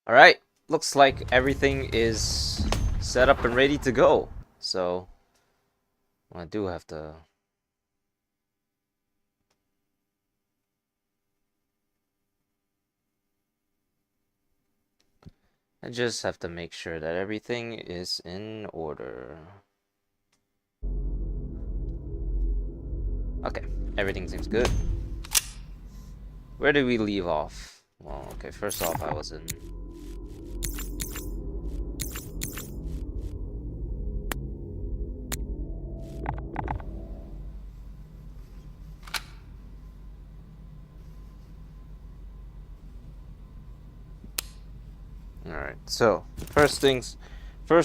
Alright, looks like everything is set up and ready to go. So, I do have to... I just have to make sure that everything is in order. Okay, everything seems good. Where did we leave off? Well, okay, first off, I was in... Alright, so, first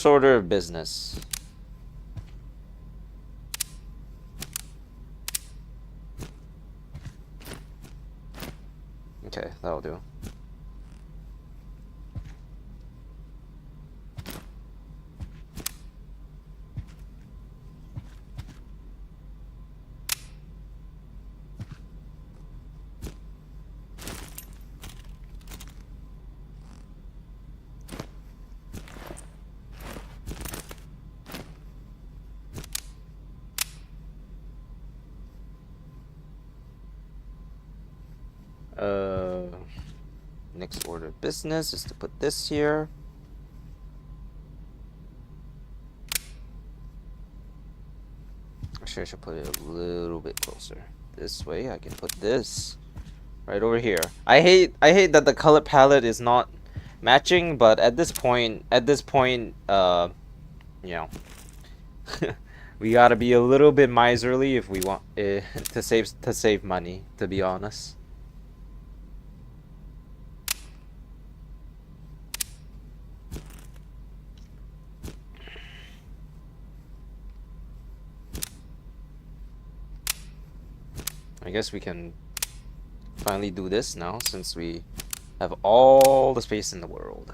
order of business. Okay, that'll do. Next order of business is to put this here. Actually, I should put it a little bit closer. This way, I can put this right over here. I hate that the color palette is not matching, but at this point, you know, we gotta be a little bit miserly if we want to save money. To be honest. I guess we can finally do this now since we have all the space in the world.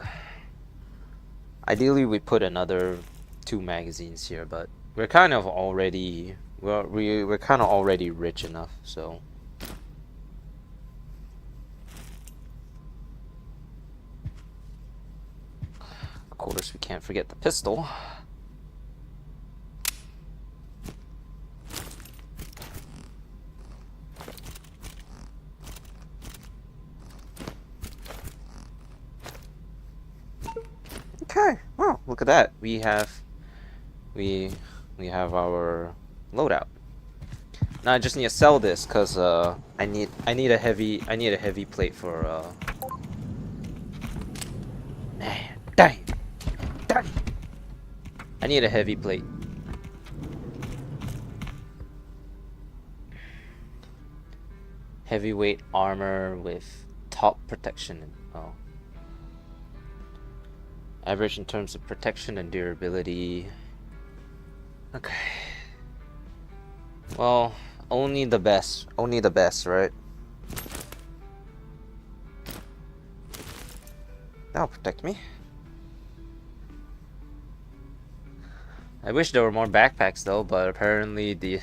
Ideally, we put another 2 magazines here, but we're kind of already we're kind of already rich enough, so. Of course, we can't forget the pistol. Okay, well, look at that. We have our loadout. Now I just need to sell this because I need a heavy plate for dang. I need a heavy plate. Heavyweight armor with top protection. Oh. Average in terms of protection and durability. Okay. Well, only the best, right? That'll protect me. I wish there were more backpacks though, but apparently the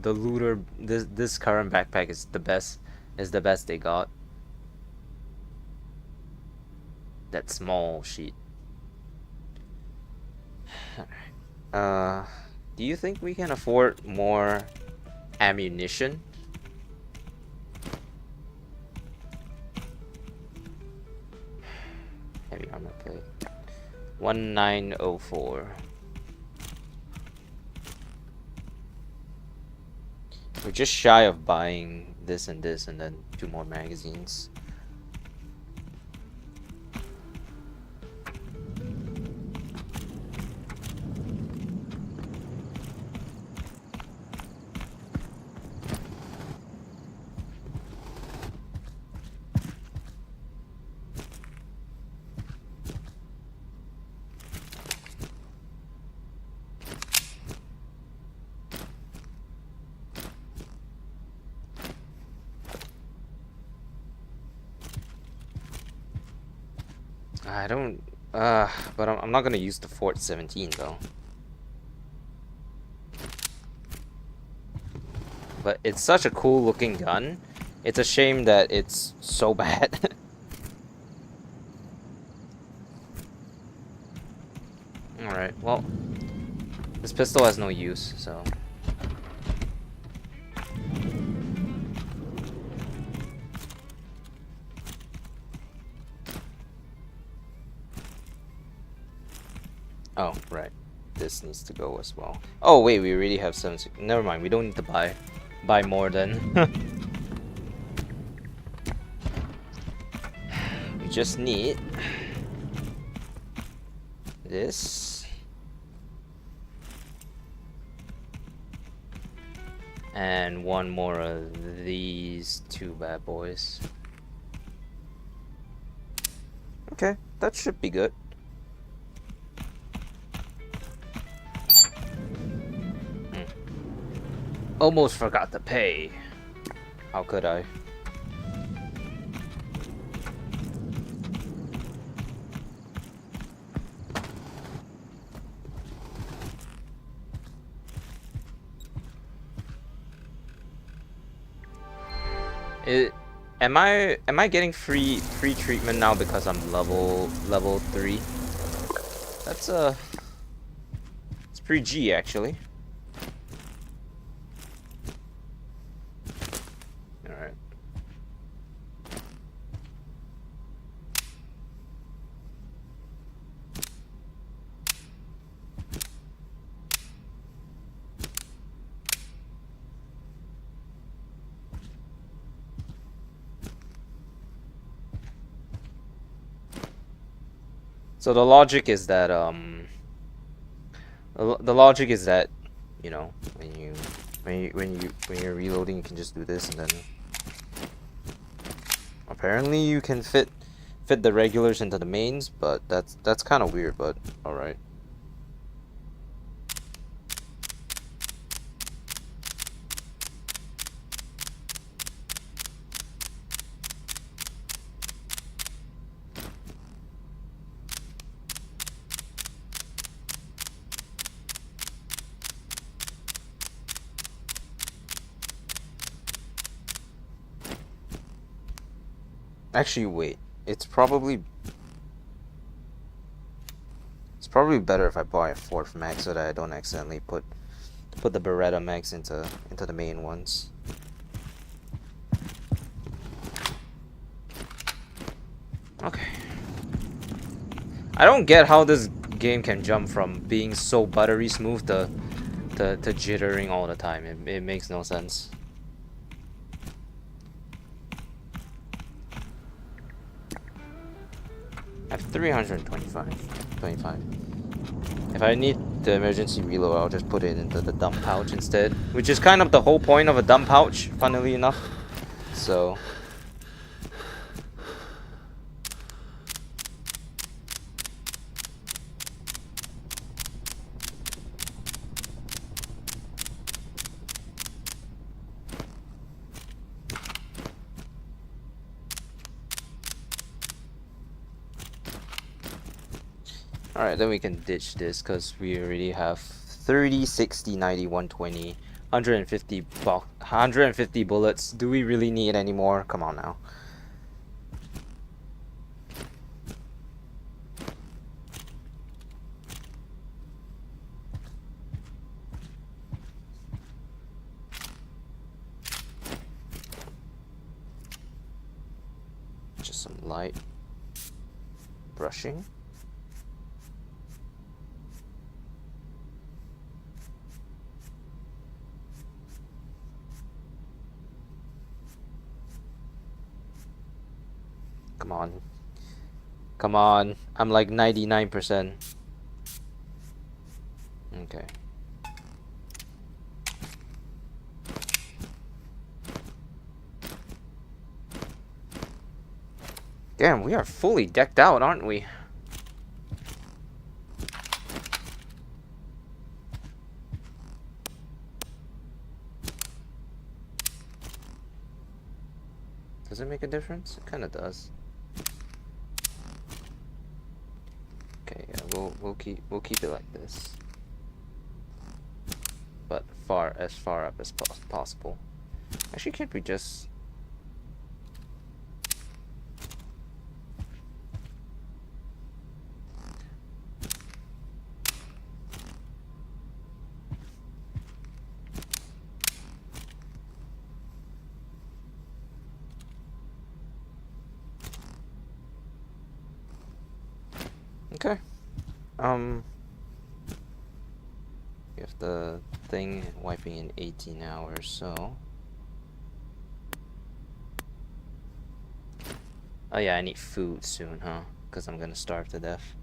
looter this current backpack is the best they got. That small sheet. Do you think we can afford more ammunition? Heavy armor plate. 1904. We're just shy of buying this and then 2 more magazines. I don't, but I'm not gonna use the Fort 17 though. But it's such a cool looking gun. It's a shame that it's so bad. Alright, well, this pistol has no use, so. Oh, right. This needs to go as well. Oh, wait, we already have 7. Never mind, we don't need to buy more then. We just need this. And one more of these two bad boys. Okay, that should be good. Almost forgot to pay. How could I? Am I getting free treatment now because I'm level 3? That's it's pretty G actually. All right. So the logic is that the logic is that, you know, when you're reloading, you can just do this, and then apparently you can fit the regulars into the mains, but that's kind of weird, but all right. Actually, wait. It's probably better if I buy a 4th mag so that I don't accidentally put the Beretta mags into the main ones. Okay. I don't get how this game can jump from being so buttery smooth to jittering all the time. It makes no sense. I have 325. If I need the emergency reload, I'll just put it into the dump pouch instead, which is kind of the whole point of a dump pouch, funnily enough. So alright, then we can ditch this because we already have 30, 60, 90, 120, 150 bullets. Do we really need any more? Come on now. Just some light brushing. Come on. Come on. I'm like 99%. Okay. Damn, we are fully decked out, aren't we? Does it make a difference? It kind of does. Okay, yeah, we'll keep it like this, but as far up as possible. Actually, can't we just? We have the thing wiping in 18 hours, so. Oh yeah, I need food soon, huh? Because I'm gonna starve to death.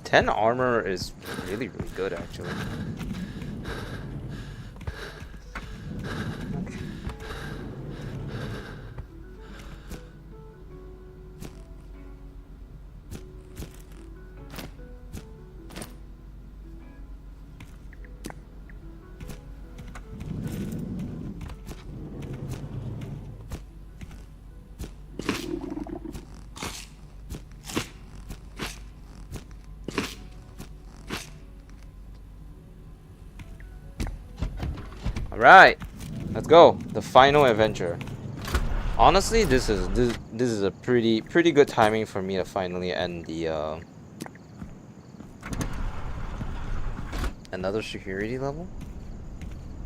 Ten armor is really good actually. Alright, let's go. The final adventure. Honestly, this is a pretty good timing for me to finally end the another security level.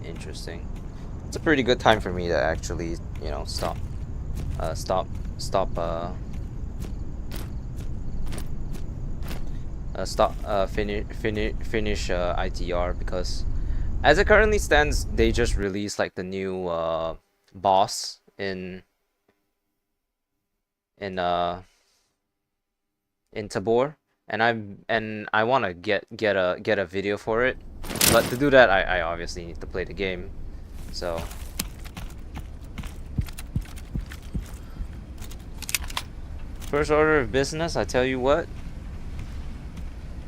Interesting. It's a pretty good time for me to actually, you know, finish ITR, because as it currently stands, they just released like the new boss in Tabor, and I want to get a video for it, but to do that I obviously need to play the game. So first order of business, I tell you what,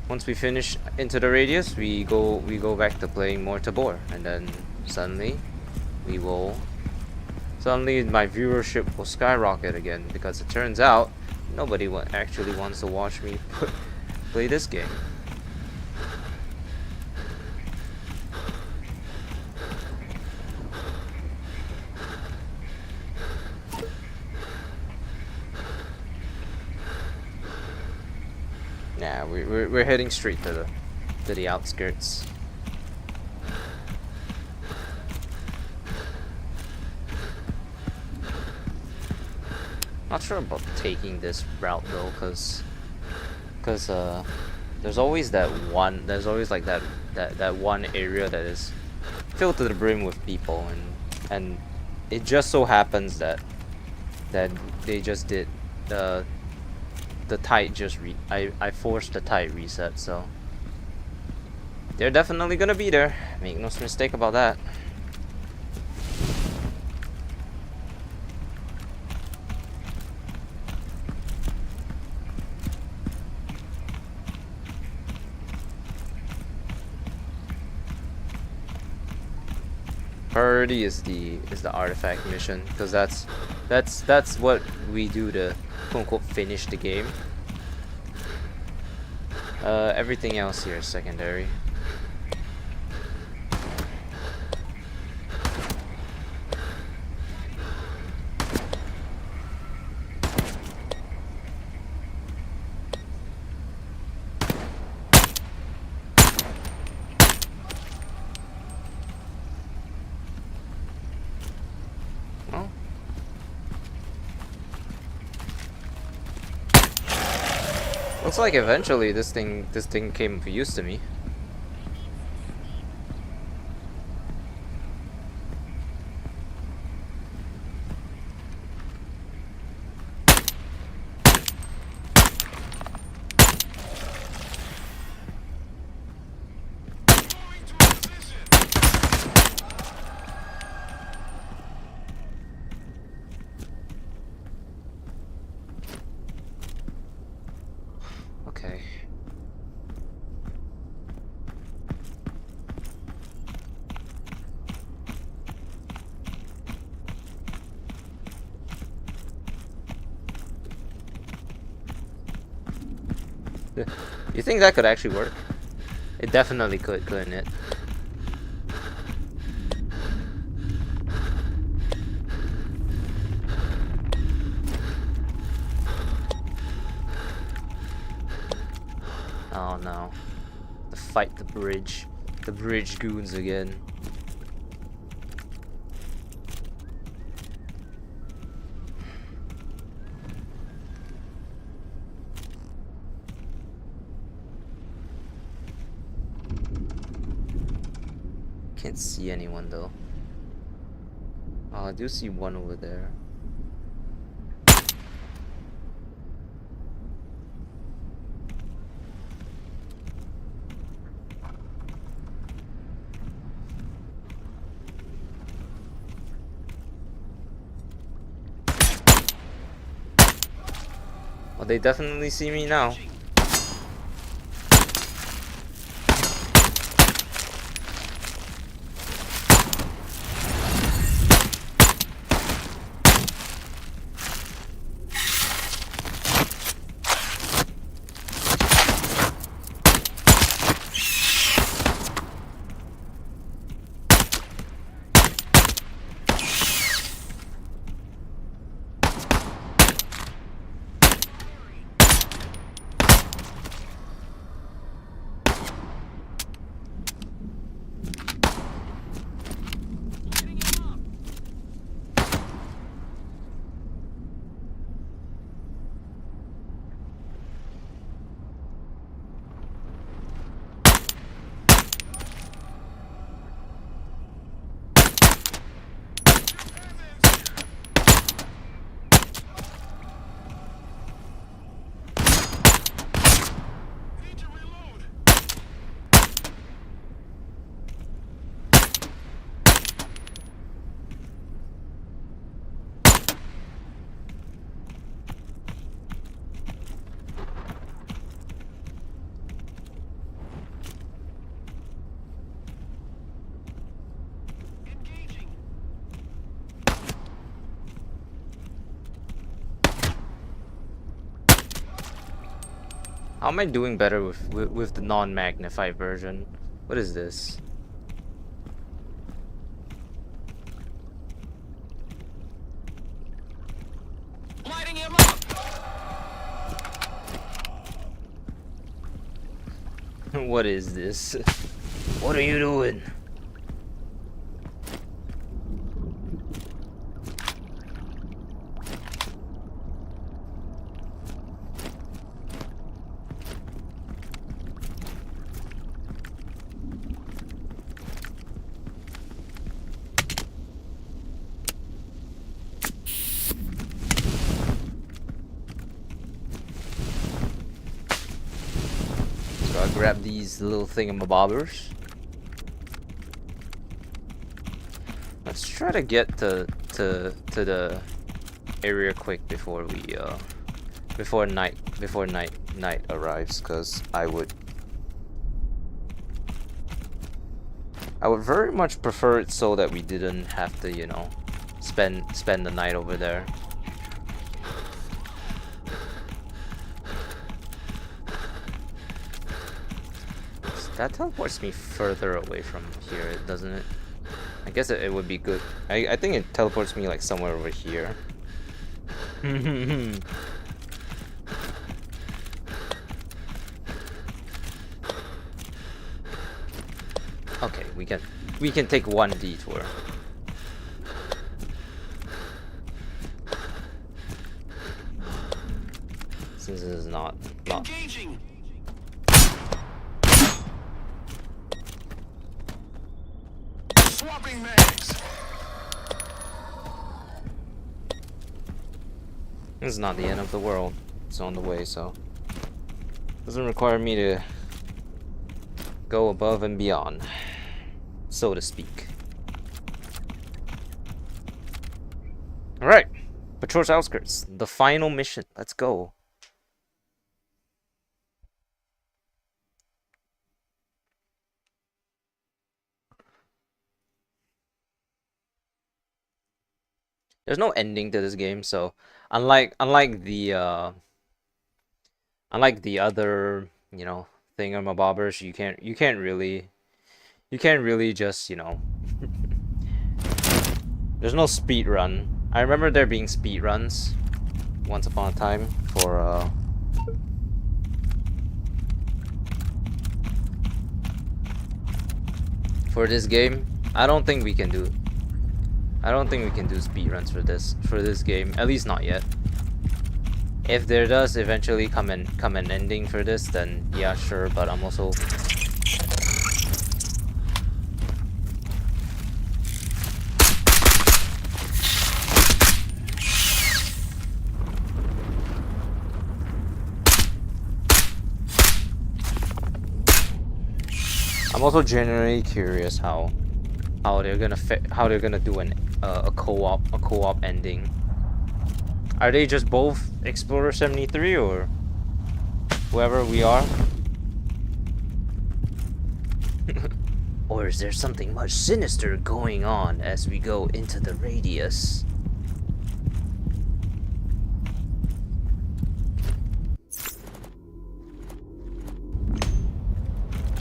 once we finish Into the Radius, we go back to playing more Tabor, and then suddenly my viewership will skyrocket again, because it turns out nobody actually wants to watch me play this game. Nah, we're heading straight to the outskirts. Not sure about taking this route though, cause there's always that one area that is filled to the brim with people, and it just so happens that they just did the tide I forced the tide reset, so they're definitely gonna be there. Make no mistake about that. Priority is the artifact mission, because that's what we do to quote unquote finish the game. Everything else here is secondary. Looks like eventually this thing came of use to me. Okay. You think that could actually work? It definitely could, couldn't it? out now to fight the bridge goons again. Can't see anyone though. Oh, I do see one over there. Well, they definitely see me now. How am I doing better with the non-magnified version? What is this? Lighting him up. What is this? What are you doing? So I grab these little thingamabobbers. Let's try to get to the area quick before we before night arrives, because I would very much prefer it so that we didn't have to, you know, spend the night over there. That teleports me further away from here, doesn't it? I guess it would be good. I think it teleports me like somewhere over here. Okay, we can take one detour. Since this is not Engaging. Swapping mags. This is not the end of the world. It's on the way, so doesn't require me to go above and beyond, so to speak. Alright, Patrol's Outskirts, the final mission. Let's go. There's no ending to this game, so unlike the other, you know, thingamabobbers, you can't really just, you know, there's no speed run. I remember there being speed runs once upon a time for for this game, I don't think we can do speedruns for this game. At least not yet. If there does eventually come an ending for this, then yeah, sure. But I'm also genuinely curious how they're gonna do a co-op ending. Are they just both Explorer 73 or whoever we are? Or is there something much sinister going on as we go into the radius?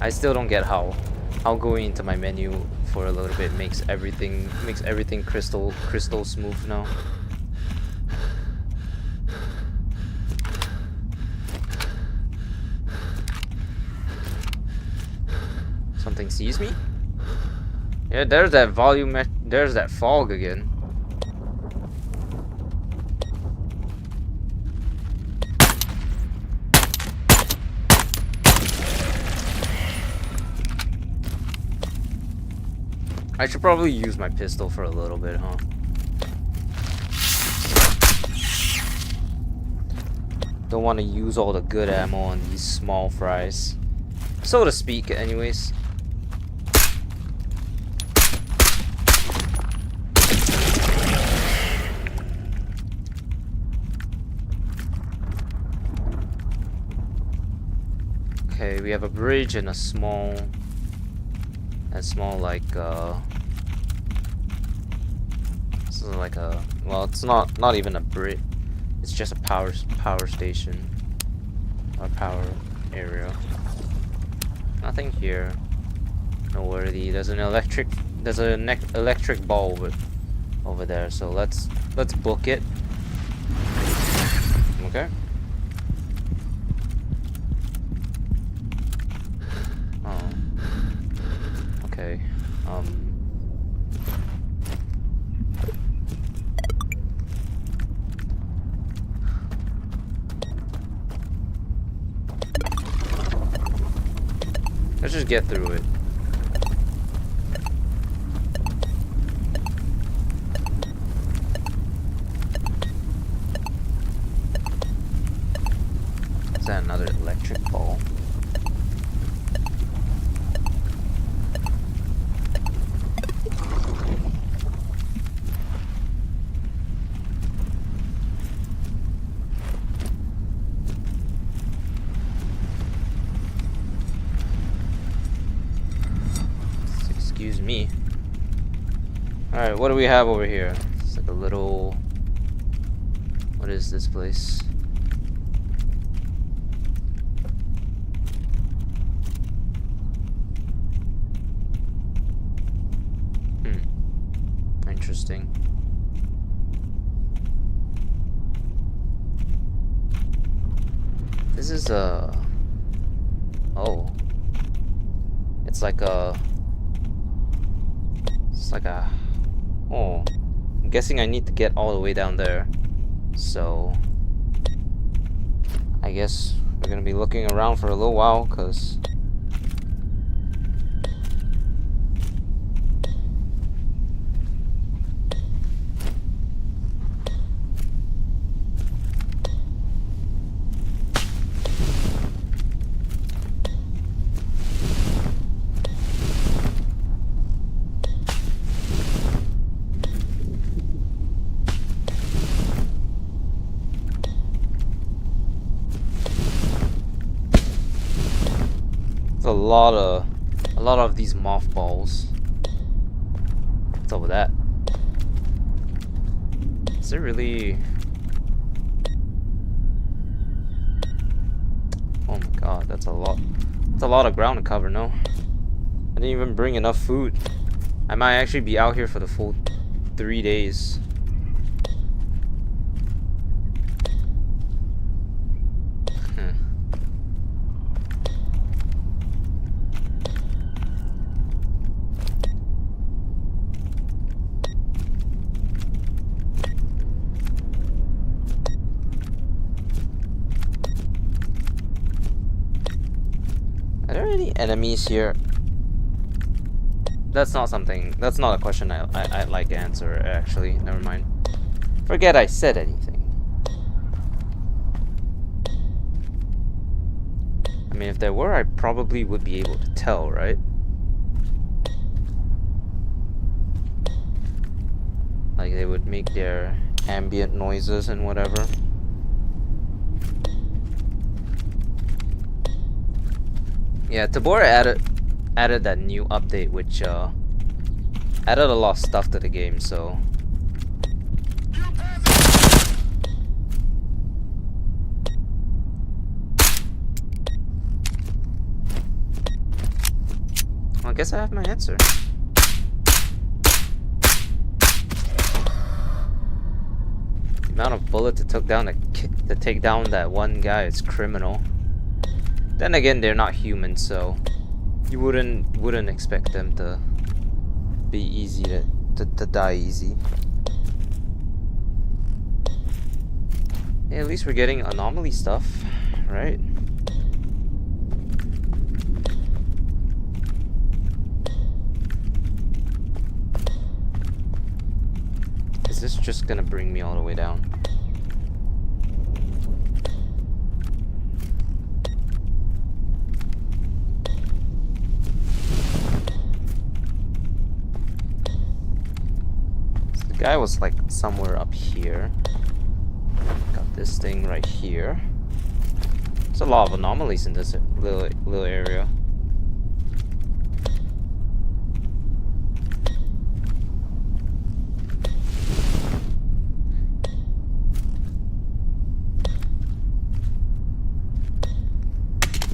I still don't get how going into my menu for a little bit makes everything crystal smooth now. Something sees me? Yeah, there's that volume. There's that fog again. I should probably use my pistol for a little bit, huh? Don't want to use all the good ammo on these small fries, so to speak, anyways. Okay, we have a bridge and a small like this is like a, well, it's not even a bridge. It's just a power station or power area. Nothing here. Noteworthy. There's an electric bulb over there. So let's book it. Okay. Oh. Okay. Let's just get through it. Is that another electric ball? Excuse me. Alright, what do we have over here? It's like a little... What is this place? Interesting. This is a... Oh. It's like a... Oh, I'm guessing I need to get all the way down there. So I guess we're gonna be looking around for a little while, cause a lot of these mothballs. What's up with that? Is it really? Oh my god, that's a lot. That's a lot of ground to cover. No, I didn't even bring enough food. I might actually be out here for the full 3 days. enemies here? That's not something. That's not a question I'd like to answer. Actually, never mind. Forget I said anything. I mean, if there were, I probably would be able to tell, right? Like they would make their ambient noises and whatever. Yeah, Tabor added that new update, which added a lot of stuff to the game. So I guess I have my answer. The amount of bullets it took down to take down that one guy is criminal. Then again, they're not human, so you wouldn't expect them to be easy to die easy. Yeah, at least we're getting anomaly stuff, right? Is this just gonna bring me all the way down? So the guy was like somewhere up here. Got this thing right here. There's a lot of anomalies in this little area.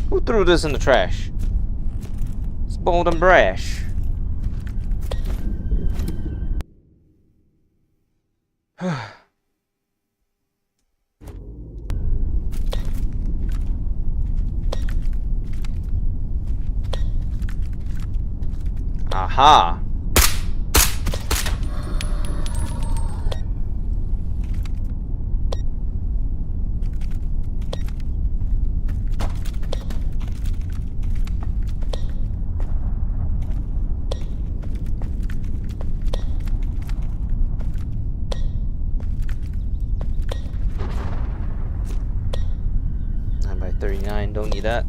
Who threw this in the trash? It's bold and brash. Aha! By 39, don't need that.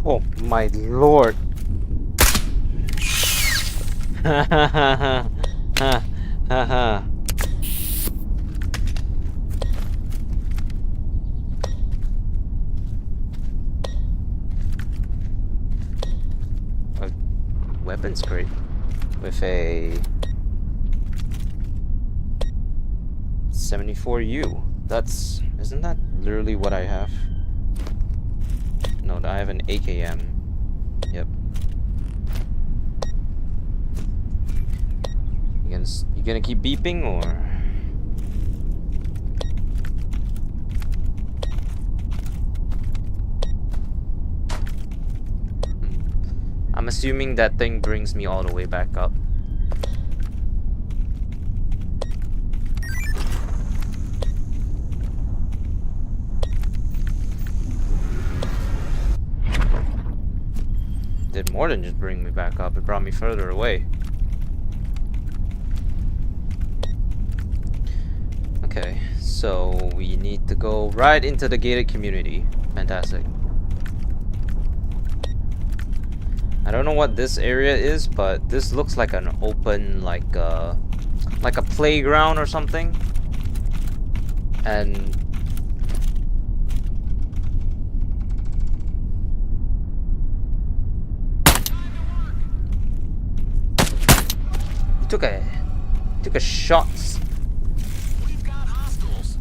Oh my lord. Ha ha ha ha ha ha. A weapons crate with a 74U. Isn't that literally what I have? No, I have an AKM. Yep. You gonna keep beeping or? I'm assuming that thing brings me all the way back up. Did more than just bring me back up, it brought me further away. Okay, so we need to go right into the gated community. Fantastic. I don't know what this area is, but this looks like an open, like a playground or something. And took a shot. We've got hostiles.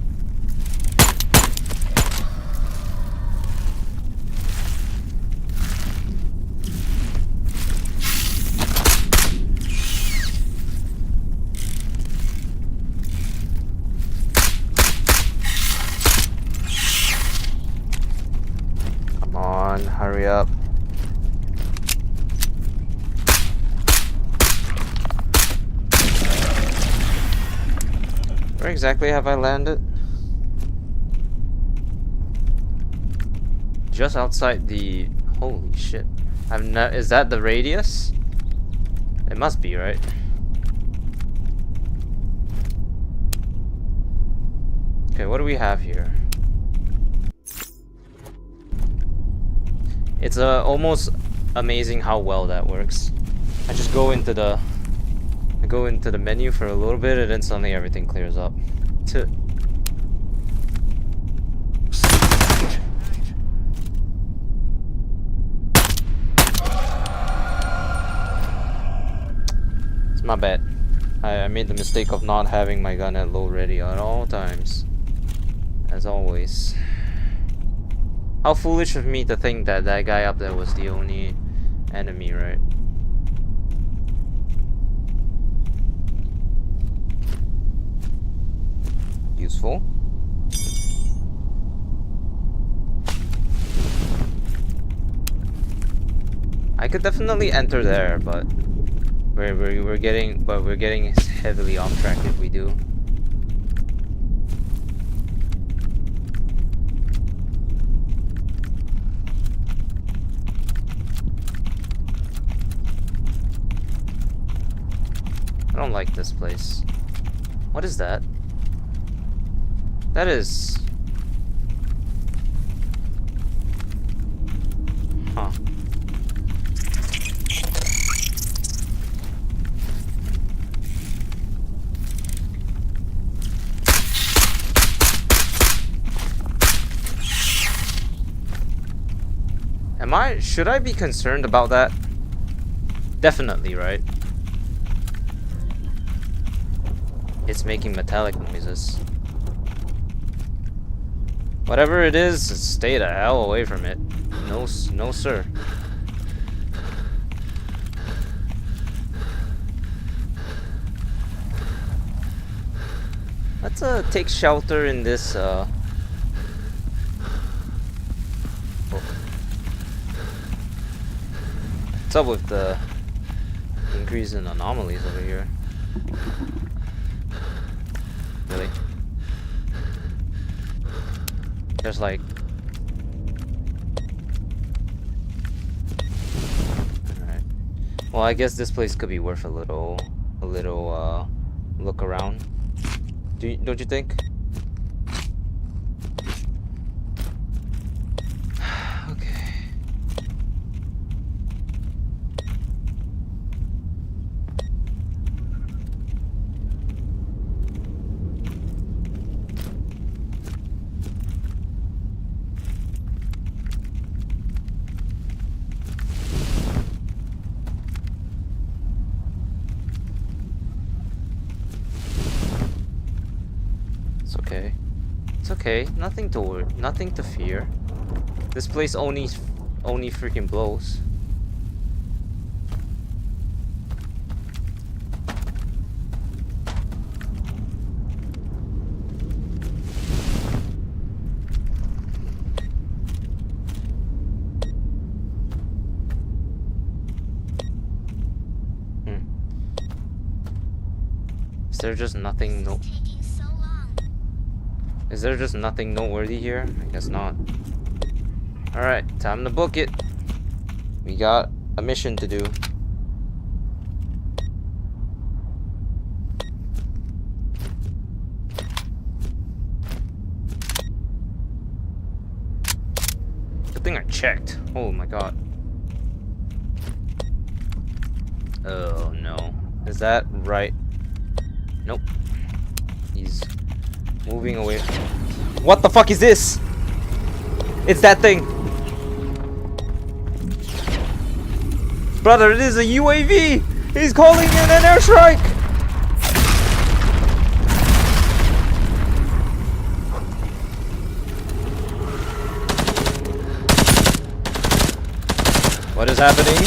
Come on, hurry up. Where exactly have I landed? Just outside the... Holy shit. Is that the radius? It must be, right? Okay, what do we have here? It's almost amazing how well that works. I just go into the menu for a little bit and then suddenly everything clears up. It's my bad. I made the mistake of not having my gun at low ready at all times. As always. How foolish of me to think that that guy up there was the only enemy, right? Useful. I could definitely enter there, but we're getting heavily off track if we do. I don't like this place. What is that? That is... Huh. Should I be concerned about that? Definitely, right? It's making metallic noises. Whatever it is, stay the hell away from it. No, no, sir. Let's take shelter in this oh. What's up with the increase in anomalies over here? Really? There's like... Alright. Well, I guess this place could be worth a little look around. Don't you think? Okay. Okay. It's okay. Nothing to worry. Nothing to fear. This place only freaking blows. Is there just nothing? No. Is there just nothing noteworthy here? I guess not. Alright, time to book it. We got a mission to do. Good thing I checked. Oh my god. Oh no. Is that right? Nope. He's moving away. What the fuck is this? It's that thing. Brother, it is a UAV. He's calling in an airstrike. What is happening?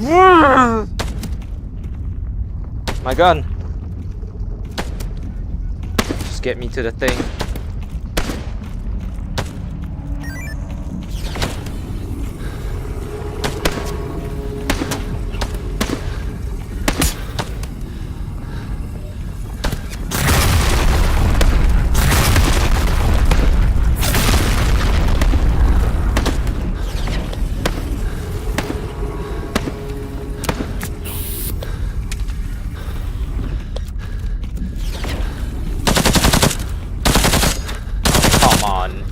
My gun. Just get me to the thing. Come on.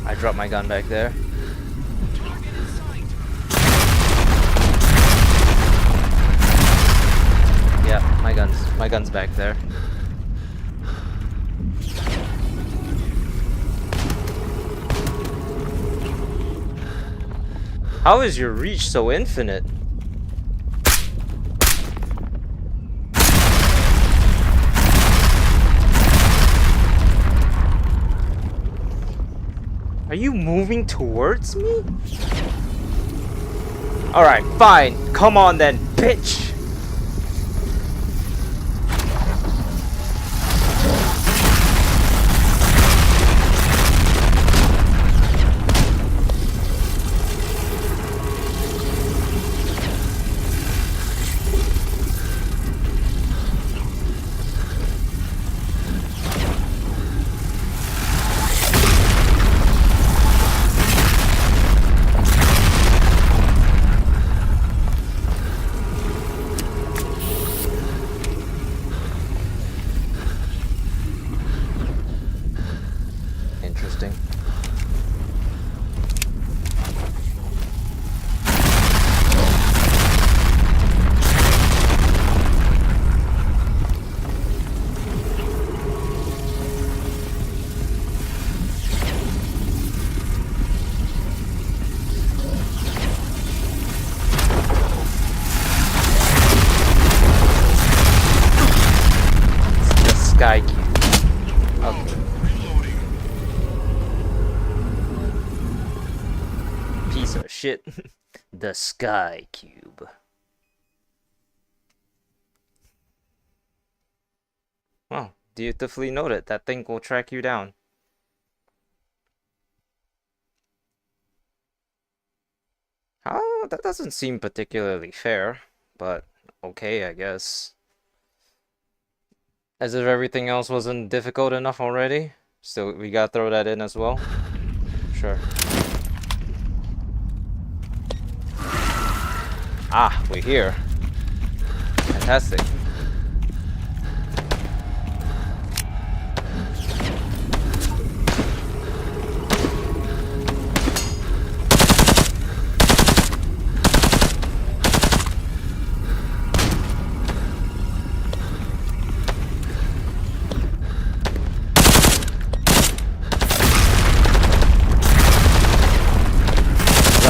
I dropped my gun back there. Target in sight. Yeah, my gun's back there. How is your reach so infinite? Are you moving towards me? Alright, fine. Come on then, bitch! Interesting. It's the sky cube. Okay. Reloading. Piece of shit. The sky cube. Oh, beautifully noted. That thing will track you down. Oh, that doesn't seem particularly fair, but okay, I guess. As if everything else wasn't difficult enough already. So we gotta throw that in as well. Sure. Ah, we're here. Fantastic.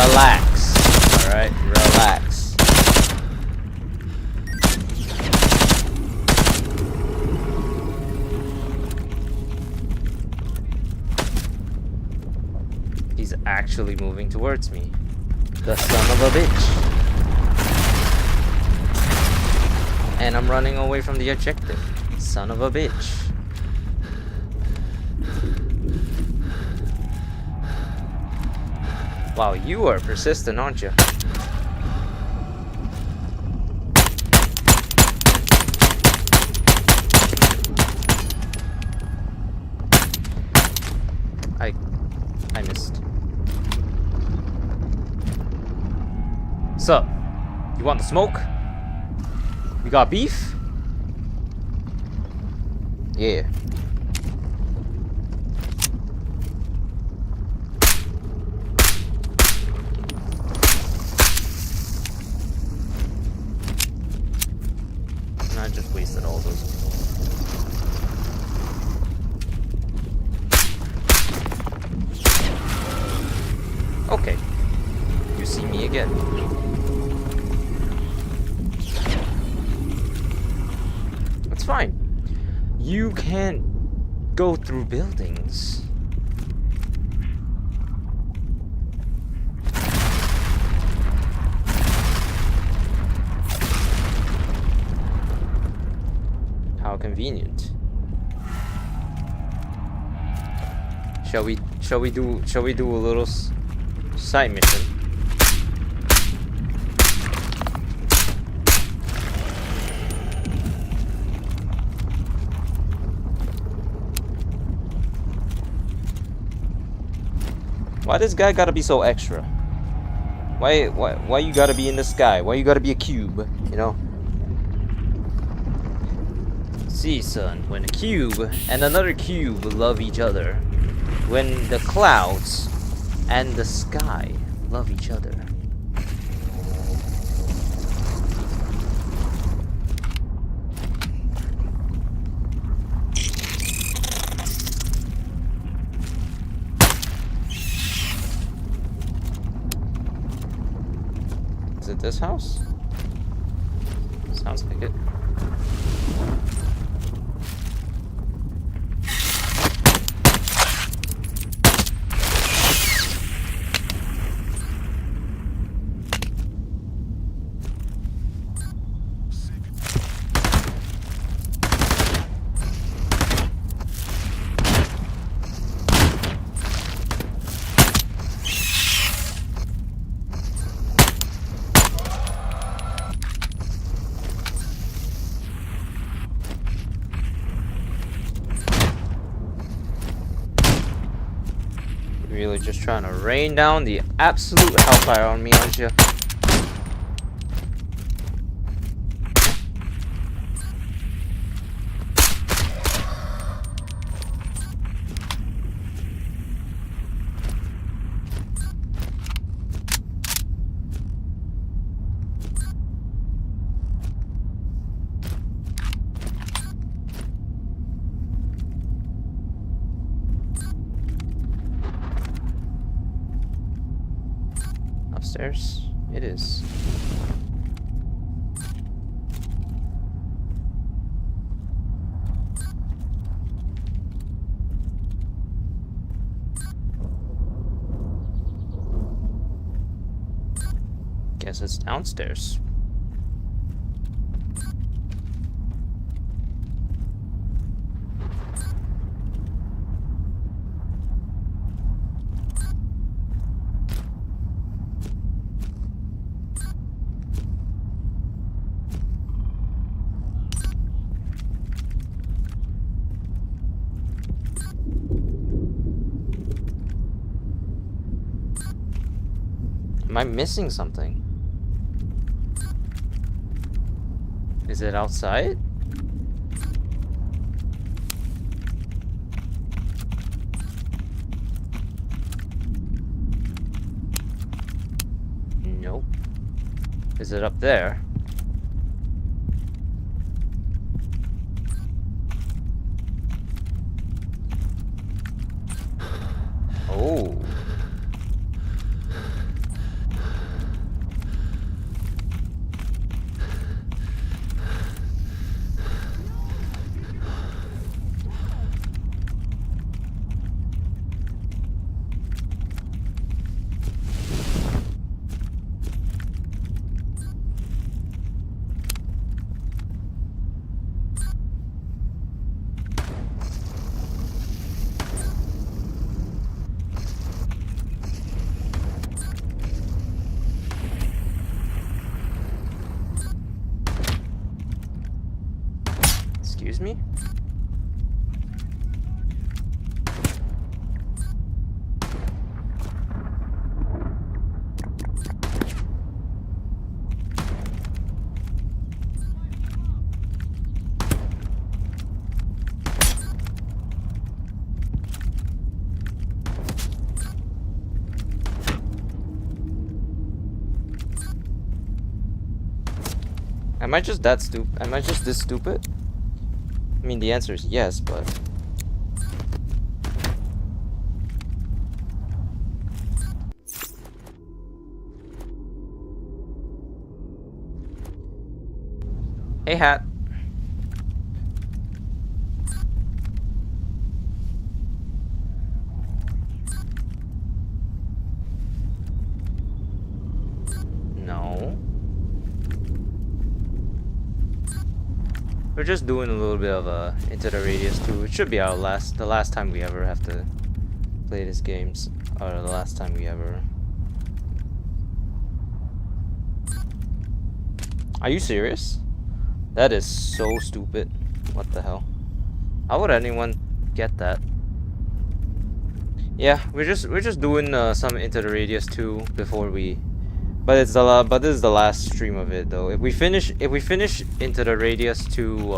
Relax. Alright, relax. He's actually moving towards me. The son of a bitch. And I'm running away from the objective. Son of a bitch. Wow, you are persistent, aren't you? I missed. Sup? You want the smoke? You got beef? Yeah. I just wasted all those. Okay. You see me again. fine. You can't go through buildings. How convenient. Shall we do a little side mission? Why this guy gotta be so extra? Why you gotta be in the sky? Why you gotta be a cube, you know? See, son, when a cube and another cube love each other, when the clouds and the sky love each other. Is it this house? Sounds like it. Really just trying to rain down the absolute hellfire on me, aren't you? Upstairs? It is. Guess it's downstairs. Am I missing something? Is it outside? Nope. Is it up there? Oh. Excuse me? Am I just that stupid? Am I just this stupid? I mean, the answer is yes, but... Hey, hat. We're just doing a little bit of Into the Radius 2. It should be the last time we ever have to play these games, or the last time we ever. Are you serious? That is so stupid. What the hell? How would anyone get that? Yeah, we're just doing some Into the Radius 2 before we. But this is the last stream of it though. If we finish Into the Radius 2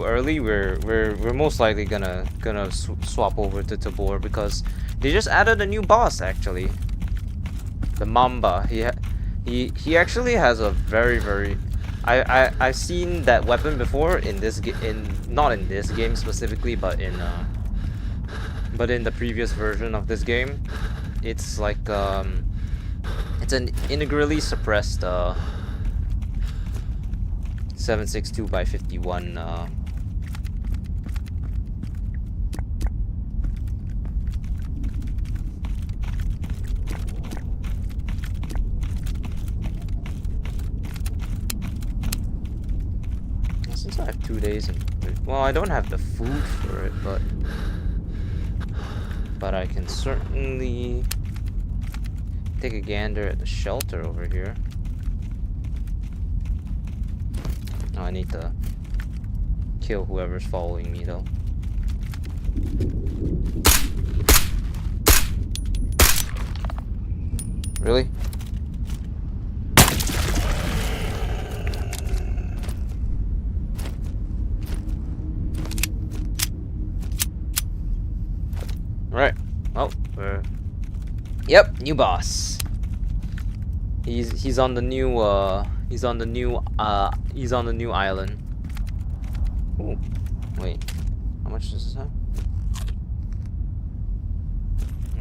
early, we're most likely gonna swap over to Tabor because they just added a new boss actually. The Mamba. He actually has a very I've seen that weapon before in not in this game specifically, but in the previous version of this game. It's like it's an integrally suppressed 7.62 by 51 since I have 2 days and well, I don't have the food for it, but I can certainly take a gander at the shelter over here. Oh, I need to kill whoever's following me though. Really? Right. Oh, yep, new boss. He's on the new island. Ooh, wait. How much does this have?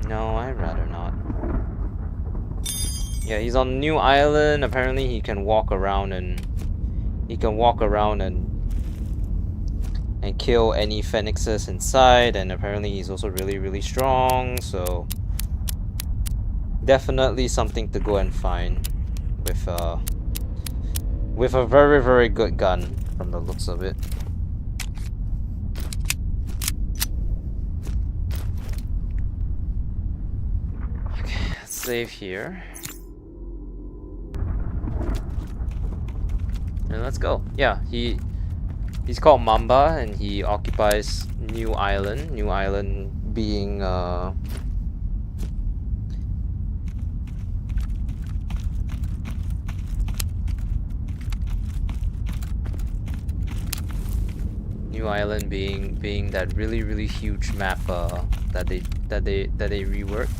No, I'd rather not. Yeah, he's on the new island. Apparently he can walk around and kill any phoenixes inside, and apparently he's also really strong, so definitely something to go and find with a very good gun from the looks of it. Okay, let's save here. And let's go. Yeah, he's called Mamba, and he occupies New Island. New Island being New Island being that really huge map that they reworked.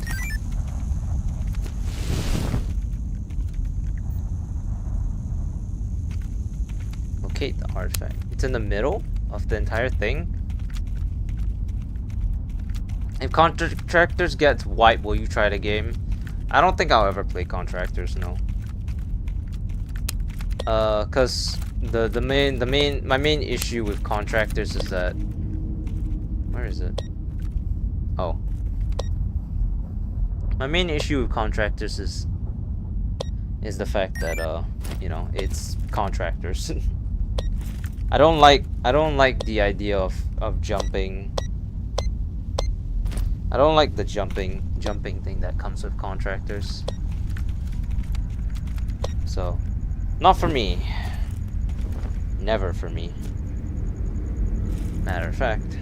Locate the artifact. It's in the middle of the entire thing. If contractors get wiped, will you try the game? I don't think I'll ever play contractors, no. Cause my main issue with contractors is that, where is it? Oh. My main issue with contractors is the fact that you know, it's contractors. I don't like the idea of jumping. I don't like the jumping thing that comes with contractors. So, not for me. Never for me. Matter of fact.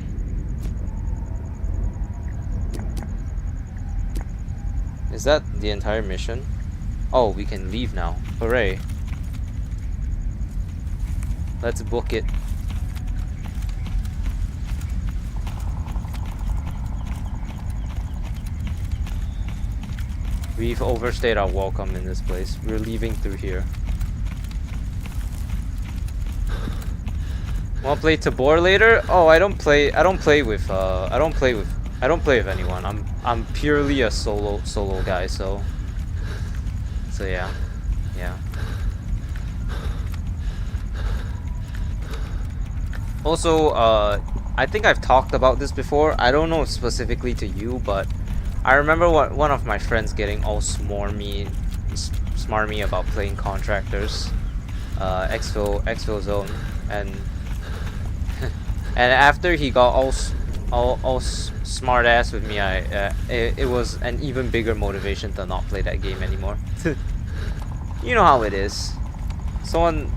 Is that the entire mission? Oh, we can leave now. Hooray. Let's book it. We've overstayed our welcome in this place. We're leaving through here. Wanna play Tabor later? Oh, I don't play with anyone. I'm purely a solo guy, so yeah. Also, I think I've talked about this before. I don't know specifically to you, but I remember one of my friends getting all smarmy about playing contractors. exfil zone, and and after he got all smart ass with me, it was an even bigger motivation to not play that game anymore. You know how it is. Someone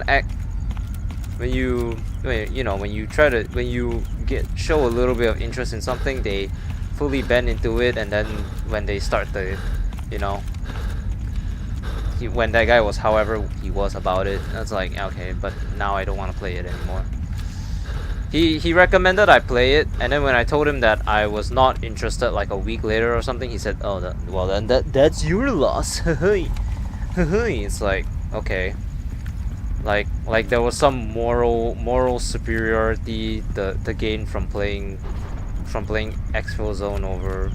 act when you show a little bit of interest in something, they fully bend into it, and then when they start to, you know, when that guy was however he was about it, it's like, okay, but now I don't want to play it anymore. He recommended I play it, and then when I told him that I was not interested, like a week later or something, he said, "Oh, well then that's your loss." It's like, okay, like there was some moral superiority to gain from playing Exfil Zone over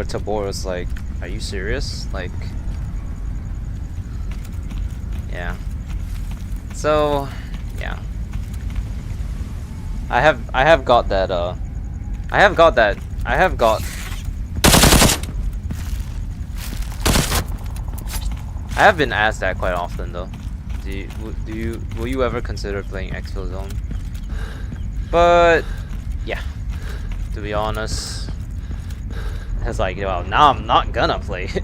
Tabor. It's like, are you serious? Like, yeah. So, yeah. I have got that I have been asked that quite often though. Will you ever consider playing Exfil Zone? But yeah, to be honest, it's like, well, now I'm not gonna play it.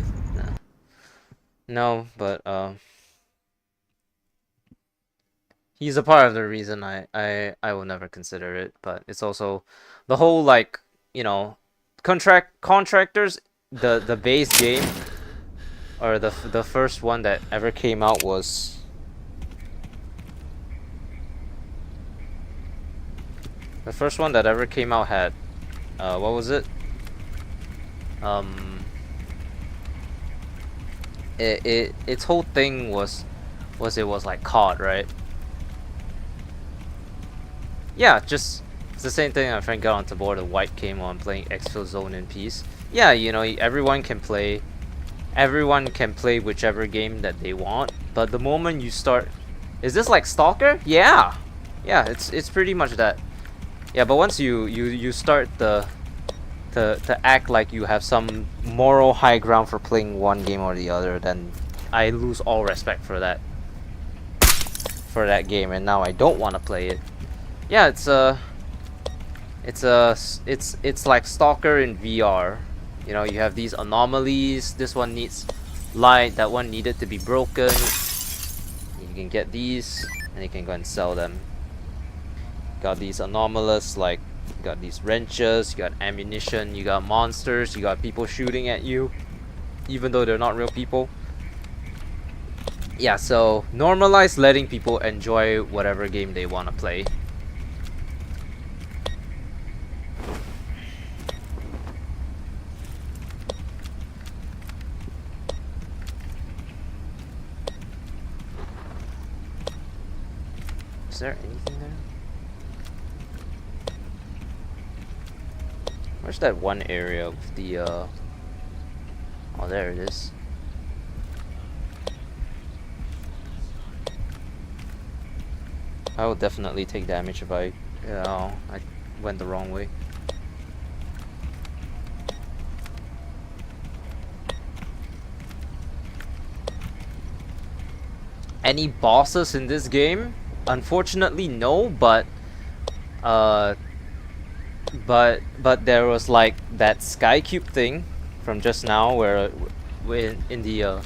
No, but he's a part of the reason I will never consider it. But it's also the whole, like, you know, contractors, the base game, or the first one that ever came out was had what was it? Its whole thing was it was like COD, right? Yeah, just it's the same thing. My friend got onto board. The white came on playing Exfil Zone in peace. Yeah, you know, everyone can play whichever game that they want. But the moment you start, is this like Stalker? Yeah, it's pretty much that. Yeah, but once you start to act like you have some moral high ground for playing one game or the other, then I lose all respect for that game, and now I don't want to play it. Yeah, it's like Stalker in VR. You know, you have these anomalies. This one needs light. That one needed to be broken. You can get these, and you can go and sell them. Got these anomalous, like, you got these wrenches, you got ammunition, you got monsters, you got people shooting at you, even though they're not real people. Yeah, so normalize letting people enjoy whatever game they want to play. Is there anything there? Where's that one area with the oh, there it is. I will definitely take damage if I went the wrong way. Any bosses in this game? Unfortunately, no, but there was like that sky cube thing from just now, where in the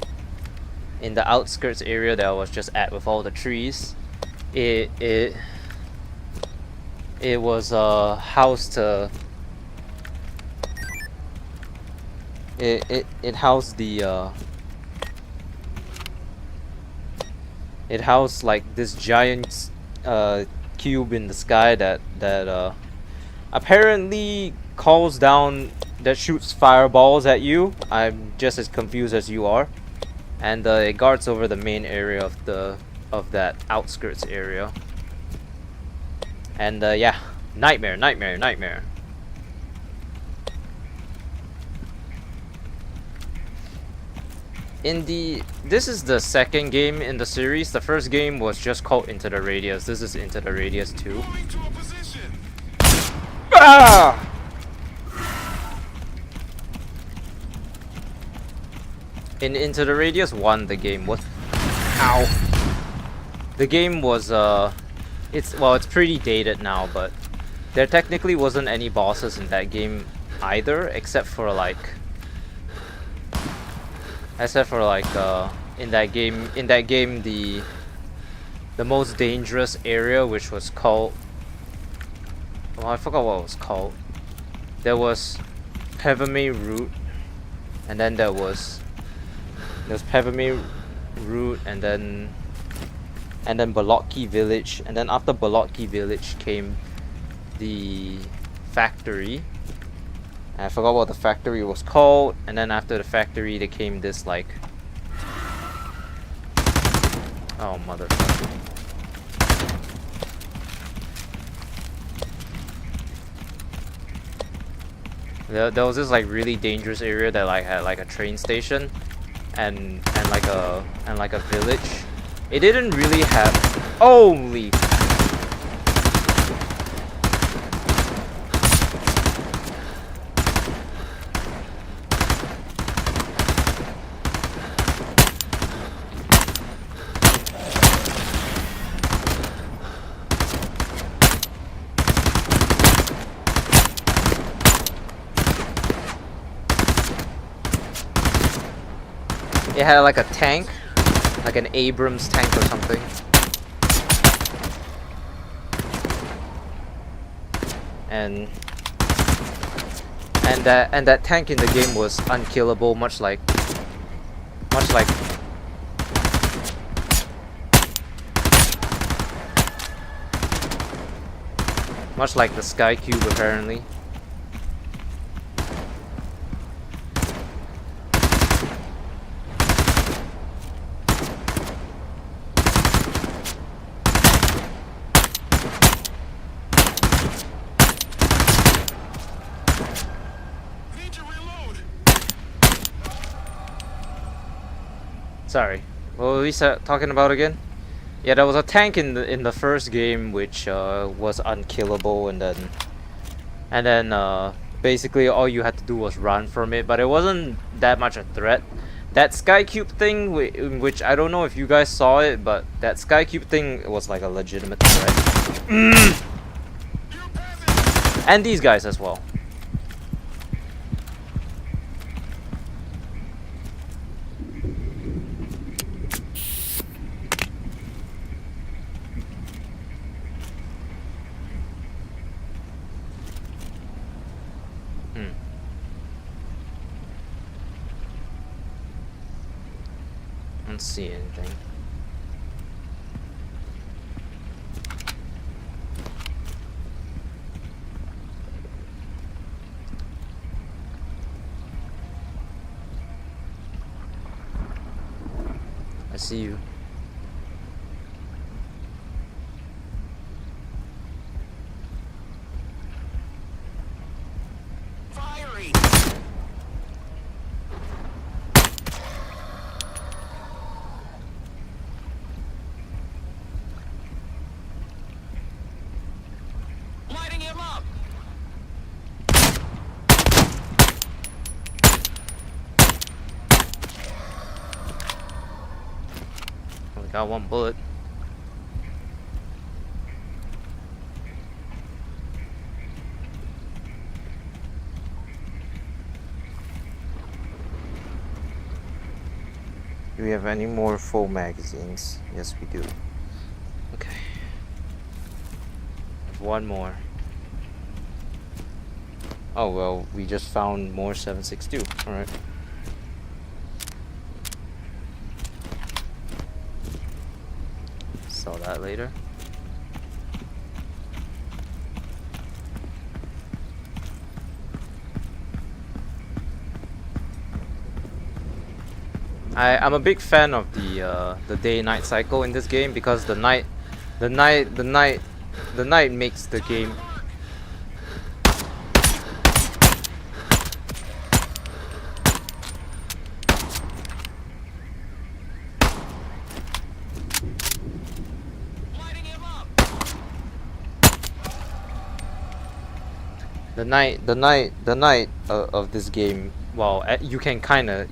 outskirts area that I was just at with all the trees. It was a house to it housed the it housed like this giant cube in the sky that apparently calls down, that shoots fireballs at you. I'm just as confused as you are. And it guards over the main area of that outskirts area. And yeah, nightmare. This is the second game in the series. The first game was just called Into the Radius. This is Into the Radius 2. Ah! in Into the Radius 1, the game was the game was it's pretty dated now, but there technically wasn't any bosses in that game either, except for like in that game the most dangerous area, which was called, oh, I forgot what it was called. There was PVE route, and then there was PVE route, and then Bolotki village, and then after Bolotki village came the factory. I forgot what the factory was called, and then after the factory there came this like, oh motherfucker. There was this like really dangerous area that like had like a train station and like a village. It didn't really have, holy, it had like a tank, like an Abrams tank or something. And that tank in the game was unkillable, much like the Sky Cube apparently. Sorry, what were we talking about again? Yeah, there was a tank in the first game which was unkillable, and then basically all you had to do was run from it, but it wasn't that much a threat. That Sky Cube thing, which I don't know if you guys saw it, but that Sky Cube thing was like a legitimate threat. And these guys as well. I don't see anything. I see you. Firing! Lighting him up! Only got one bullet. Do we have any more full magazines? Yes, we do. Okay. Have one more. Oh, well, we just found more 7.62. Alright. Sell that later. I'm a big fan of the day-night cycle in this game, because the night makes the game the night of this game. Well, you can kind of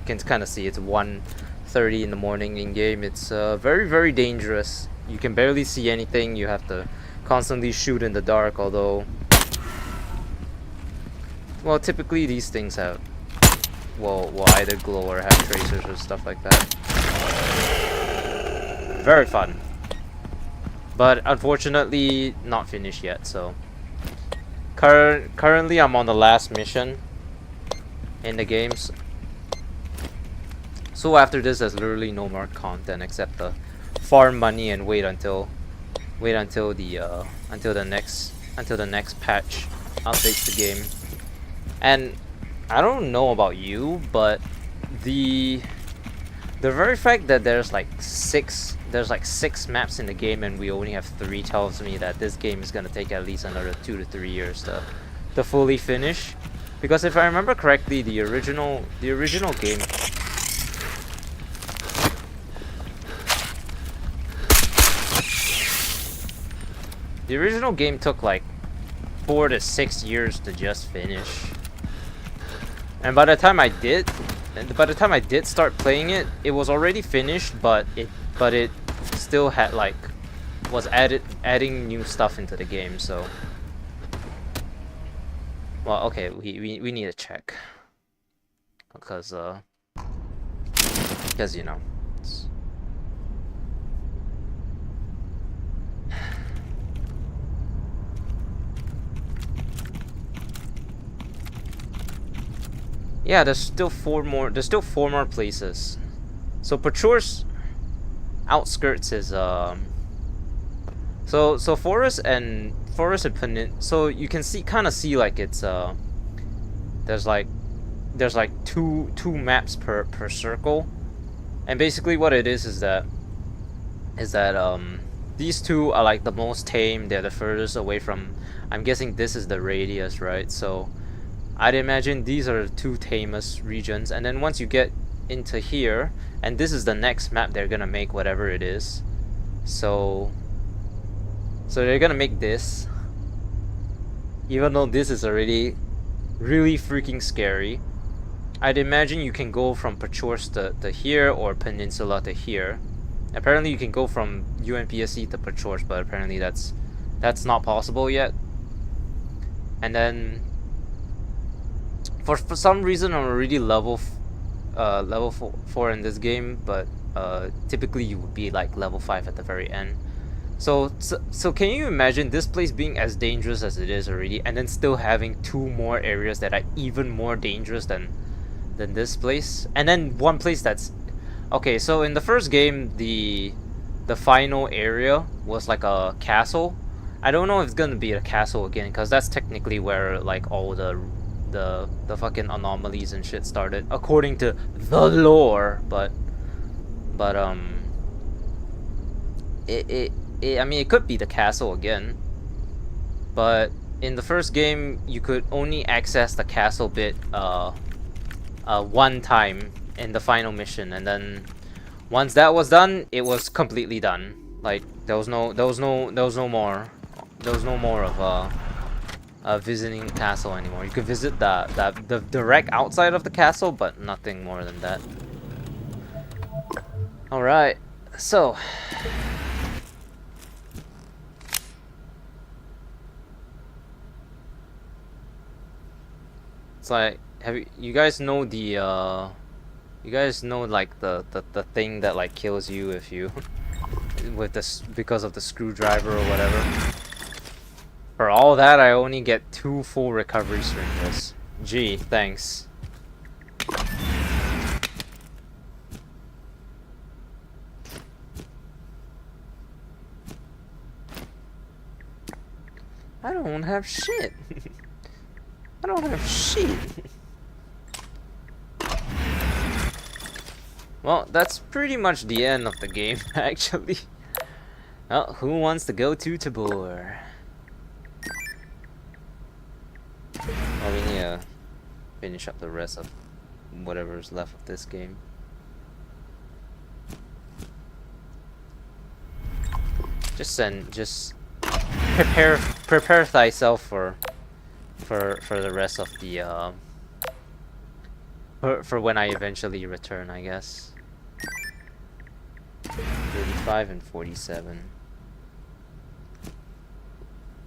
see it's 1:30 in the morning in game. It's very dangerous. You can barely see anything. You have to constantly shoot in the dark. Although, well, typically these things have will either glow or have tracers or stuff like that. Very fun, but unfortunately not finished yet. So currently I'm on the last mission in the games. So after this, there's literally no more content except the farm money and wait until the next patch updates the game. And I don't know about you, but the very fact that there's like six maps in the game and we only have 3 tells me that this game is gonna take at least another 2 to 3 years to fully finish. Because if I remember correctly, the original game took like 4 to 6 years to just finish. And by the time I did start playing it, it was already finished, but it still had like was adding new stuff into the game. So, well, okay, we need to check because you know. Yeah, there's still 4 more. There's still 4 more places. So Pachour's outskirts is so forest and so you can kind of see like it's there's like two maps per circle, and basically what it is that these 2 are like the most tame. They're the furthest away from. I'm guessing this is the radius, right? So I'd imagine these are the 2 tamest regions, and then once you get into here, and this is the next map they're gonna make, whatever it is. So they're gonna make this, even though this is already really freaking scary. I'd imagine you can go from Pachours to here or Peninsula to here. Apparently you can go from UNPSC to Pachours, but apparently that's not possible yet. And then for some reason I'm already level 4 in this game, but typically you would be like level 5 at the very end. So can you imagine this place being as dangerous as it is already, and then still having 2 more areas that are even more dangerous than this place, and then one place that's okay. So in the first game, the final area was like a castle. I don't know if it's gonna be a castle again, because that's technically where like all the fucking anomalies and shit started, according to the lore. But I mean, it could be the castle again. But in the first game, you could only access the castle bit one time in the final mission, and then once that was done, it was completely done. Like there was no more of visiting the castle anymore. You could visit the direct outside of the castle, but nothing more than that. Alright, so it's like, you guys know like the thing that like kills you if you with this because of the screwdriver or whatever. For all that, I only get 2 full recovery syringes. Gee, thanks. I don't have shit. I don't have shit. Well, that's pretty much the end of the game, actually. Well, who wants to go to Tabor? Well, we need to finish up the rest of whatever's left of this game. Just prepare thyself for for the rest of the for when I eventually return, I guess. 35 and 47.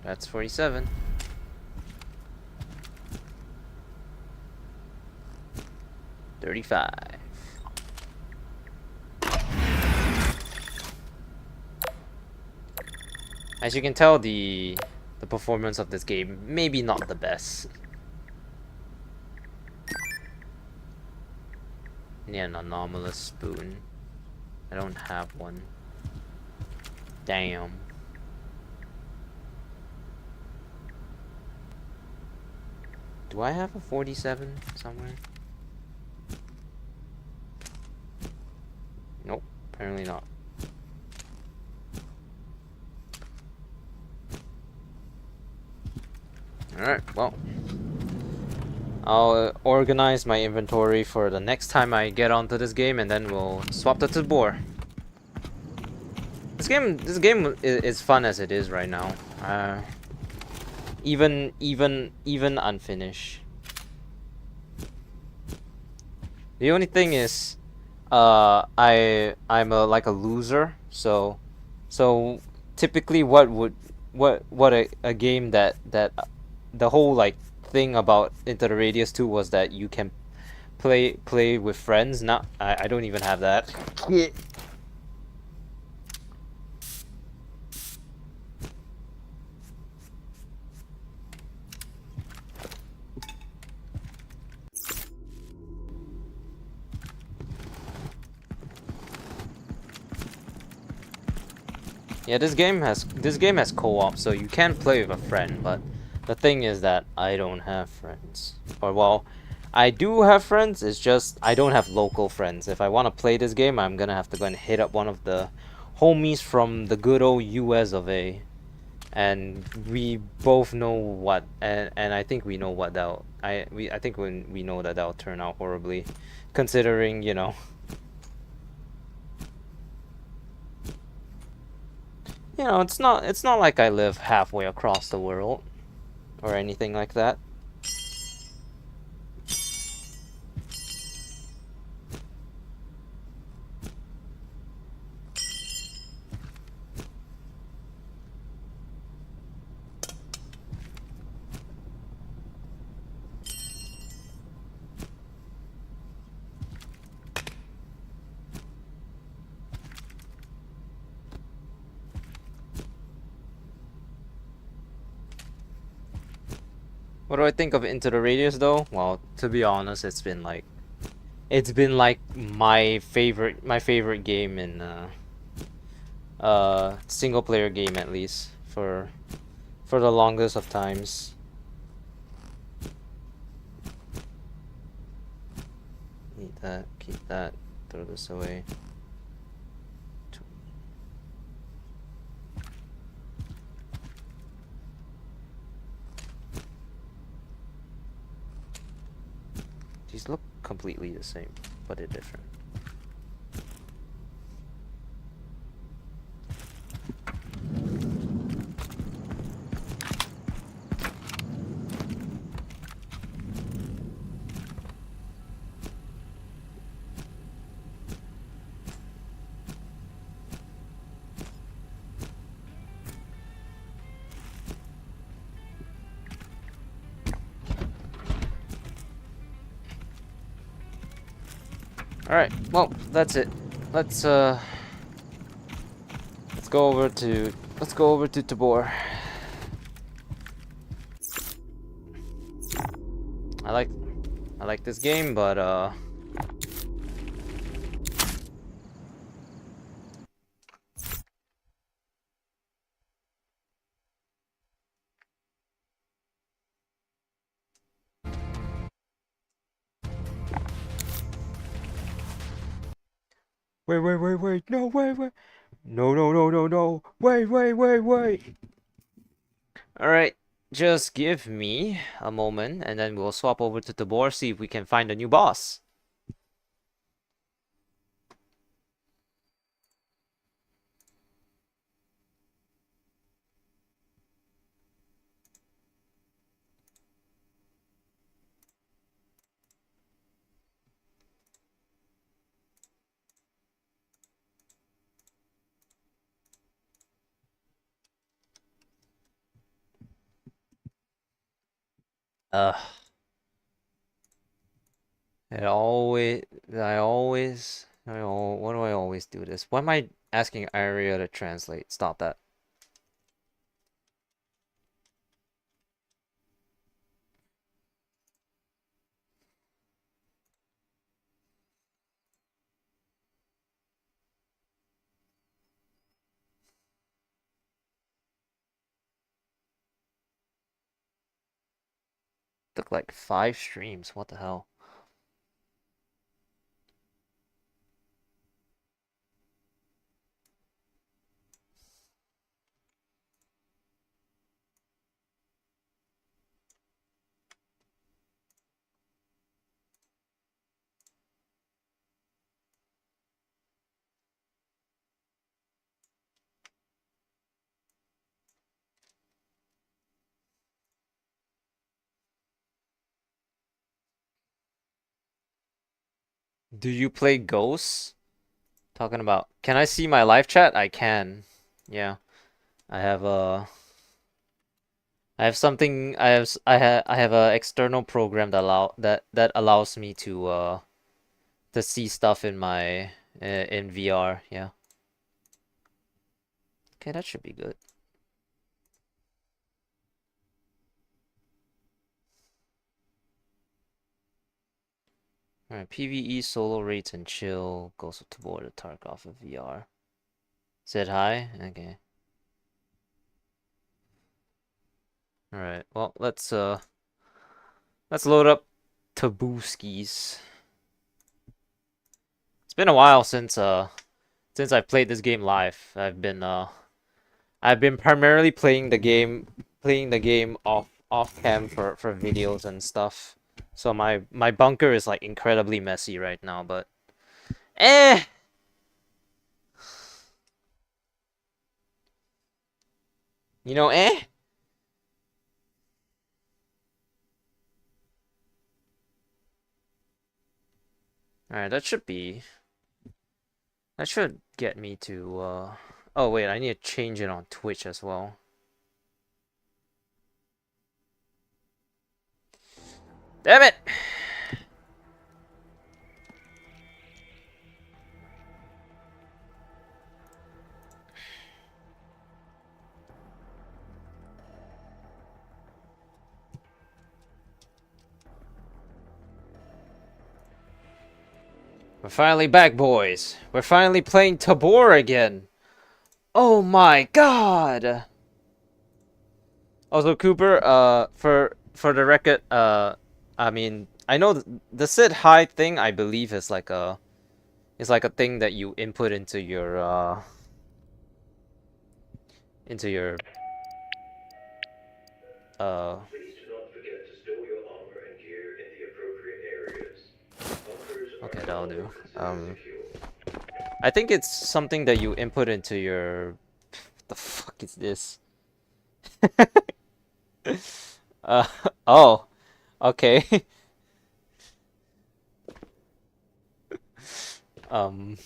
That's 47. $35. As you can tell, the performance of this game maybe not the best. Need an anomalous spoon. I don't have one. Damn. Do I have a 47 somewhere? Nope, apparently not. Alright, well. I'll organize my inventory for the next time I get onto this game, and then we'll swap to Tabor. This game is fun as it is right now. Even unfinished. The only thing is, I'm like a loser, so typically what a game that the whole like thing about Into the Radius 2 was that you can play with friends. Not I don't even have that. Yeah. Yeah, this game has co-op, so you can play with a friend, but the thing is that I don't have friends. Or well, I do have friends, it's just I don't have local friends. If I want to play this game, I'm gonna have to go and hit up one of the homies from the good old US of A. And we both know what, and I think we know what that'll, I think when we know that that'll turn out horribly, considering, you know. You know, it's not like I live halfway across the world or anything like that. What do I think of Into the Radius though? Well, to be honest, it's been like my favorite game in single player game, at least for the longest of times. Keep that, throw this away. These look completely the same, but they're different. Alright, well, that's it. Let's go over to Tabor. I like this game, but wait, no, wait. No. Wait. Alright, just give me a moment, and then we'll swap over to Tabor, see if we can find a new boss. Uh, it always, why do I always do this? Why am I asking Aria to translate? Stop that. Took like 5 streams. What the hell? Do you play Ghosts? Talking about, can I see my live chat? I can. Yeah. I have I have something I have a external program that allows me to see stuff in my in VR, yeah. Okay, that should be good. Alright, PVE solo rates and chill goes to board the Tarkov of VR. Said hi? Okay. Alright, well let's load up Tabooskies. It's been a while since I've played this game live. I've been primarily playing the game off cam for videos and stuff. So my bunker is like incredibly messy right now, but eh. You know, eh? Alright, that should get me to oh wait, I need to change it on Twitch as well. Damn it! We're finally back, boys. We're finally playing Tabor again. Oh my god! Also, Cooper, for the record, I mean, I know the sit high thing. I believe is like a thing that you input into your uh. Please do not forget to store your armor and gear in the appropriate areas. Bunkers are Okay, no that'll longer do. considered secure. I think it's something that you input into your. What the fuck is this? uh. Oh. Okay. um.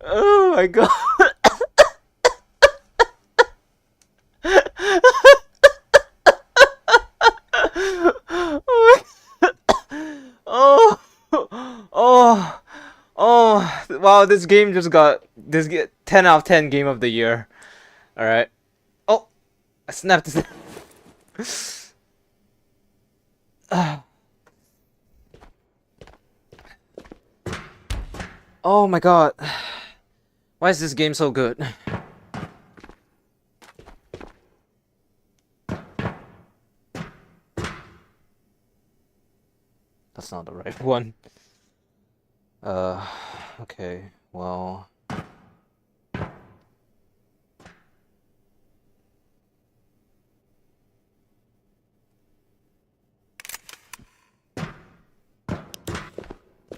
Oh my god. Oh, oh, oh! Wow, this game just got 10 out of 10 game of the year. All right. Oh, I snapped this. Oh my god. Why is this game so good? That's not the right one. Okay, well.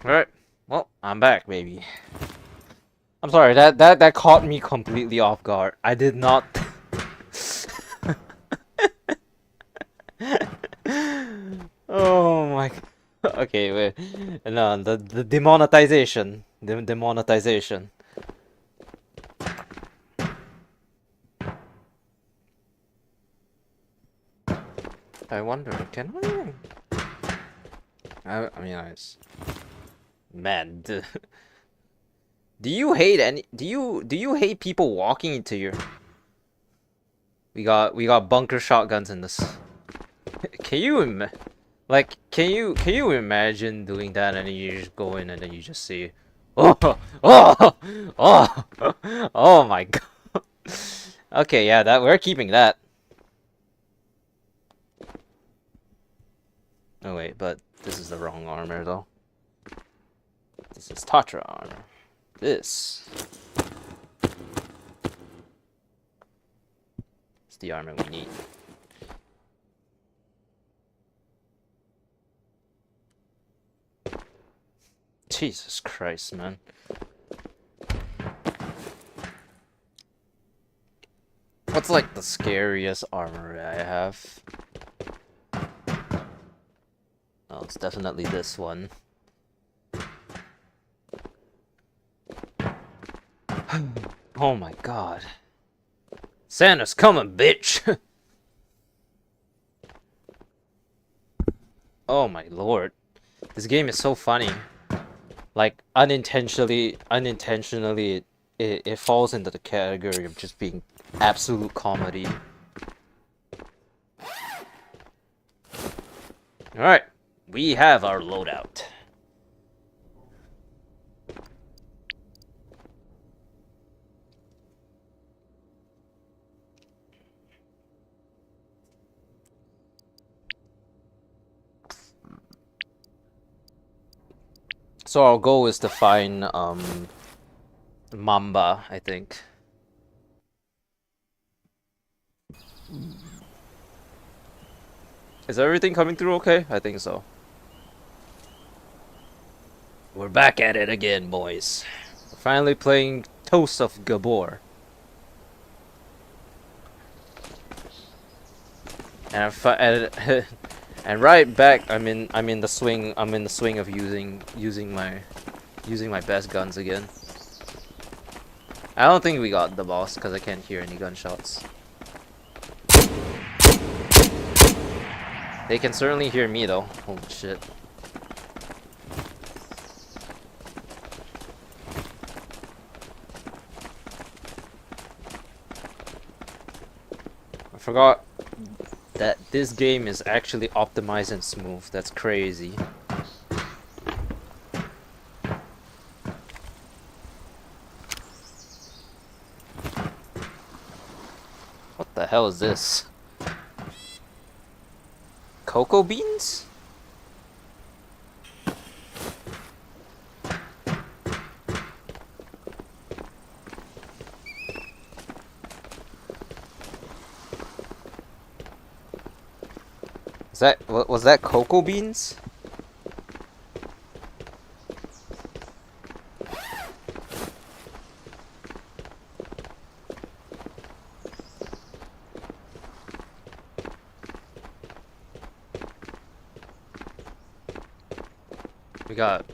Alright. Well, I'm back, baby. I'm sorry, that caught me completely off guard. I did not Oh my Okay, wait. No, the demonetization. The demonetization. I wonder, can I mean, man, do you hate any? Do you hate people walking into your? We got bunker shotguns in this. Can you can you imagine doing that and then you just go in and then you just see, oh oh oh oh my god. Okay, yeah, that we're keeping that. Oh wait, but this is the wrong armor though. This is Tatra armor. This is the armor we need. Jesus Christ, man. What's like the scariest armor I have? Oh, it's definitely this one. Oh my god. Santa's coming, bitch! Oh my lord. This game is so funny. Like, unintentionally, it falls into the category of just being absolute comedy. Alright, we have our loadout. So our goal is to find Mamba, I think. Is everything coming through okay? I think so. We're back at it again, boys. We're finally playing Toast of Gabor. And right back, I'm in the swing of using my best guns again. I don't think we got the boss because I can't hear any gunshots. They can certainly hear me though. Holy shit. I forgot that this game is actually optimized and smooth. That's crazy. What the hell is this? Cocoa beans? Was that cocoa beans?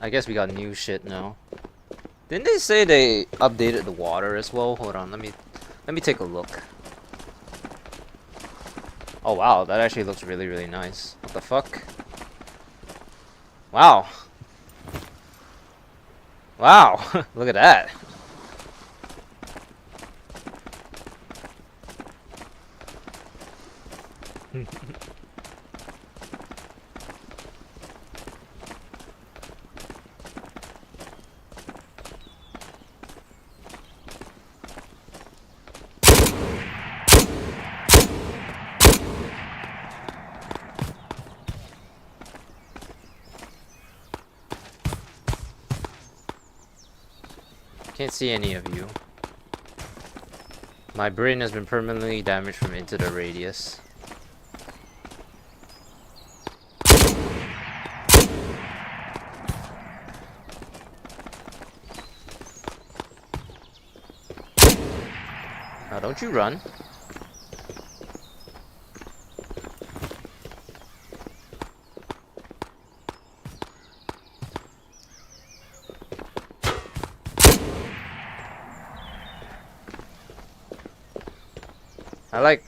I guess we got new shit now. Didn't they say they updated the water as well? Hold on, let me take a look. Oh wow, that actually looks really, really nice. What the fuck? Wow. Wow, look at that. Can't see any of you. My brain has been permanently damaged from into the radius. Now don't you run.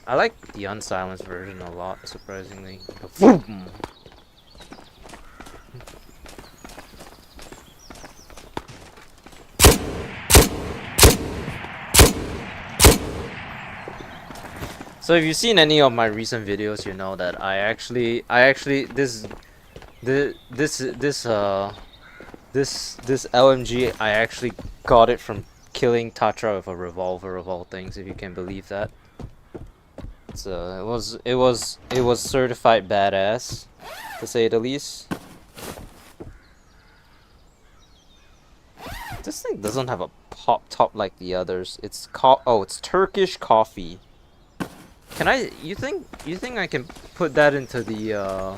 I like the unsilenced version a lot, surprisingly. Vroom. So if you've seen any of my recent videos, you know that this LMG, I actually got it from killing Tatra with a revolver of all things, if you can believe that. It was certified badass, to say the least. This thing doesn't have a pop top like the others. It's Turkish coffee. You think I can put that into the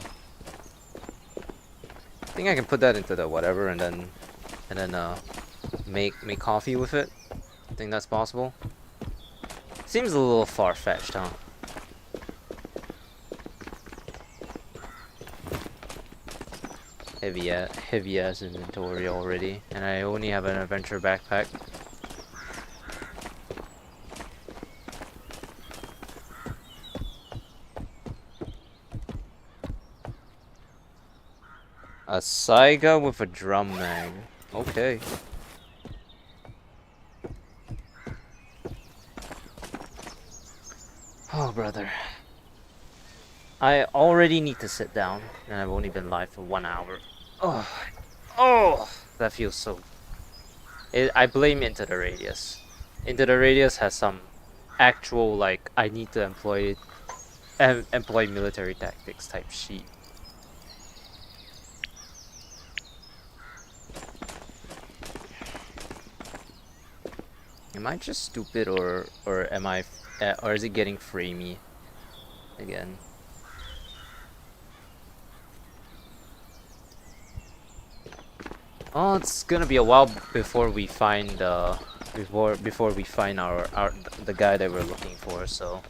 think I can put that into the whatever and then make coffee with it? Think that's possible? Seems a little far-fetched, huh? Heavy ass inventory already, and I only have an adventure backpack. A Saiga with a drum mag. Okay. Oh, brother. I already need to sit down, and I've only been live for 1 hour. Oh, that feels so. I blame Into the Radius. Into the Radius has some actual, like, I need to employ military tactics type sheet. Am I just stupid, or am I, or is it getting framey again? Oh, it's gonna be a while before we find before we find the guy that we're looking for. So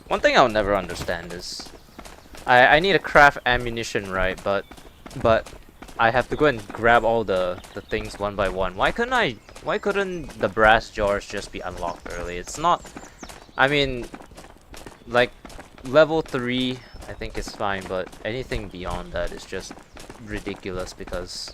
one thing I'll never understand is I need to craft ammunition, right? But I have to go and grab all the things one by one. Why couldn't the brass jars just be unlocked early? It's not, I mean, like level 3 I think it's fine, but anything beyond that is just ridiculous because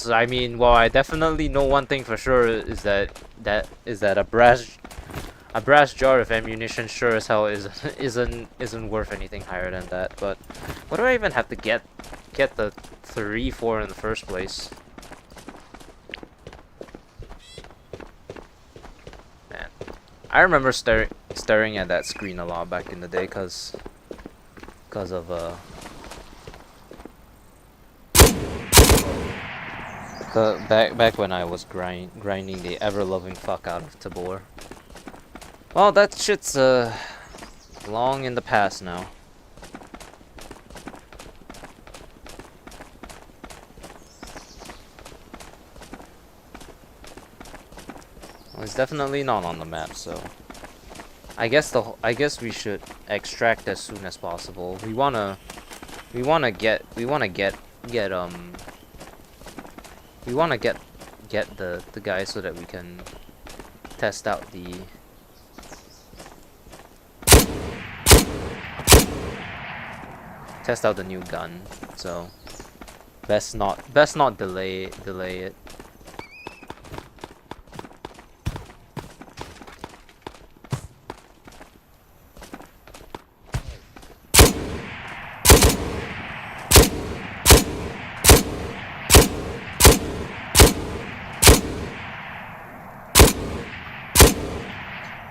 I mean, well, I definitely know one thing for sure is that a brass jar of ammunition sure as hell isn't worth anything higher than that. But what do I even have to get the 3 for in the first place? Man, I remember staring at that screen a lot back in the day because of back when I was grinding the ever-loving fuck out of Tabor. Well, that shit's long in the past now. Well, it's definitely not on the map, so I guess we should extract as soon as possible. We wanna get the guy so that we can test out the new gun. So best not delay it.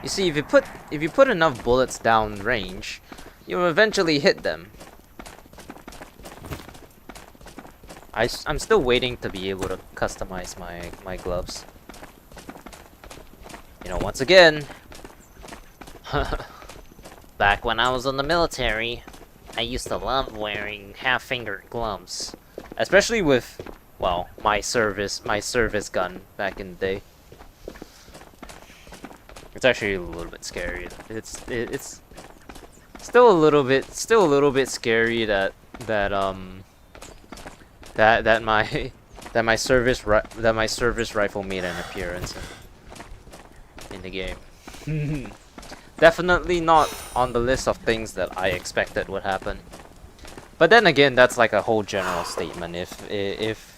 You see, if you put enough bullets down range, you'll eventually hit them. I'm still waiting to be able to customize my gloves. You know, once again, back when I was in the military, I used to love wearing half-fingered gloves, especially with well, my service gun back in the day. It's actually a little bit scary. It's still a little bit scary that that my that my service rifle made an appearance in the game. Definitely not on the list of things that I expected would happen. But then again, that's like a whole general statement. If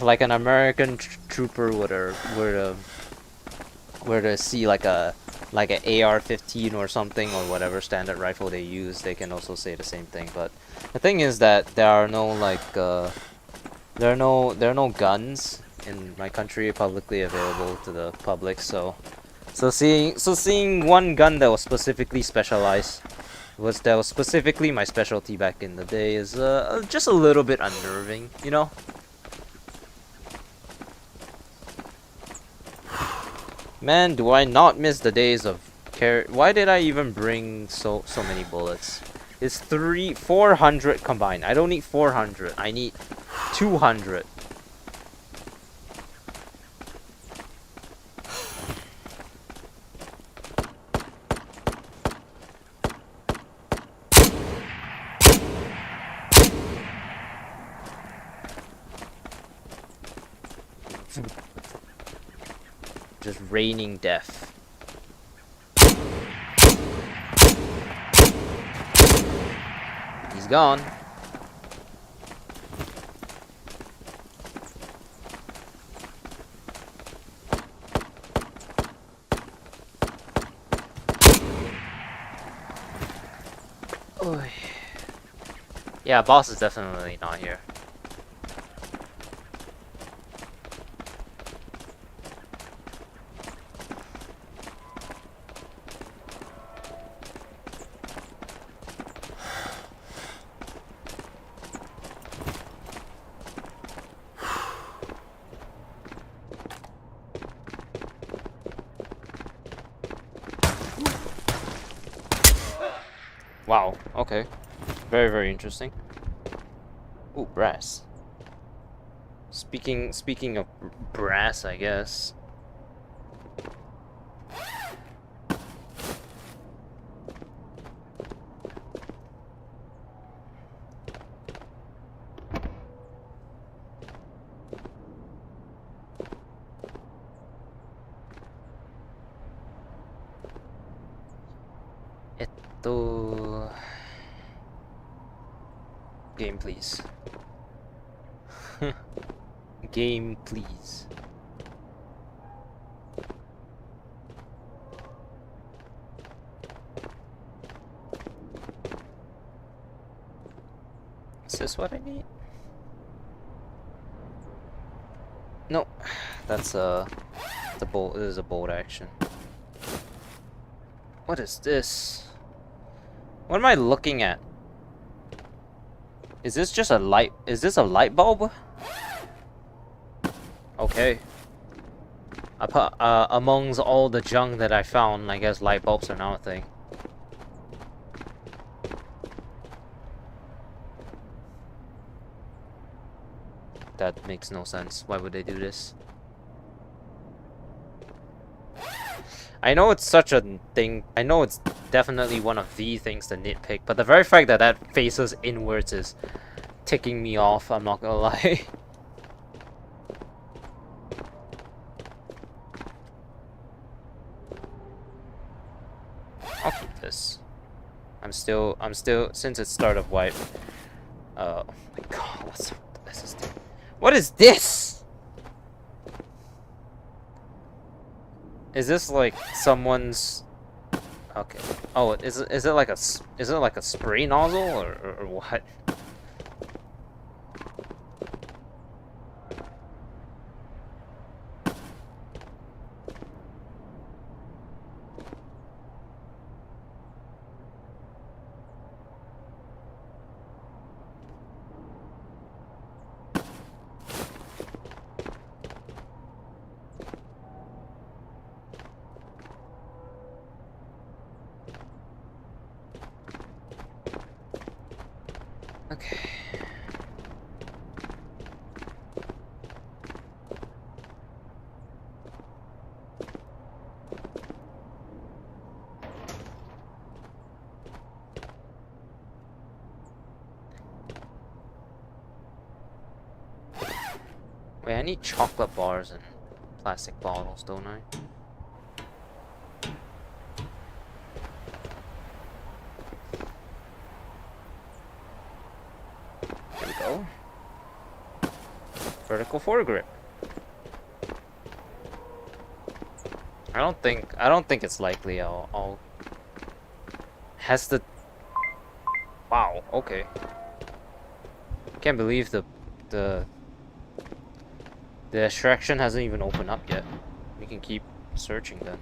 like an American trooper were to see like an AR-15 or something, or whatever standard rifle they use, they can also say the same thing. But the thing is that there are no there are no guns in my country publicly available to the public, so seeing one gun that was specifically specialized, that was specifically my specialty back in the day, is just a little bit unnerving, you know? Man, do I not miss the days of why did I even bring so many bullets? It's 400 combined. I don't need 400. I need 200. Just raining death. He's gone. Oy. Yeah, boss is definitely not here. Wow, okay. Very, very interesting. Ooh, brass. Speaking of brass, I guess. Game, please. Game, please. Is this what I need? No, that's the bolt. This is a bolt action. What is this? What am I looking at? Is this just a light? Is this a light bulb? Okay. Amongst all the junk that I found, I guess light bulbs are now a thing. That makes no sense. Why would they do this? I know it's such a thing. I know it's definitely one of the things to nitpick, but the very fact that that faces inwards is ticking me off, I'm not gonna lie. I'll keep this. I'm still, since it's start of wipe. Oh my god, what's this? What is this? Is this like someone's? Okay. Oh, is it like a spray nozzle or what? Okay. Wait, I need chocolate bars and plastic bottles, don't I? There we go. Vertical foregrip. I don't think it's likely I'll has the wow, okay. Can't believe the extraction hasn't even opened up yet. We can keep searching then.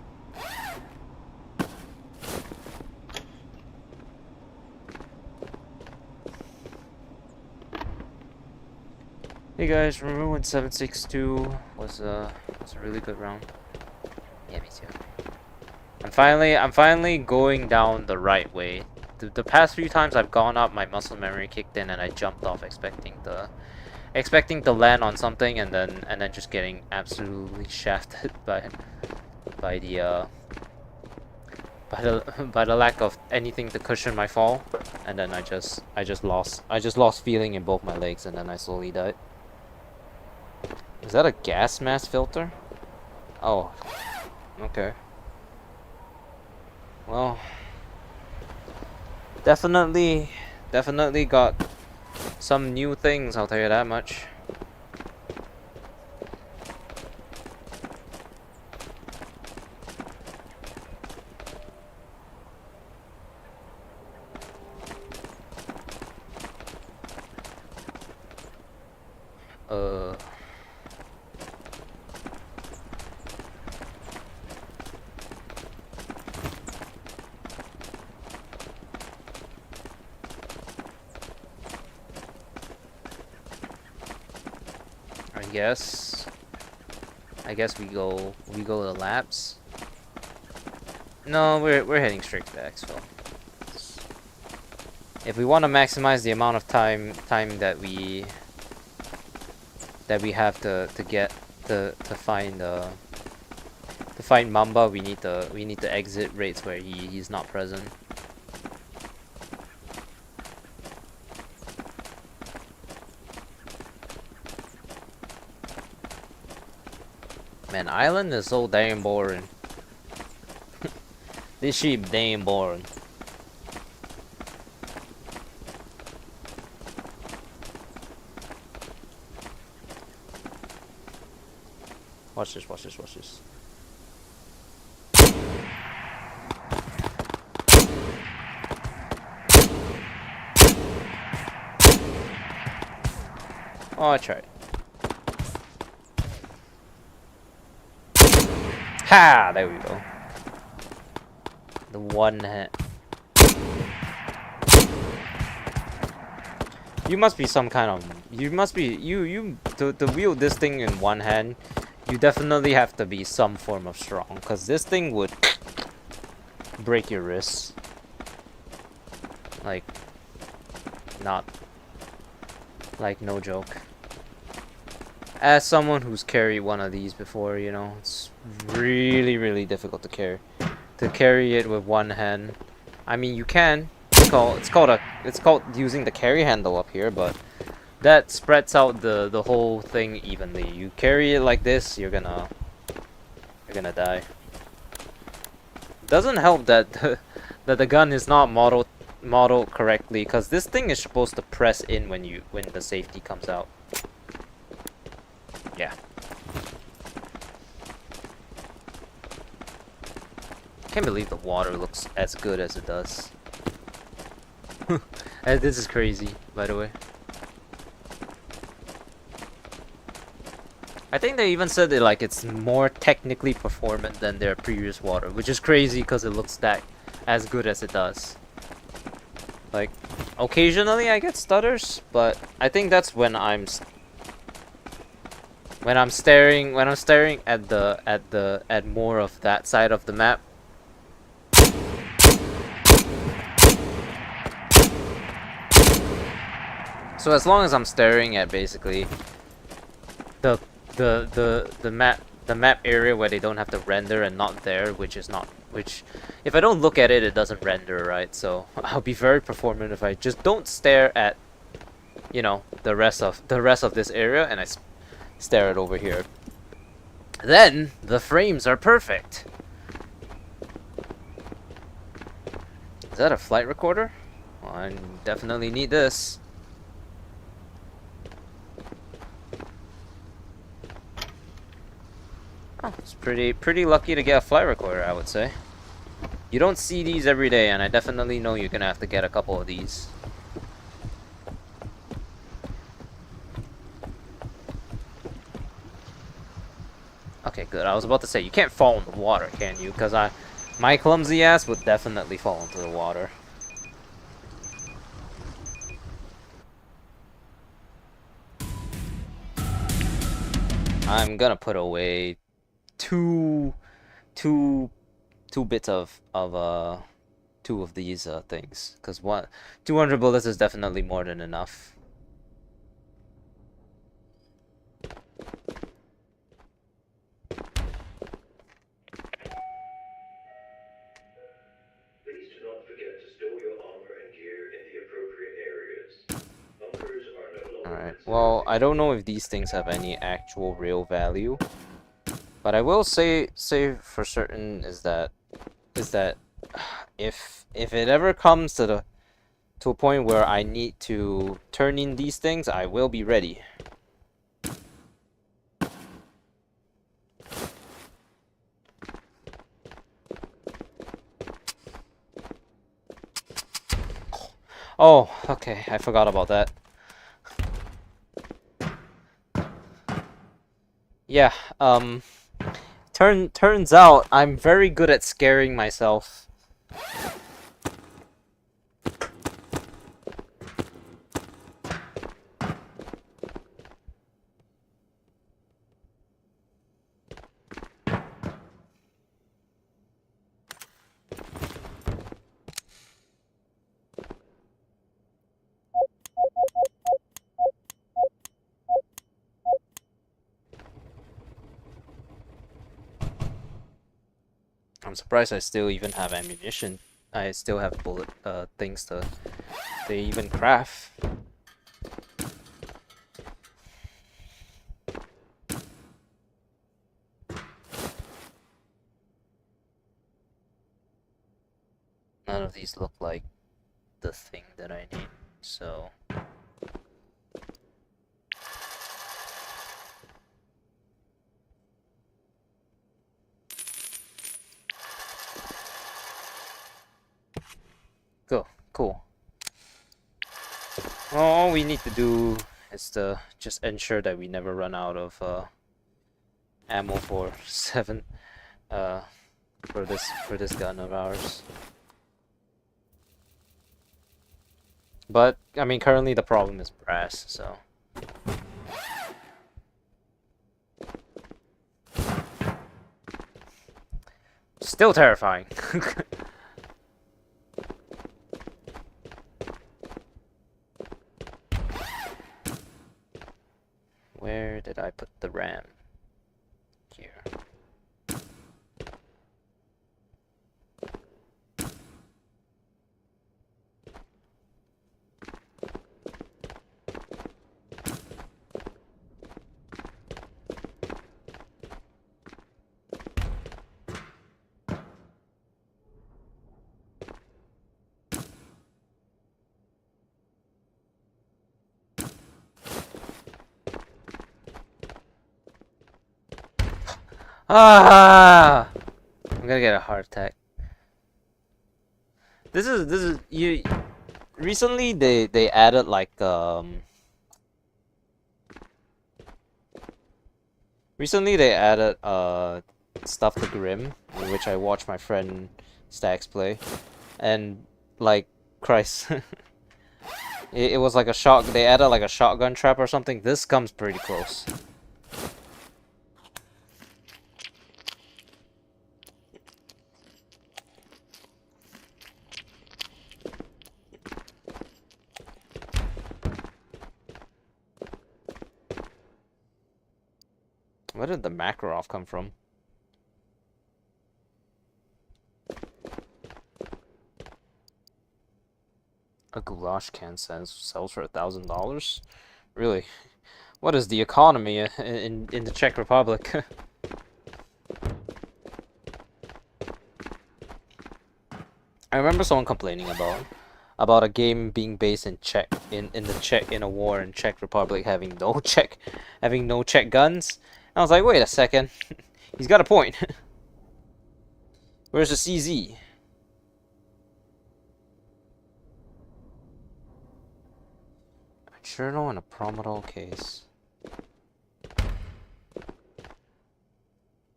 Hey guys, remember when 762 was a really good round? Yeah, me too. I'm finally going down the right way. The past few times I've gone up, my muscle memory kicked in and I jumped off expecting to land on something and then just getting absolutely shafted by the by the lack of anything to cushion my fall, and then I just lost feeling in both my legs and then I slowly died. Is that a gas mask filter? Oh, okay. Well, definitely got some new things, I'll tell you that much. I guess we go to labs. No, we're heading straight to exfil. If we want to maximize the amount of time that we have to find Mamba, we need to exit rates where he's not present. Man, island is so damn boring. This ship damn boring. Watch this. Oh, I tried. Ha! There we go. The one hit. You must be some kind of. You must be to wield this thing in one hand. You definitely have to be some form of strong, cause this thing would break your wrists. Like, not. Like, no joke. As someone who's carried one of these before, you know, it's really difficult to carry. To carry it with one hand. I mean, you can. It's called using the carry handle up here, but that spreads out the whole thing evenly. You carry it like this, you're gonna die. Doesn't help that the gun is not modeled correctly, because this thing is supposed to press in when the safety comes out. Yeah. Can't believe the water looks as good as it does. This is crazy, by the way. I think they even said that like it's more technically performant than their previous water, which is crazy because it looks that as good as it does. Like, occasionally I get stutters, but I think that's when I'm staring at more of that side of the map. So as long as I'm staring at basically the map area where they don't have to render and not there, which if I don't look at it, it doesn't render, right? So I'll be very performant if I just don't stare at, you know, the rest of this area and I stare it over here. Then the frames are perfect. Is that a flight recorder? Well, I definitely need this. Oh, it's pretty lucky to get a flight recorder, I would say. You don't see these every day, and I definitely know you're gonna have to get a couple of these. Okay, good. I was about to say, you can't fall in the water, can you? Because my clumsy ass would definitely fall into the water. I'm gonna put away two bits of two of these things, because 200 bullets is definitely more than enough. Please do not forget to store your armor and gear in the appropriate areas. Bunkers are no longer Alright, considered well, I don't know safe. if these things have any actual real value, but I will say for certain is that if it ever comes to a point where I need to turn in these things, I will be ready. Oh, okay, I forgot about that. Yeah, turns out I'm very good at scaring myself. I'm surprised I still even have ammunition. I still have bullet things to even craft. None of these look like the thing that I need, so cool. Well, all we need to do is to just ensure that we never run out of ammo for for this gun of ours. But I mean, currently the problem is brass, so. Still terrifying. Where did I put the RAM? Here. Ah! I'm gonna get a heart attack. This is you. Recently, they added like Recently they added stuff to Grim, in which I watched my friend Stax play, and like Christ, it was like a shot. They added like a shotgun trap or something. This comes pretty close. Where did the Makarov come from? A goulash can sells for $1,000. Really? What is the economy in the Czech Republic? I remember someone complaining about a game being based in in a war in Czech Republic having no Czech guns. And I was like, wait a second, he's got a point. Where's the CZ? A journal and a prometal case.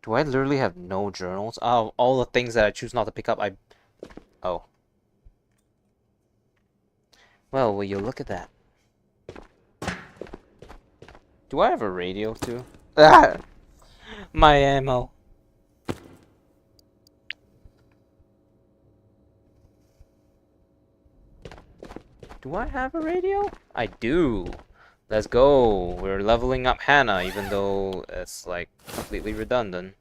Do I literally have no journals? Oh, all the things that I choose not to pick up, Oh. Well, will you look at that? Do I have a radio too? Ah! My ammo. Do I have a radio? I do. Let's go. We're leveling up Hannah, even though it's like completely redundant.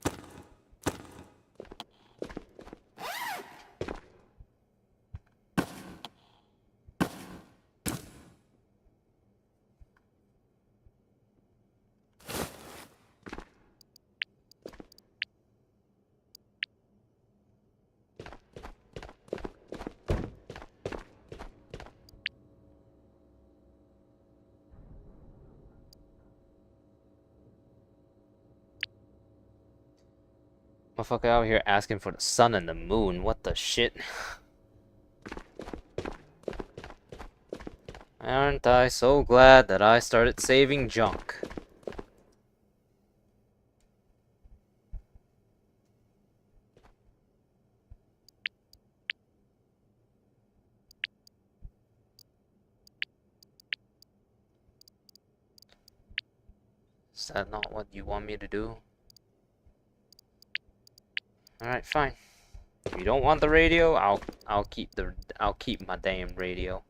Motherfucker out here asking for the sun and the moon. What the shit? Aren't I so glad that I started saving junk? Is that not what you want me to do? Alright, fine. If you don't want the radio, I'll keep my damn radio.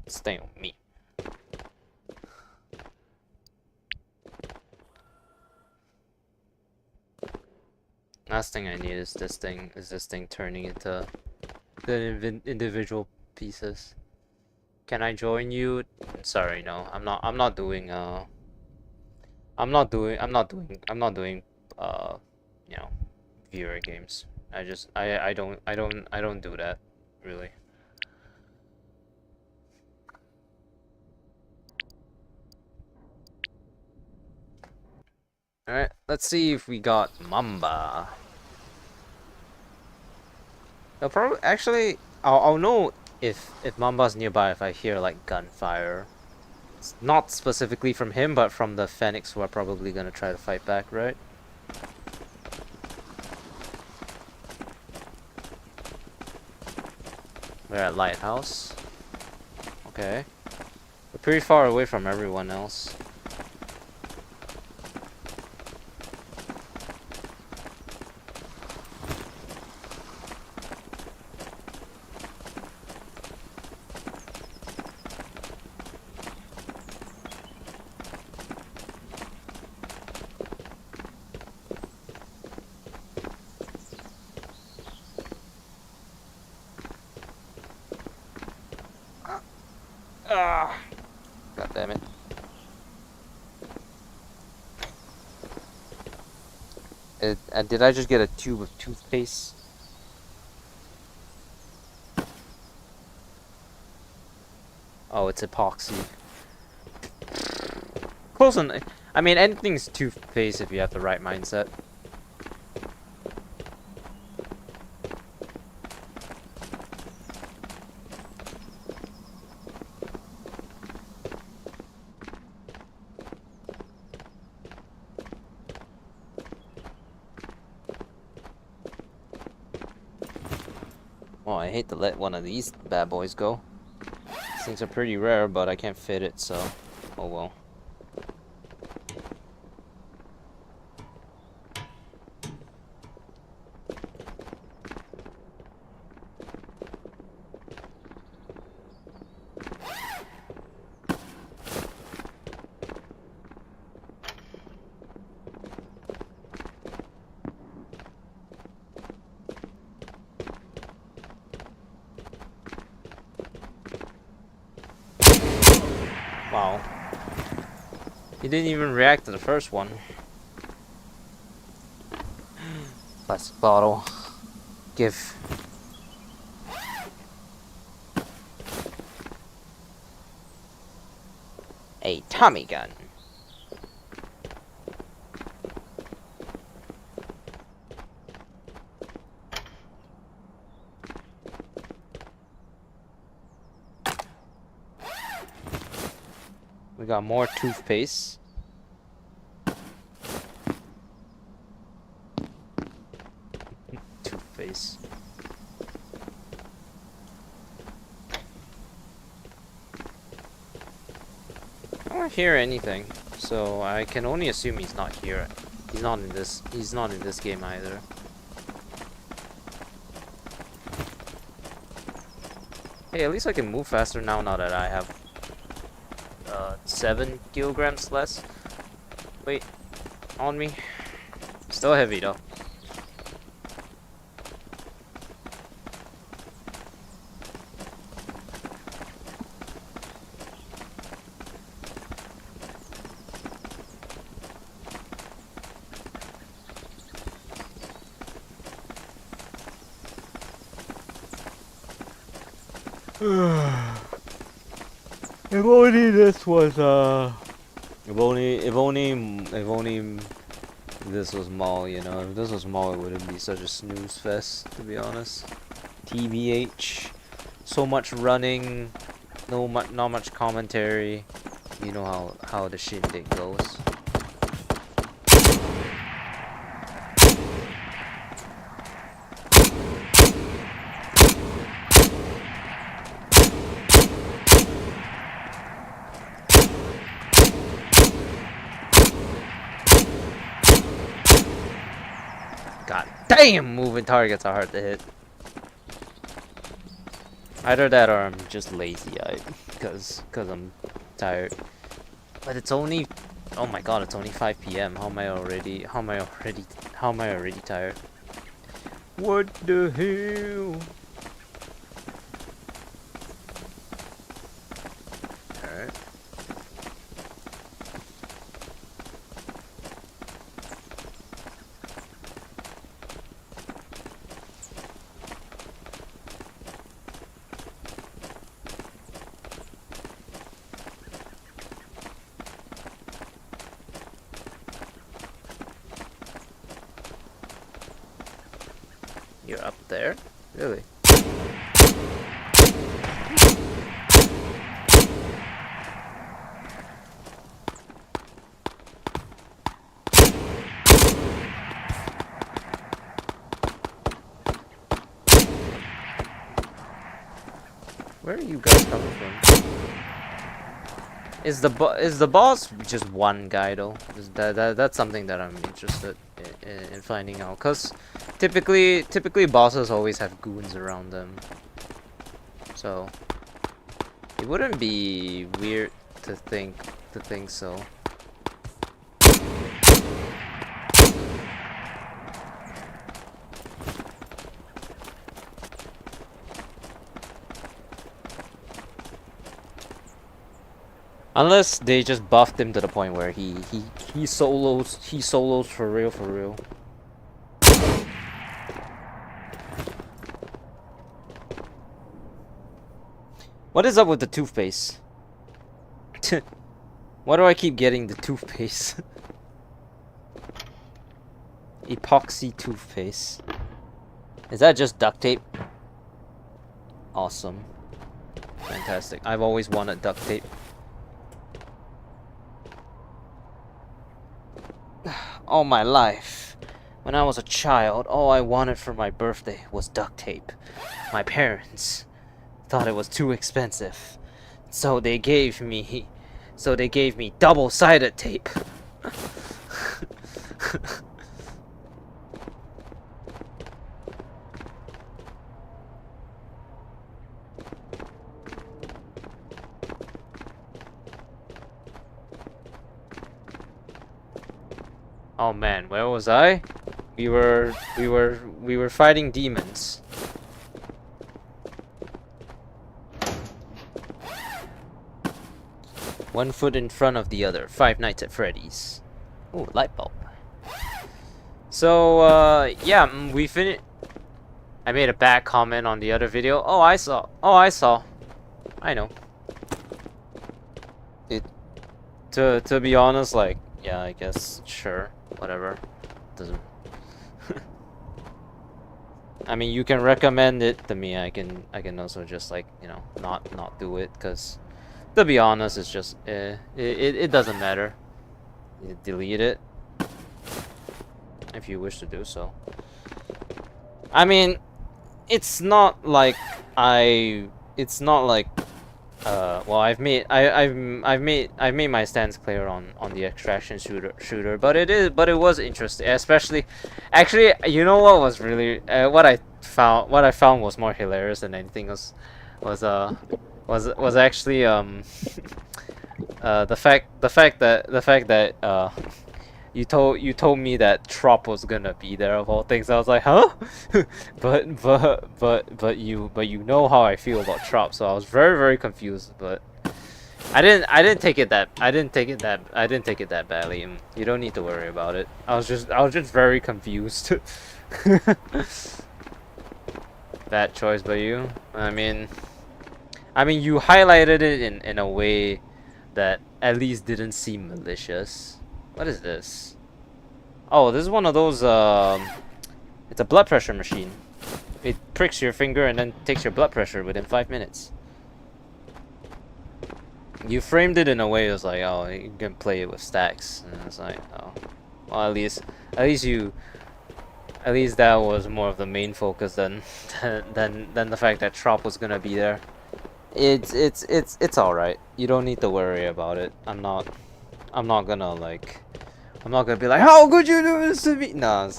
Stay on me. Last thing I need is this thing. Turning into the individual pieces. Can I join you? Sorry, no. I'm not doing you know, viewer games. I don't do that, really. Alright, let's see if we got Mamba. They'll probably actually I'll know if Mamba's nearby if I hear like gunfire. It's not specifically from him, but from the Phoenix who are probably gonna try to fight back, right? We're at Lighthouse. Okay. We're pretty far away from everyone else. God damn it. Did I just get a tube of toothpaste? Oh, it's epoxy. Close enough. I mean, anything's toothpaste if you have the right mindset. Well, I hate to let one of these bad boys go. These things are pretty rare, but I can't fit it, so oh well. Wow. He didn't even react to the first one. Plastic bottle. Give. A Tommy gun. We got more toothpaste. Toothpaste. I don't hear anything, so I can only assume he's not here. He's not in this. He's not in this game either. Hey, at least I can move faster now. Now that I have 7 kilograms less weight on me. Still heavy though. If only this was if only this was mall, you know. If this was mall, it wouldn't be such a snooze fest, to be honest. TBH, so much running, not much commentary. You know how the shindig goes. God damn, moving targets are hard to hit. Either that or I'm just lazy, cause I'm tired. But it's only, oh my god, it's only 5 p.m. How am I already tired? What the hell? Alright. You're up there? Really? Where are you guys coming from? Is the boss just one guy though? That's something that I'm interested in finding out. Cause typically bosses always have goons around them. So it wouldn't be weird to think so. Unless they just buffed him to the point where he solos for real. What is up with the toothpaste? Why do I keep getting the toothpaste? Epoxy toothpaste. Is that just duct tape? Awesome. Fantastic. I've always wanted duct tape. All my life, when I was a child, all I wanted for my birthday was duct tape. My parents thought it was too expensive, so they gave me double-sided tape. Oh man, where was I? We were fighting demons. One foot in front of the other. Five Nights at Freddy's. Ooh, light bulb. So, yeah, we finished. I made a bad comment on the other video. Oh, I saw. Oh, I saw. I know. It. To be honest, like, yeah, I guess, sure, whatever. Doesn't. I mean, you can recommend it to me. I can also just, like, you know, not do it, cause to be honest, it's just it doesn't matter. You delete it if you wish to do so. I mean, it's not like it's not like well, I've made my stance clear on the extraction shooter, but it was interesting, especially. Actually, you know what was really what I found was more hilarious than anything else was actually the fact that you told me that Trop was gonna be there of all things. I was like, huh? but you know how I feel about Trop, so I was very confused. But I didn't take it that badly. You don't need to worry about it. I was just very confused. Bad choice by you. I mean, you highlighted it in a way that at least didn't seem malicious. What is this? Oh, this is one of those, it's a blood pressure machine. It pricks your finger and then takes your blood pressure within 5 minutes. You framed it in a way it was like, oh, you can play it with stacks. And it's like, oh, well, at least that was more of the main focus than the fact that Trop was gonna be there. It's all right. You don't need to worry about it. I'm not gonna be like, how could you do this to me? No,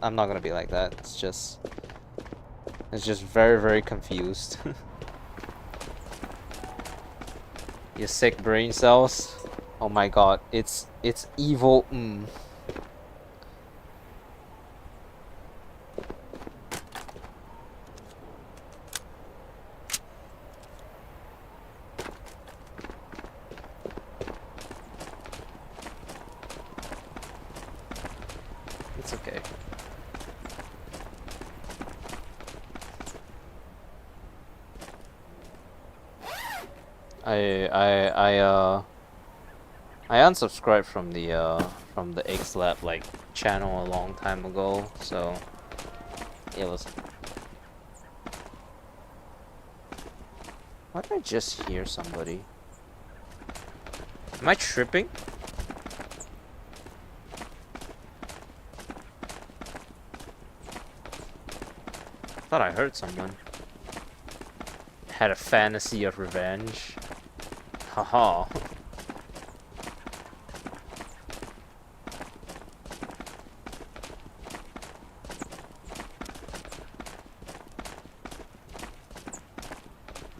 I'm not gonna be like that. It's just very confused. You sick brain cells. Oh my god, it's evil. It's okay. I unsubscribed from the X-Lab like channel a long time ago, so it was. Why did I just hear somebody? Am I tripping? Thought I heard someone. Had a fantasy of revenge. Haha.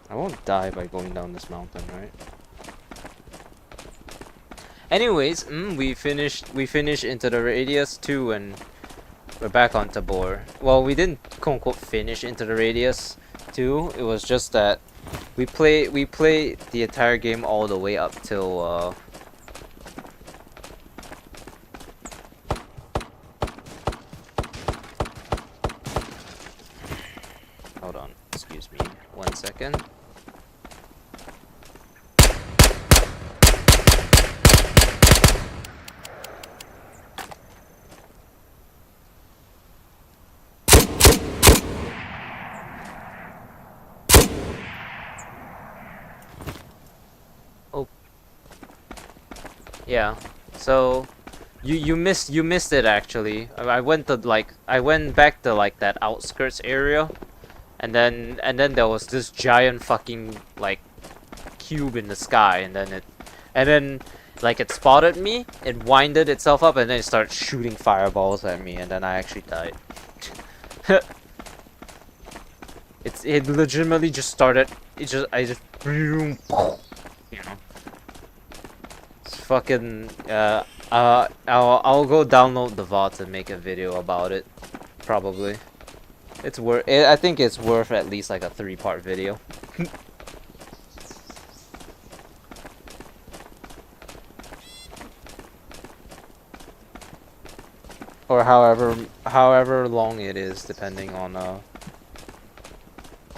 I won't die by going down this mountain, right? Anyways, we finished Into the Radius 2 and we're back on Tabor. Well, we didn't quote unquote finish Into the Radius 2. It was just that we played the entire game all the way up till hold on, excuse me 1 second. Yeah, so you missed it actually. I went back to like that outskirts area, and then there was this giant fucking like cube in the sky, and then like it spotted me, it winded itself up, and then it started shooting fireballs at me, and then I actually died. It legitimately just started. I just you know. Fucking I'll go download the VODs and make a video about it. Probably. It's worth. I think it's worth at least like a 3-part video. Or however long it is, depending on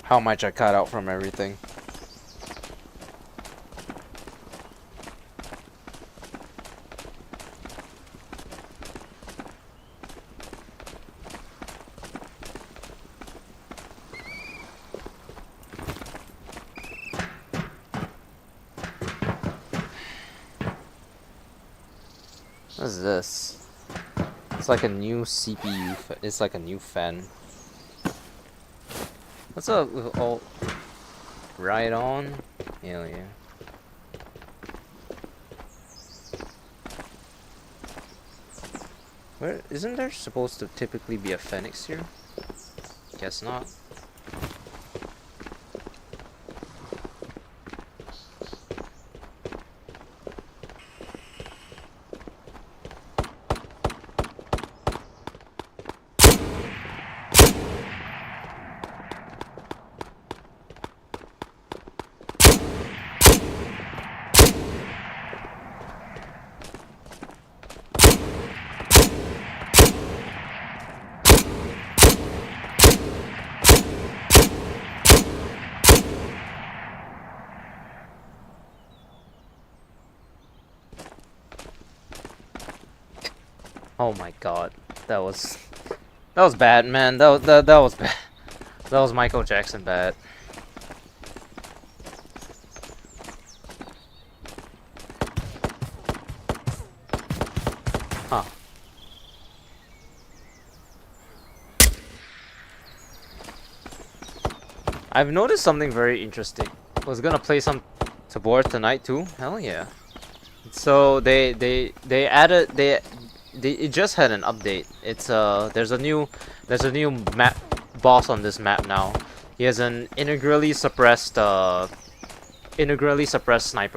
how much I cut out from everything. What is this? It's like a new CPU. It's like a new fan. What's up with all? Right on. Hell yeah. Where isn't there supposed to typically be a Phoenix here? Guess not. Oh my god, that was bad, man. That was bad. That was Michael Jackson bad. Huh. I've noticed something very interesting. I was gonna play some Tabor tonight too. Hell yeah. So they added it just had an update. It's there's a new map boss on this map now. He has an integrally suppressed sniper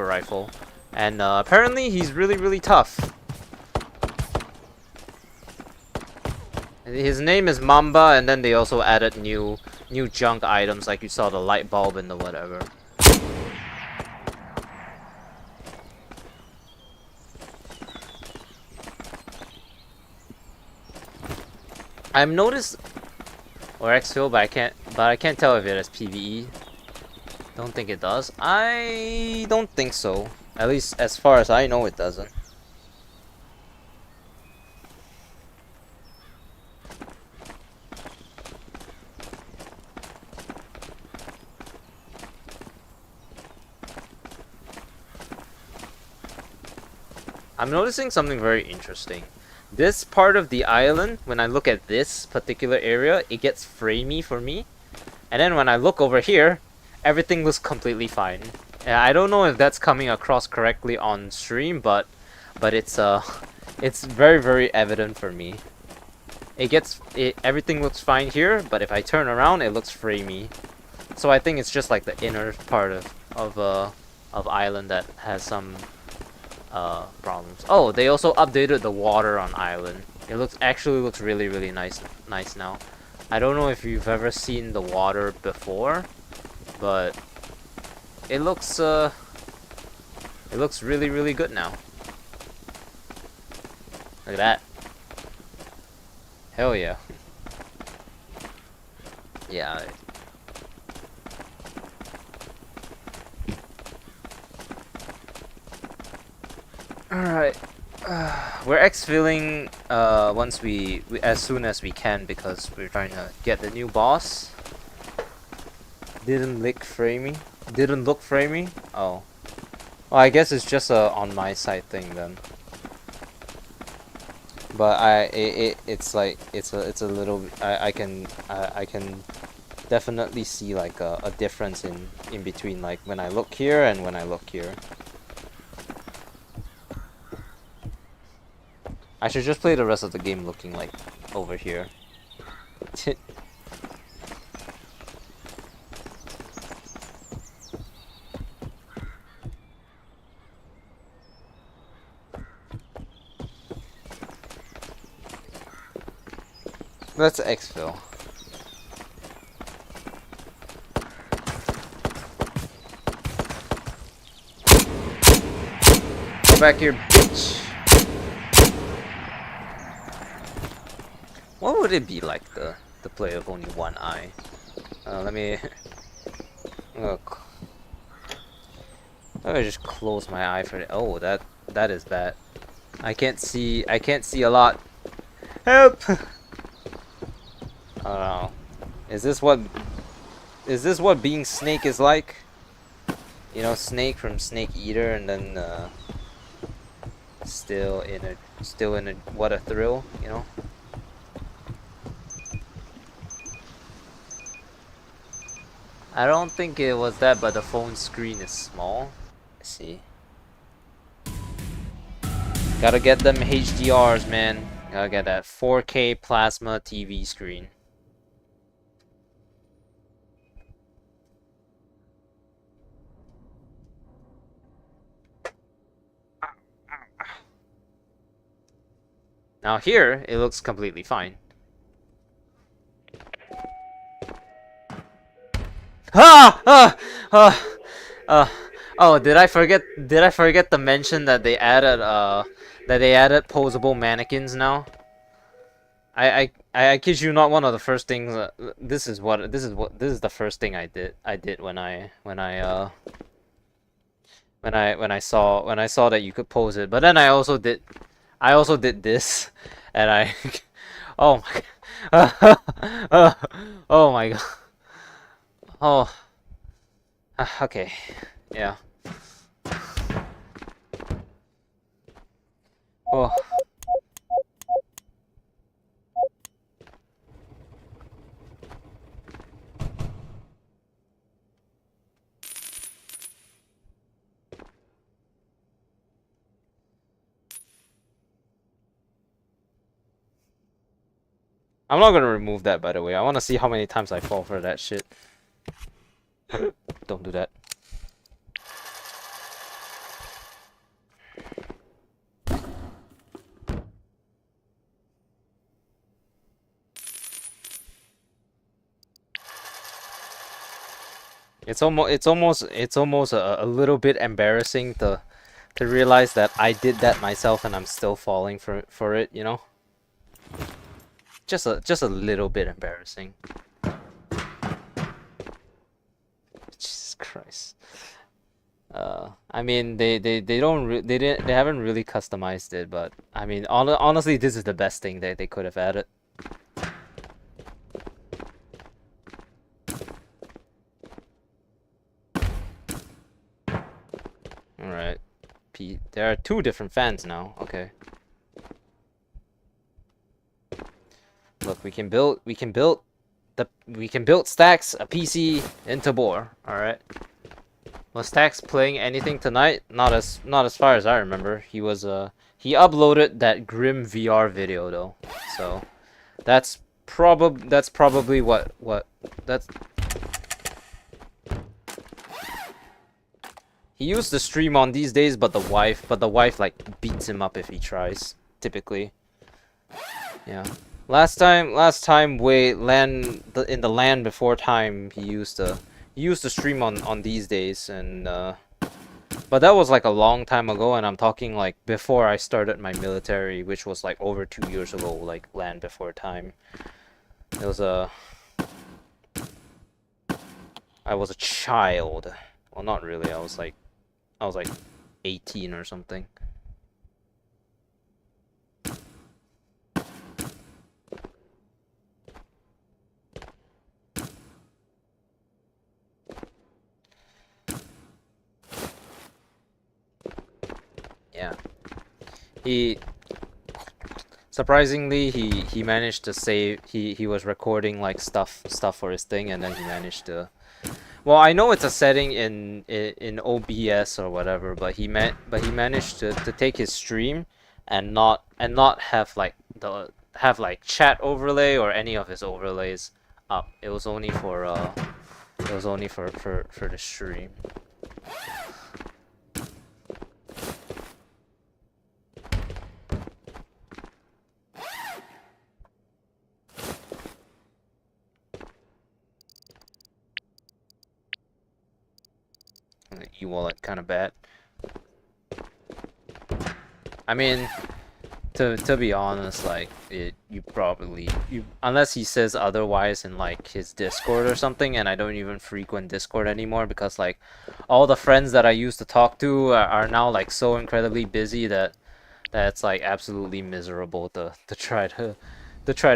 rifle, and apparently he's really tough. His name is Mamba, and then they also added new junk items, like you saw the light bulb and the whatever. I've noticed, or exfil, but I can't tell if it has PVE. Don't think it does. I don't think so. At least as far as I know, it doesn't. I'm noticing something very interesting. This part of the island, when I look at this particular area, it gets framey for me. And then when I look over here, everything looks completely fine. And I don't know if that's coming across correctly on stream, but it's it's very evident for me. Everything looks fine here, but if I turn around, it looks framey. So I think it's just like the inner part of island that has some problems. Oh, they also updated the water on island. It actually looks really nice now. I don't know if you've ever seen the water before, but it looks really good now. Look at that. Hell yeah. Yeah. Alright. We're exfilling once we as soon as we can, because we're trying to get the new boss. Didn't look framey. Oh. Well, I guess it's just a on my side thing then. But it's like it's a little I can definitely see like a difference in between, like when I look here and when I look here. I should just play the rest of the game looking like over here. Let's exfil. Go back here, bitch. What would it be like to play with only one eye? Let me look. Let me just close my eye for it. Oh, that is bad. I can't see a lot. Help! Oh no. Is this what being Snake is like? You know, Snake from Snake Eater, and then still in a what a thrill, you know? I don't think it was that, but the phone screen is small. Let's see. Gotta get them HDRs, man. Gotta get that 4K plasma TV screen. Now here, it looks completely fine. Ah! Oh, did I forget to mention that they added posable mannequins now? I kid you not, one of the first things this is the first thing I did when I saw that you could pose it. But then I also did this, and I oh my oh my god. Oh. Okay. Yeah. Oh. I'm not gonna remove that, by the way. I want to see how many times I fall for that shit. Don't do that. It's almost a little bit embarrassing to realize that I did that myself and I'm still falling for it, you know? Just a little bit embarrassing. Jesus Christ. I mean they haven't really customized it, but I mean honestly this is the best thing that they could have added. Alright. There are 2 different fans now. Okay. Look, we can build Stacks a PC in Tabor. Alright. Was Stacks playing anything tonight? Not as far as I remember. He uploaded that Grim VR video though. So that's probably what that's. He used to stream on these days, but the wife like beats him up if he tries, typically. Yeah. Last time in the land before time, he used to stream on these days, and but that was like a long time ago, and I'm talking like before I started my military, which was like over 2 years ago, like land before time. It was I was a child. Well, not really. I was like 18 or something. Yeah. Surprisingly, he managed to save. He was recording like stuff for his thing, and then he managed to. Well, I know it's a setting in OBS or whatever, but he managed to take his stream and not have like chat overlay or any of his overlays up. It was only for the stream. E-wallet kind of bad. I mean, to be honest, like you unless he says otherwise in like his Discord or something, and I don't even frequent Discord anymore because like all the friends that I used to talk to are now like so incredibly busy that it's like absolutely miserable to try to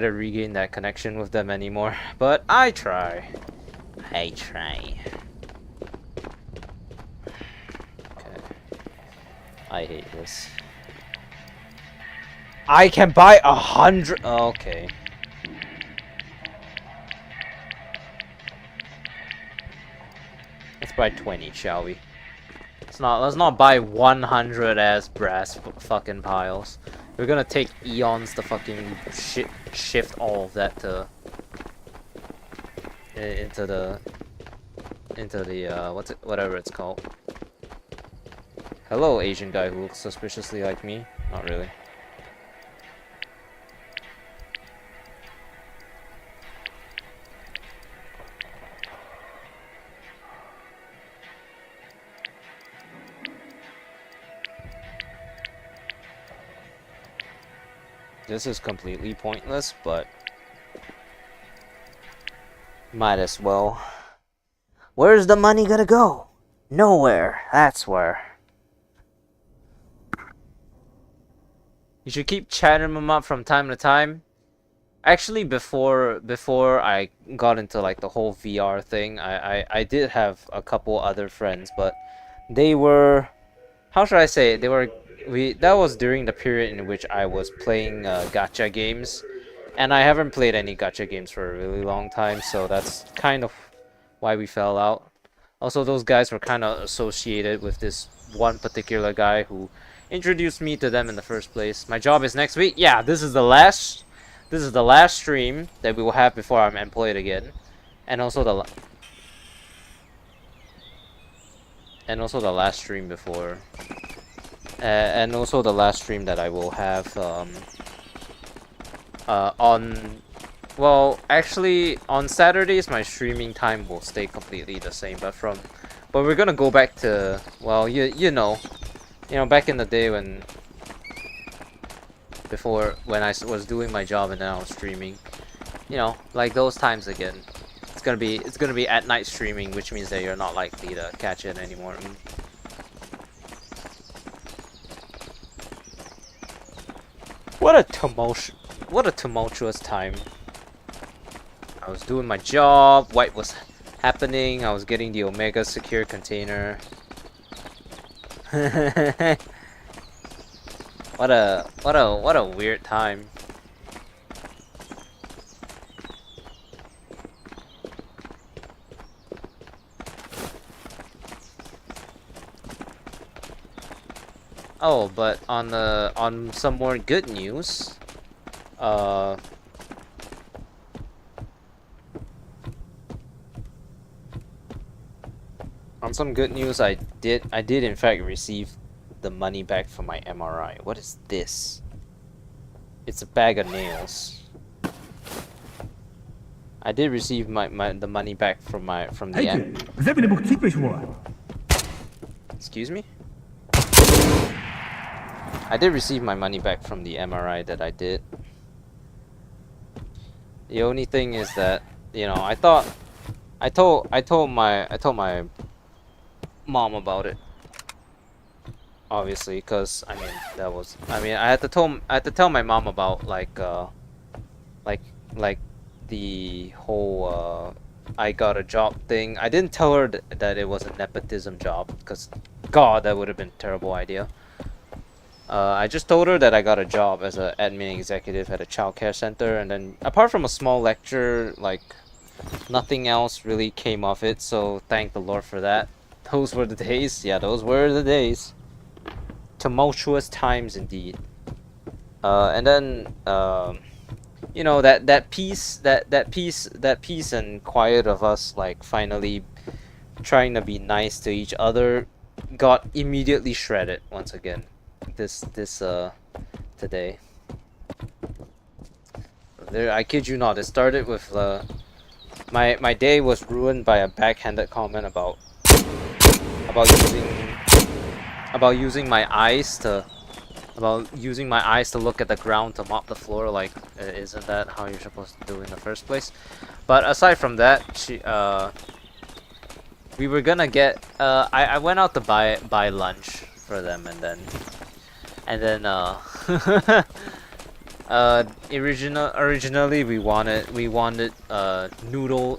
regain that connection with them anymore. But I try. Okay. I hate this. I can buy 100. Okay. Let's buy 20, shall we? Let's not buy 100 as brass fucking piles. We're gonna take eons to fucking shift all of that to into the whatever it's called. Hello, Asian guy who looks suspiciously like me. Not really. This is completely pointless, but might as well. Where's the money gonna go? Nowhere. That's where. You should keep chatting them up from time to time. Actually, before I got into like the whole VR thing, I did have a couple other friends, but they were, how should I say it? That was during the period in which I was playing gacha games, and I haven't played any gacha games for a really long time, so that's kind of why we fell out. Also, those guys were kind of associated with this one particular guy who introduced me to them in the first place. My job is next week. Yeah, this is the last stream that we will have before I'm employed again, and also the last stream before. And also the last stream that I will have well, actually on Saturdays my streaming time will stay completely the same, but we're gonna go back to, well, you know back in the day when I was doing my job and then I was streaming, like those times again. It's gonna be at night streaming, which means that you're not likely to catch it anymore. What a tumultuous time. I was doing my job, white was happening, I was getting the Omega secure container. What a weird time. Oh, but on some more good news, on some good news, I did in fact receive the money back from my MRI. What is this? It's a bag of nails. I did receive the money back from the M. Excuse me? I did receive my money back from the MRI that I did. The only thing is that, I told my mom about it. Obviously, because I had to tell my mom about like the whole I got a job thing. I didn't tell her that it was a nepotism job, because God, that would have been a terrible idea. I just told her that I got a job as an admin executive at a childcare center, and then apart from a small lecture, like nothing else really came of it, so thank the Lord for that. Those were the days. Yeah, those were the days. Tumultuous times indeed. And then that peace and quiet of us like finally trying to be nice to each other got immediately shredded once again. Today. I kid you not, it started with my day was ruined by a backhanded comment about using my eyes to about using my eyes to look at the ground to mop the floor. Like, isn't that how you're supposed to do in the first place? But aside from that, we were gonna get. I went out to buy lunch for them, and then originally we wanted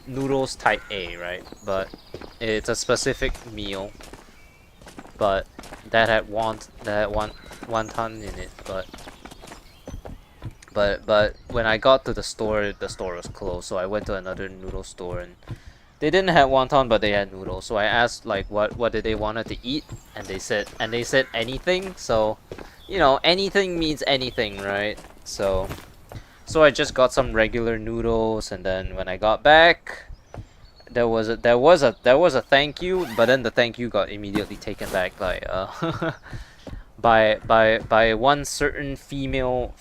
noodles type A, right? But it's a specific meal, but that had wonton in it. But when I got to the store was closed, so I went to another noodle store, and they didn't have wonton, but they had noodles. So I asked like what did they wanted to eat, and they said anything. So, you know, anything means anything, right? So I just got some regular noodles, and then when I got back, there was a thank you, but then the thank you got immediately taken back by by one certain female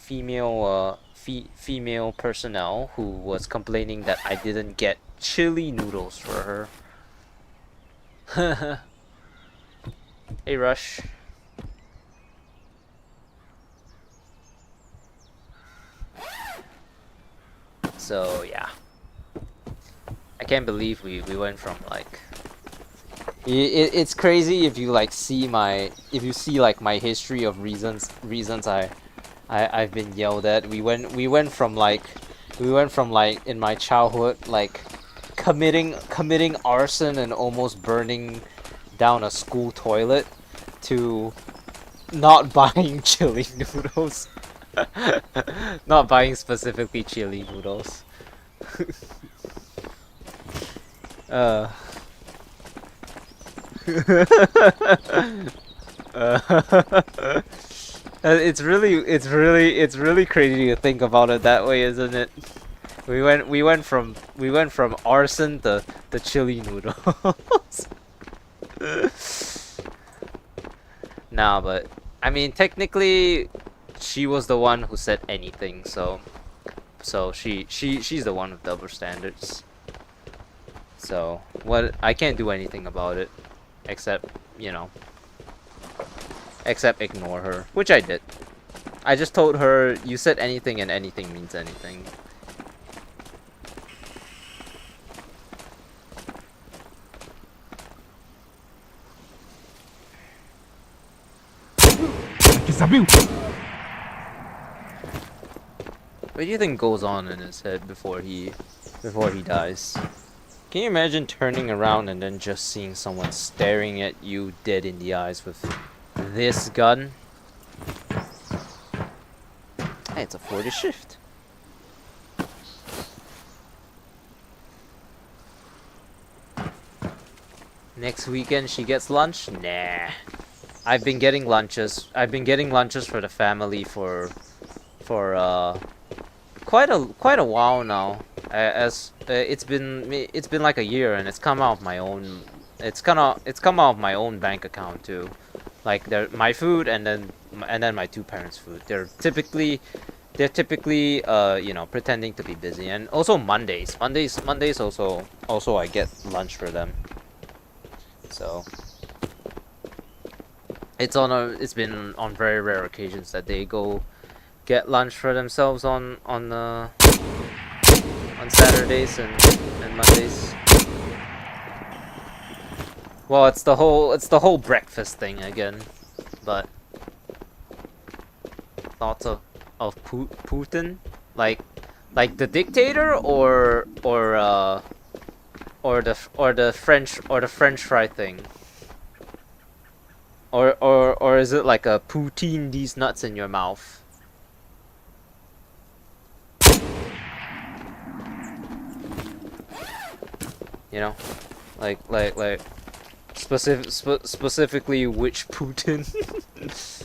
personnel who was complaining that I didn't get chili noodles for her. Hey Rush. So yeah, I can't believe we went from like it's crazy if you like see my like my history of reasons I've been yelled at. We went from like in my childhood like committing arson and almost burning down a school toilet to not buying chili noodles. Not buying specifically chili noodles. uh. It's really crazy to think about it that way, isn't it? We went from arson to the chili noodles. Nah, but I mean technically she was the one who said anything, so she's the one with double standards. So what, I can't do anything about it except, you know, except ignore her, which I did. I just told her you said anything and anything means anything. What do you think goes on in his head before he dies? Can you imagine turning around and then just seeing someone staring at you dead in the eyes with this gun? Hey, it's a 40 shift. Next weekend she gets lunch? Nah. I've been getting lunches for the family for quite a while now. As it's been like a year, and it's come out of my own. It's come out of my own bank account too. Like my food and then my two parents' food. They're typically you know, pretending to be busy. And also Mondays also I get lunch for them. So it's been on very rare occasions that they go get lunch for themselves on Saturdays and Mondays. Well, it's the whole breakfast thing again, but thoughts of Putin, like the dictator, or the French fry thing, or is it like a poutine these nuts in your mouth? You know, like specifically which Putin? It's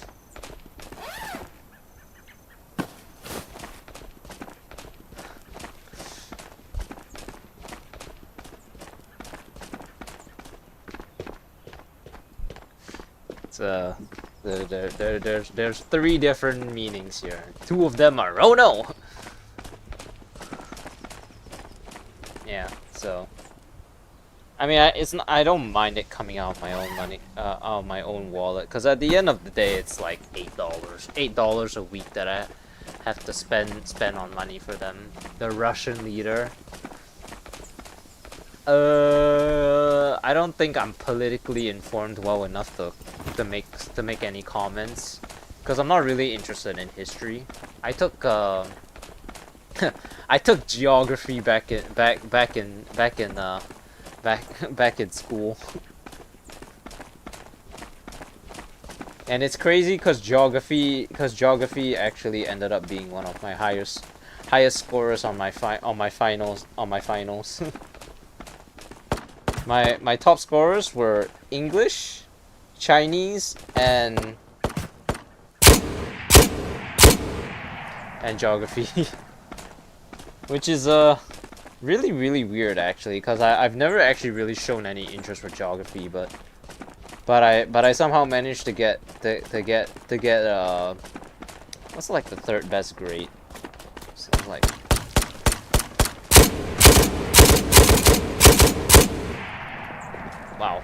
there's three different meanings here. Two of them are oh no. Yeah, so I mean, I don't mind it coming out of my own money, out of my own wallet, because at the end of the day, it's like $8 a week that I have to spend on money for them. The Russian leader. I don't think I'm politically informed well enough to make any comments, because I'm not really interested in history. I took I took geography back in school. And it's crazy because geography actually ended up being one of my highest scorers on my finals. My top scorers were English, Chinese, and geography. Which is really weird actually, because I've never actually really shown any interest for geography, but I somehow managed to get what's like the third best grade. So it's like wow.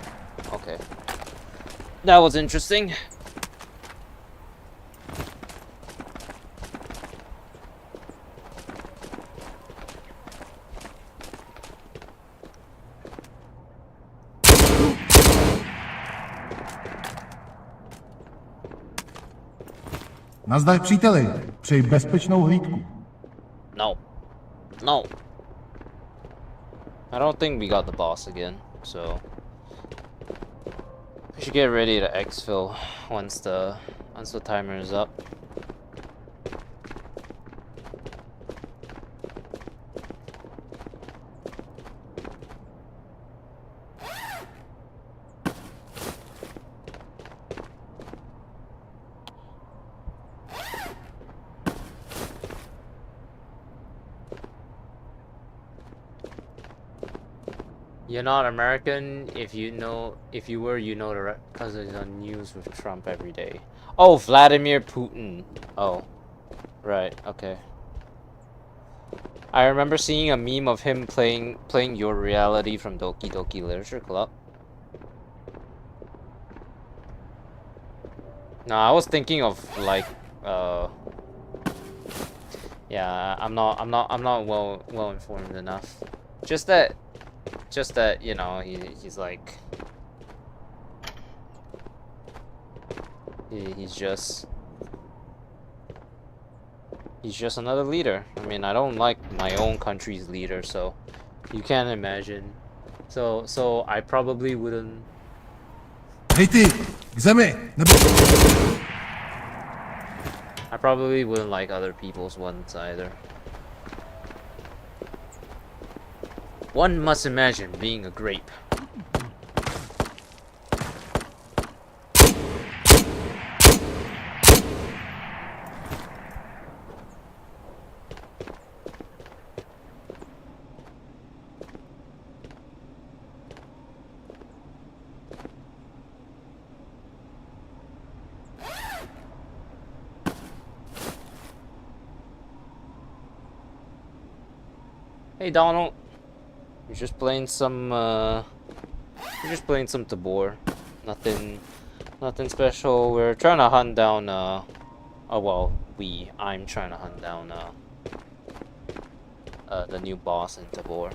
Okay. That was interesting. Nazdar příteli, přeji bezpečnou hlídku. No. No. I don't think we got the boss again, so we should get ready to exfil once the timer is up. You're not American if you were, you know the because it's on news with Trump every day. Oh, Vladimir Putin. Oh, right. Okay. I remember seeing a meme of him playing Your Reality from Doki Doki Literature Club. No, I was thinking of like yeah, I'm not well informed enough. Just that, you know, he's like he's just another leader. I mean, I don't like my own country's leader, so you can't imagine. So I probably wouldn't. Hej ty, k zemi, nebo... I probably wouldn't like other people's ones either. One must imagine being a grape. Hey Donald, you're just playing some Tabor. Nothing special. We're trying to hunt down oh well, I'm trying to hunt down the new boss in Tabor,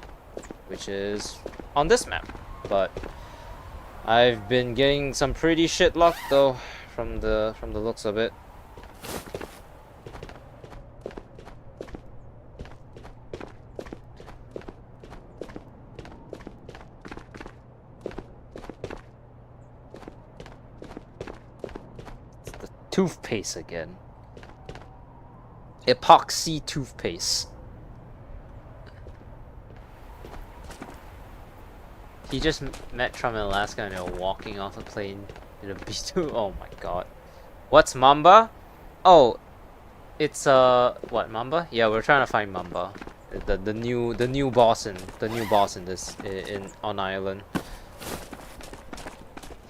which is on this map. But I've been getting some pretty shit luck though from the looks of it. Toothpaste again. Epoxy toothpaste. He just met Trump in Alaska and they were walking off a plane in a B2. Oh my god. What's Mamba? Oh, it's what, Mamba? Yeah, we're trying to find Mamba. The new boss in this on Island.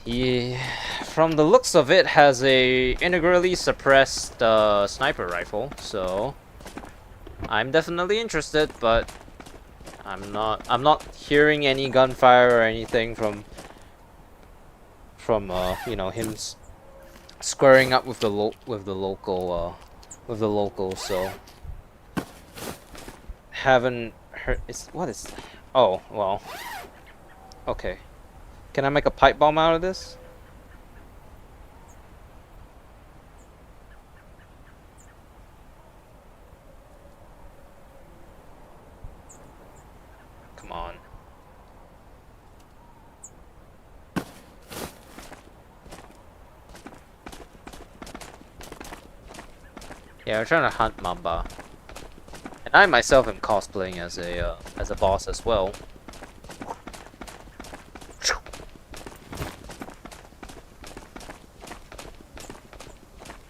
He, from the looks of it, has a integrally suppressed sniper rifle, so I'm definitely interested, but I'm not hearing any gunfire or anything from you know, him squaring up with the locals, so haven't heard. What is? Oh, well. Okay. Can I make a pipe bomb out of this? Come on. Yeah, we're trying to hunt Mamba. And I myself am cosplaying as a boss as well.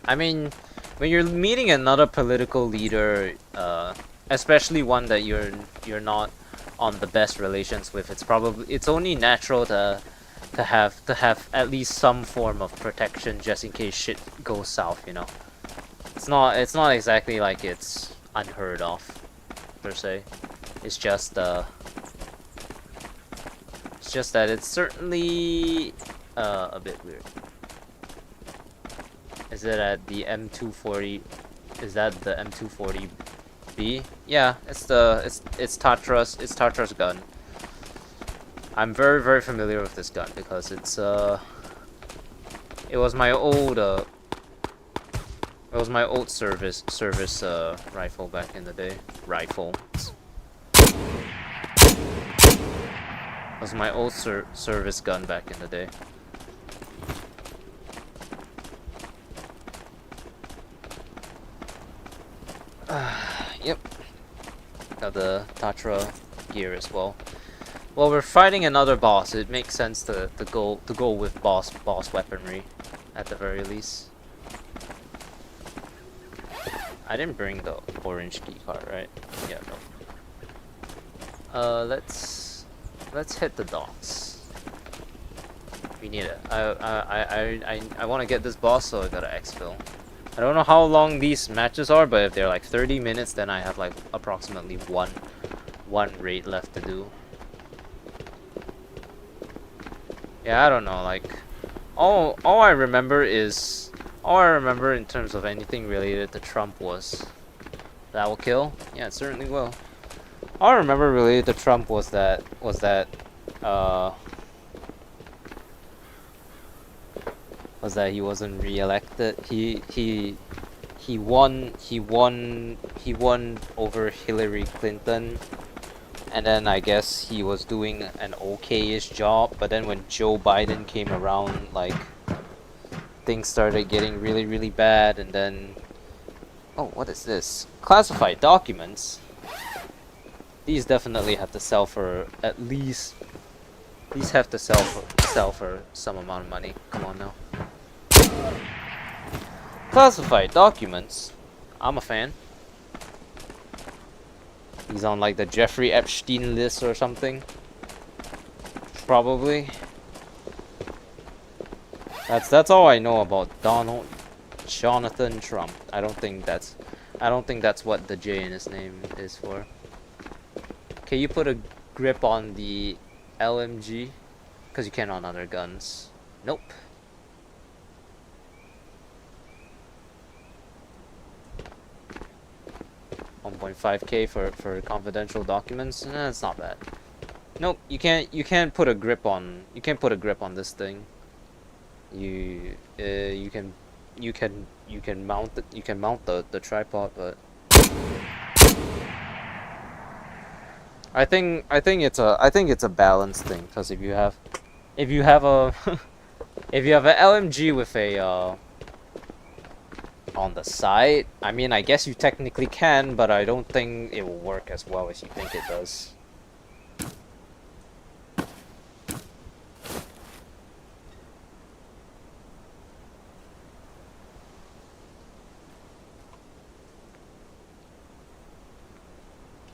I mean, when you're meeting another political leader, especially one that you're not on the best relations with, it's only natural to have at least some form of protection just in case shit goes south, you know. It's not exactly like it's unheard of per se. It's just that it's certainly a bit weird. Is it at the M240? Is that the M240B? Yeah, it's Tatra's gun. I'm very familiar with this gun because it was my old service rifle back in the day. It was my old service gun back in the day. Yep. Got the Tatra gear as well. Well, we're fighting another boss. It makes sense to go with boss weaponry, at the very least. I didn't bring the orange key card, right? Yeah, no. Let's hit the docks. We need it. I want to get this boss, so I gotta exfil. I don't know how long these matches are, but if they're like 30 minutes, then I have like approximately one raid left to do. Yeah, I don't know. Like, all I remember in terms of anything related to Trump was that will kill. Yeah, it certainly will. All I remember related to Trump was that he wasn't re-elected. He won over Hillary Clinton, and then I guess he was doing an okay-ish job. But then when Joe Biden came around, like, things started getting really bad. And then, oh, what is this? Classified documents. These definitely have to sell for at least. These have to sell for some amount of money. Come on now. Classified documents. I'm a fan. He's on like the Jeffrey Epstein list or something. Probably. That's all I know about Jonathan Trump. I don't think that's what the J in his name is for. Can you put a grip on the LMG? Because you can't on other guns. Nope. 1.5K for confidential documents. That's not bad. Nope, you can't put a grip on this thing. You can mount the tripod, but I think it's a balanced thing, because if you have a if you have an LMG with a on the side, I mean, I guess you technically can, but I don't think it will work as well as you think it does.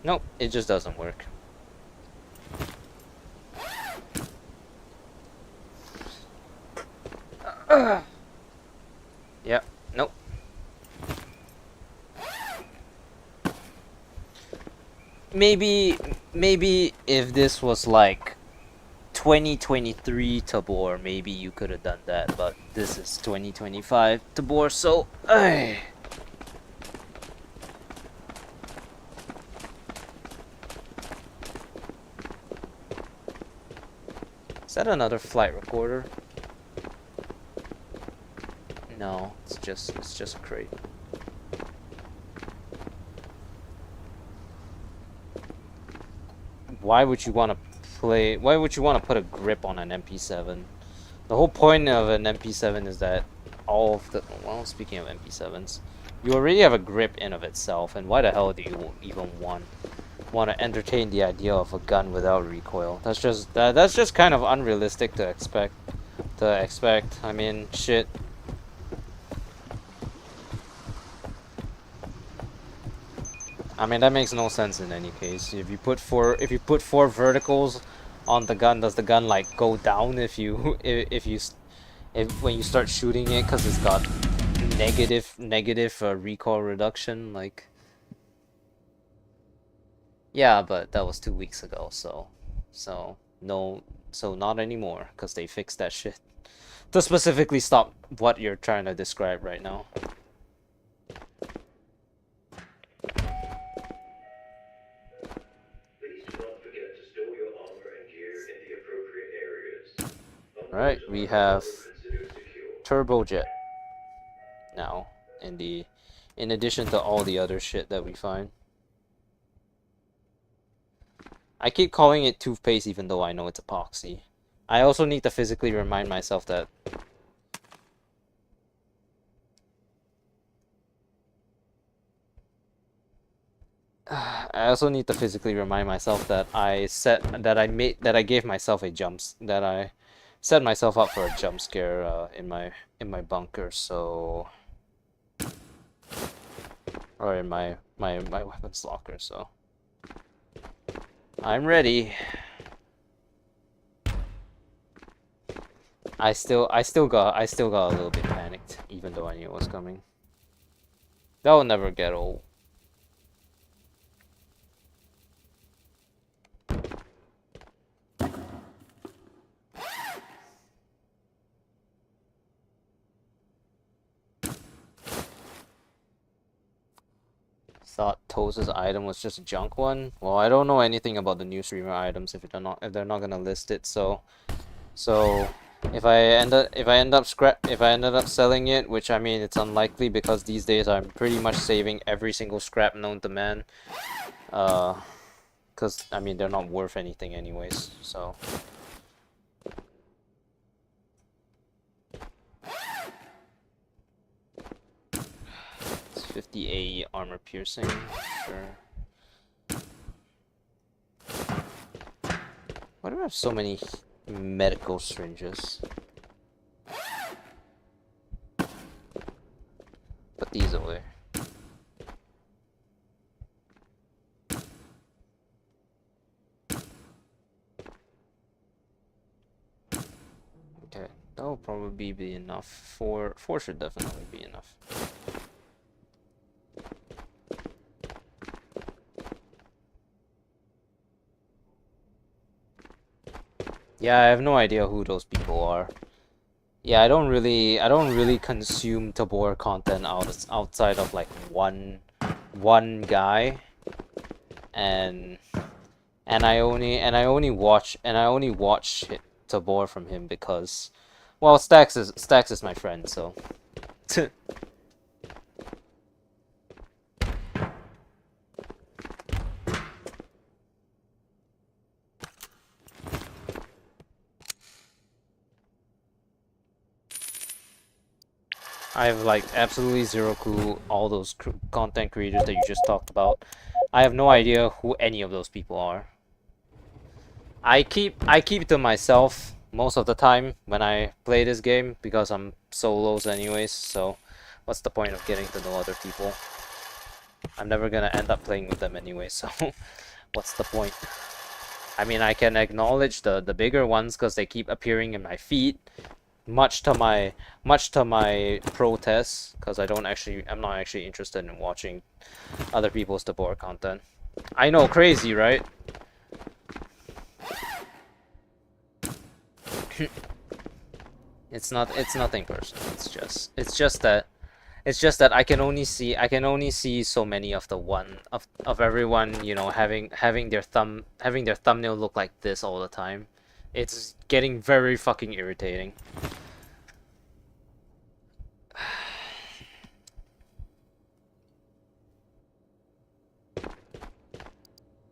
Nope, it just doesn't work. Yep, nope. maybe if this was like 2023 Tabor, maybe you could have done that, but this is 2025 Tabor, so Is that another flight recorder? No, it's just a crate. Why would you want to put a grip on an MP7? The whole point of an MP7 is that all of the, well, speaking of MP7s, you already have a grip in of itself, and why the hell do you even want to entertain the idea of a gun without recoil? That's just kind of unrealistic to expect. I mean, shit. I mean, that makes no sense in any case. If you put four verticals on the gun, does the gun like go down if when you start shooting it because it's got negative recoil reduction? Like, yeah, but that was 2 weeks ago, so not anymore because they fixed that shit to specifically stop what you're trying to describe right now. Alright, we have turbojet now in addition to all the other shit that we find. I keep calling it toothpaste even though I know it's epoxy. I also need to physically remind myself that I gave myself a that I set myself up for a jump scare in my bunker, so, or in my weapons locker, so I'm ready. I still got a little bit panicked even though I knew it was coming. That will never get old. Thought Toza's item was just a junk one. Well, I don't know anything about the new streamer items if they're not gonna list it. So if I ended up selling it, which I mean it's unlikely because these days I'm pretty much saving every single scrap known to man. Cause I mean they're not worth anything anyways. So. 50 AE armor piercing, sure. Why do I have so many medical syringes? Put these away. Okay, that will probably be enough. Four should definitely be enough. Yeah, I have no idea who those people are. Yeah, I don't really consume Tabor content outside of like one guy, and I only watch Tabor from him because, well, Stax is my friend, so. I have like absolutely zero clue all those content creators that you just talked about. I have no idea who any of those people are. I keep to myself most of the time when I play this game because I'm solos anyways, so what's the point of getting to know other people? I'm never gonna end up playing with them anyway, so what's the point? I mean, I can acknowledge the bigger ones because they keep appearing in my feed. Much to my protest, because I'm not actually interested in watching other people's Tabor content. I know, crazy, right? It's nothing personal. It's just that I can only see so many of everyone, you know, having their thumbnail look like this all the time. It's getting very fucking irritating.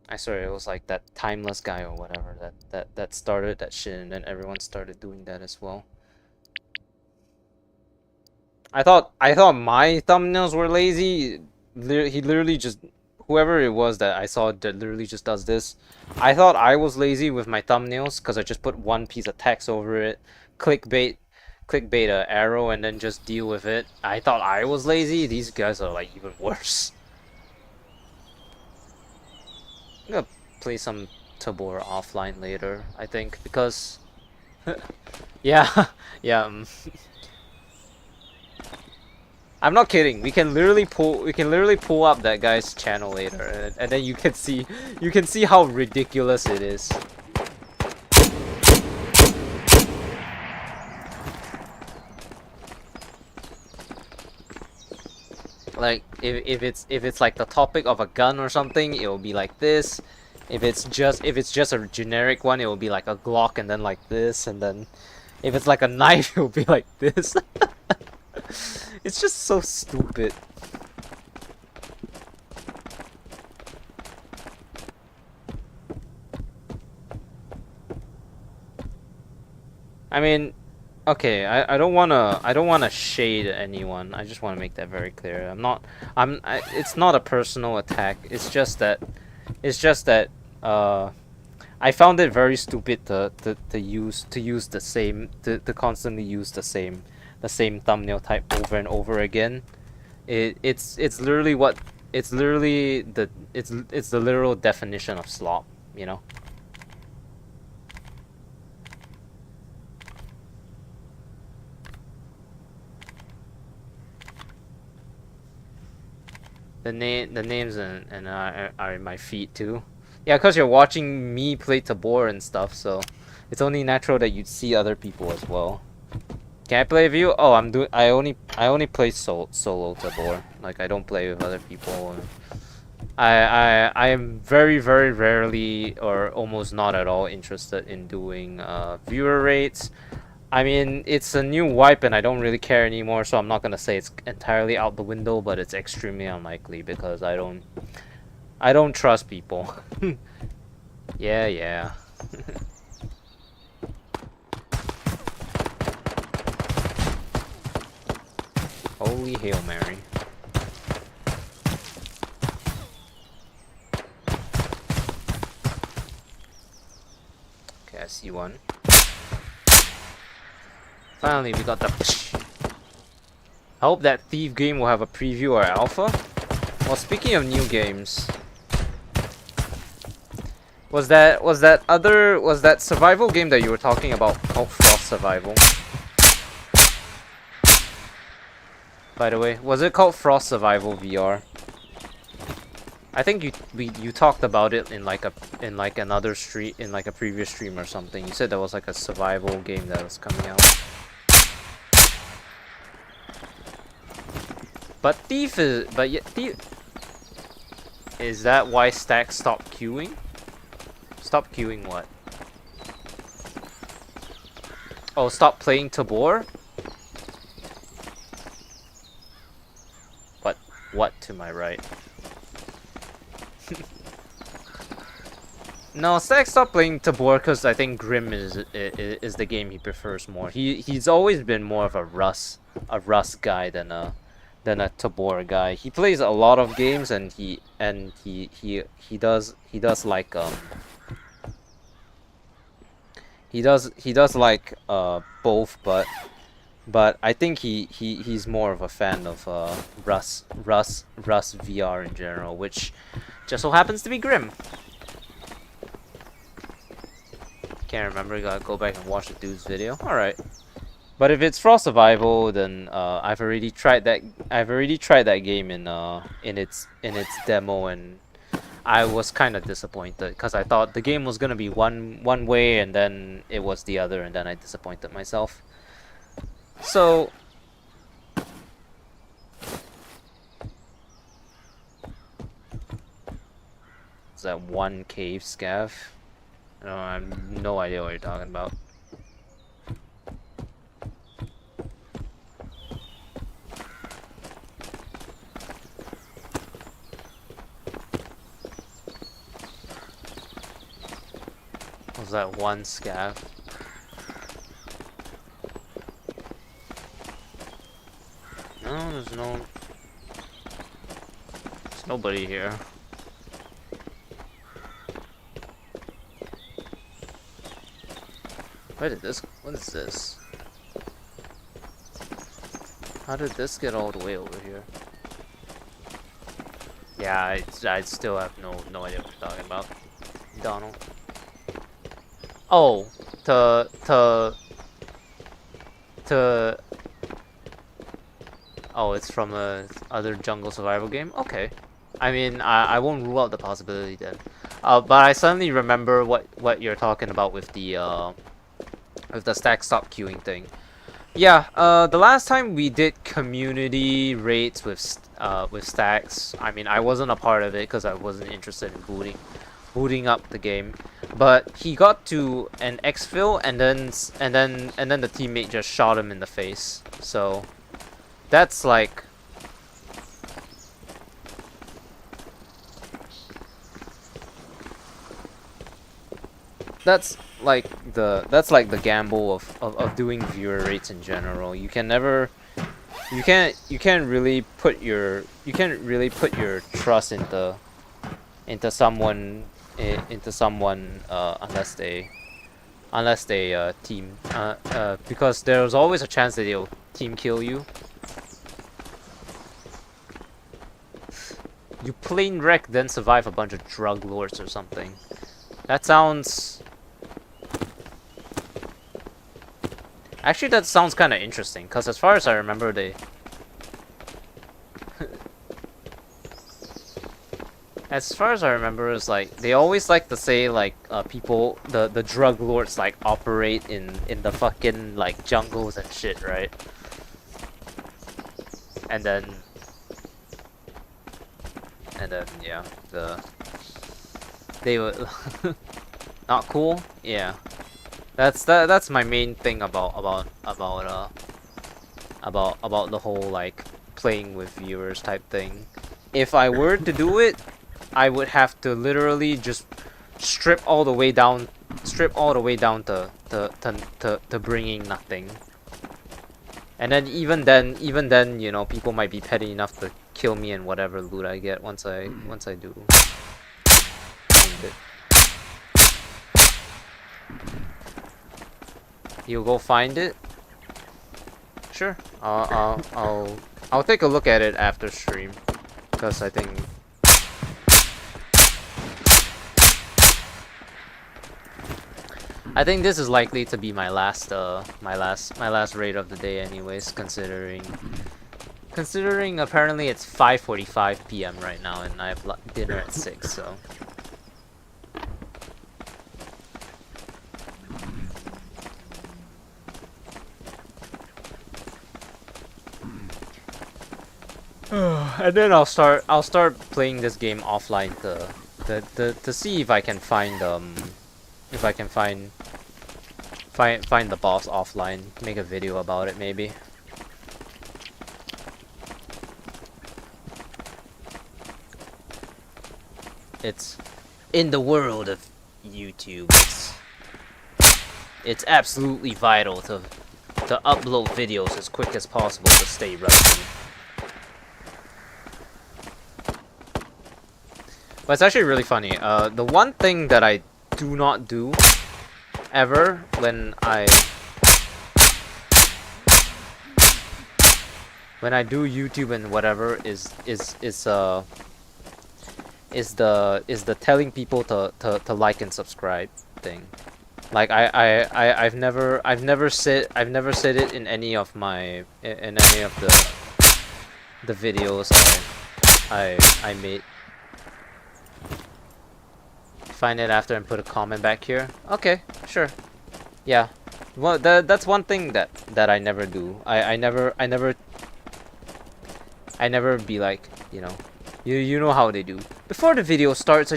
I swear it was like that timeless guy or whatever that started that shit, and then everyone started doing that as well. I thought my thumbnails were lazy. He literally just, whoever it was that I saw that literally just does this. I thought I was lazy with my thumbnails because I just put one piece of text over it, clickbait a arrow, and then just deal with it. I thought I was lazy. These guys are like even worse. I'm gonna play some Tabor offline later, I think, because yeah, yeah. I'm not kidding. We can literally pull up that guy's channel later, and then you can see how ridiculous it is. Like if it's like the topic of a gun or something, it will be like this. If it's just a generic one, it will be like a Glock and then like this, and then if it's like a knife, it will be like this. It's just so stupid. I mean, okay, I don't wanna shade anyone. I just wanna make that very clear. It's not a personal attack. It's just that I found it very stupid to constantly use the same thumbnail type over and over again. It's literally the literal definition of slop, you know. The names and are in my feed too. Yeah, cause you're watching me play Tabor and stuff, so it's only natural that you'd see other people as well. Can I play with you? Oh, I only play solo Tabor. Like, I don't play with other people. I am very rarely or almost not at all interested in doing viewer rates. I mean, it's a new wipe and I don't really care anymore, so I'm not gonna say it's entirely out the window, but it's extremely unlikely because I don't trust people. Yeah. Holy Hail Mary. Okay, I see one. Finally, we got the... I hope that Thief game will have a preview or alpha. Well, speaking of new games... Was that survival game that you were talking about called Frost Survival? By the way, was it called Frost Survival VR? I think you talked about it in like another stream, in like a previous stream or something. You said there was like a survival game that was coming out. But Thief is that why Stack stopped queuing? Stop queuing what? Oh, stop playing Tabor? What to my right? No, Stack stopped playing Tabor because I think Grim is the game he prefers more. He's always been more of a Rust guy than a Tabor guy. He plays a lot of games and he does like both, but I think he's more of a fan of Rust VR in general, which just so happens to be Grim. Can't remember, gotta go back and watch the dude's video. Alright. But if it's Frost Survival, then I've already tried that game in its demo, and I was kind of disappointed because I thought the game was gonna be one way and then it was the other, and then I disappointed myself. So it's that one cave scav. No, I have no idea what you're talking about. Was that one scav? No, there's nobody here. What is this? How did this get all the way over here? Yeah, I still have no idea what you're talking about, Donald. Oh, oh, it's from a other jungle survival game? Okay. I mean, I won't rule out the possibility then. But I suddenly remember what you're talking about with the stack stop queuing thing. Yeah, the last time we did community raids with stacks, I mean, I wasn't a part of it because I wasn't interested in booting up the game. But he got to an exfil and then the teammate just shot him in the face. So that's like that's like the gamble of doing viewer rates in general. You can't really put your trust into someone unless they team because there's always a chance that they'll team kill you. You plane wreck then survive a bunch of drug lords or something. That sounds actually kind of interesting because as far as I remember is like they always like to say like people the drug lords like operate in the fucking like jungles and shit, right? And then yeah, they were not cool. Yeah, that's my main thing about the whole like playing with viewers type thing. If I were to do it, I would have to literally just strip all the way down to bringing nothing. And then even then, you know, people might be petty enough to kill me and whatever loot I get once I do find it. You'll go find it? Sure. I'll take a look at it after stream, because I think this is likely to be my last raid of the day anyways, considering apparently it's 5:45 p.m. right now and I have dinner at 6, so and then I'll start playing this game offline to see if I can find find the boss offline, make a video about it maybe. It's in the world of YouTube, it's absolutely vital to upload videos as quick as possible to stay relevant. But it's actually really funny. The one thing that I do not do ever when I do YouTube and whatever is the telling people to like and subscribe thing. Like I've never said it in any of my the videos I made. find it after and put a comment back here. Okay, sure. Yeah. Well, that's one thing that I never do. I never be like, you know, you know how they do. Before the video starts,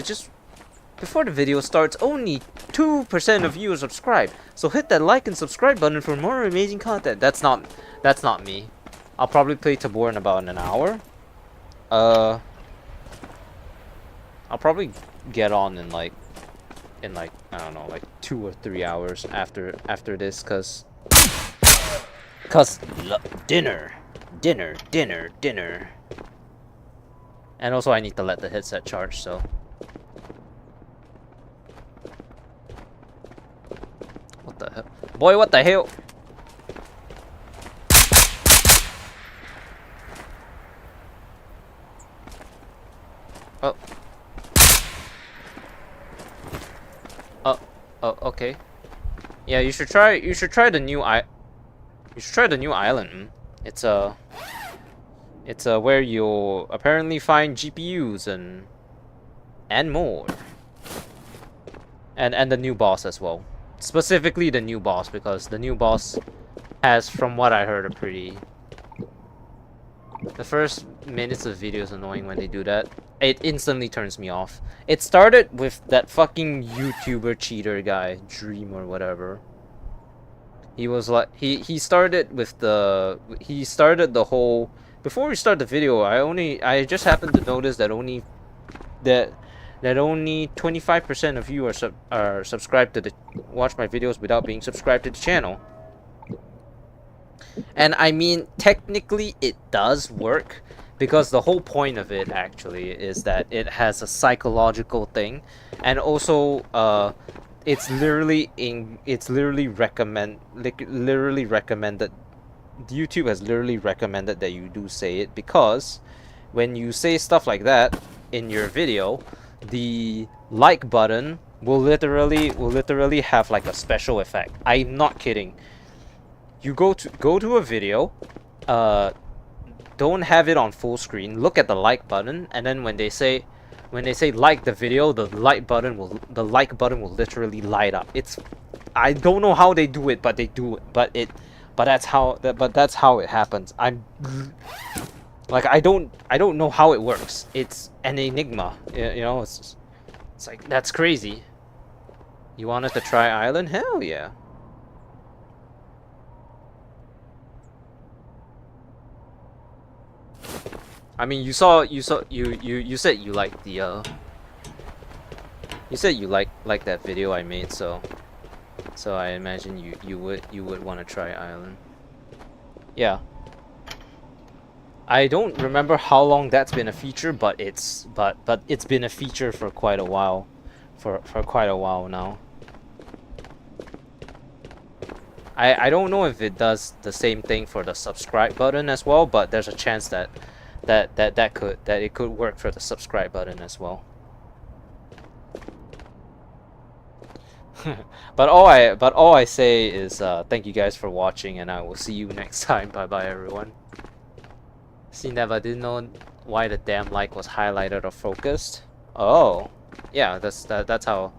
only 2% of you are subscribed. So hit that like and subscribe button for more amazing content. That's not me. I'll probably play Tabor in about an hour. I'll probably get on in like I don't know, like 2 or 3 hours after this, cause dinner. And also I need to let the headset charge, so what the hell? Boy, what the hell? Oh. Oh, okay. Yeah, you should try the new island. It's where you'll apparently find GPUs and more. And the new boss as well. Specifically the new boss, because the new boss has, from what I heard, the first minutes of video is annoying when they do that. It instantly turns me off. It started with that fucking YouTuber cheater guy, Dream or whatever. He was like, he started the whole. Before we start the video, I just happened to notice that only 25% of you are subscribed to watch my videos without being subscribed to the channel. And I mean, technically it does work, because the whole point of it actually is that it has a psychological thing, and also it's literally recommended. YouTube has literally recommended that you do say it, because when you say stuff like that in your video, the like button will literally have like a special effect. I'm not kidding. You go to a video, don't have it on full screen, look at the like button, and then when they say like the video, the like button will literally light up. I don't know how they do it, but they do it. But that's how it happens. I'm like, I don't know how it works. It's an enigma. You know, it's like, that's crazy. You wanted to try Island? Hell yeah. I mean, you said you liked the you said you like that video I made, so I imagine you would want to try Island. Yeah. I don't remember how long that's been a feature, but it's been a feature for quite a while, for quite a while now. I don't know if it does the same thing for the subscribe button as well, but there's a chance that it could work for the subscribe button as well. but all I say is thank you guys for watching, and I will see you next time. Bye bye everyone. See, never didn't know why the damn like was highlighted or focused. Oh, yeah, that's how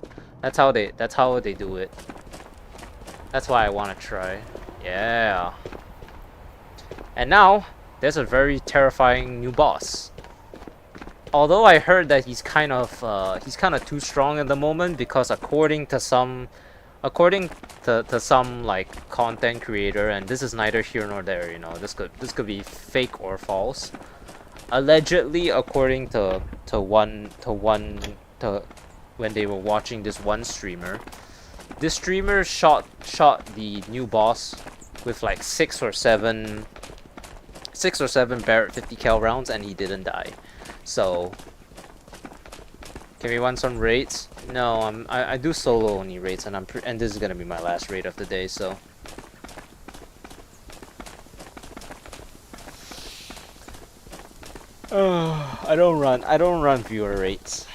they do it. That's why I want to try. Yeah. And now there's a very terrifying new boss. Although I heard that he's kind of too strong at the moment, because according to some like content creator, and this is neither here nor there, you know, this could be fake or false. Allegedly, according to when they were watching this one streamer, this streamer shot the new boss with like 6 or 7 Barrett 50 cal rounds, and he didn't die. So can we run some raids? No, I do solo only raids, and this is gonna be my last raid of the day. So I don't run viewer raids.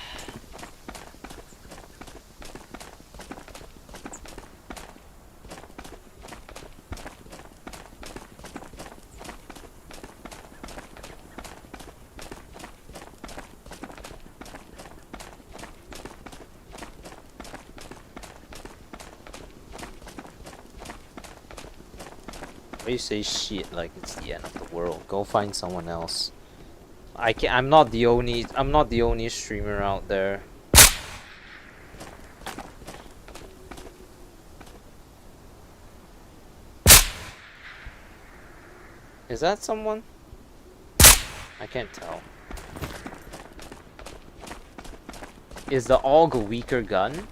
Why you say shit like it's the end of the world? Go find someone else. I'm not the only streamer out there. Is that someone? I can't tell. Is the AUG a weaker gun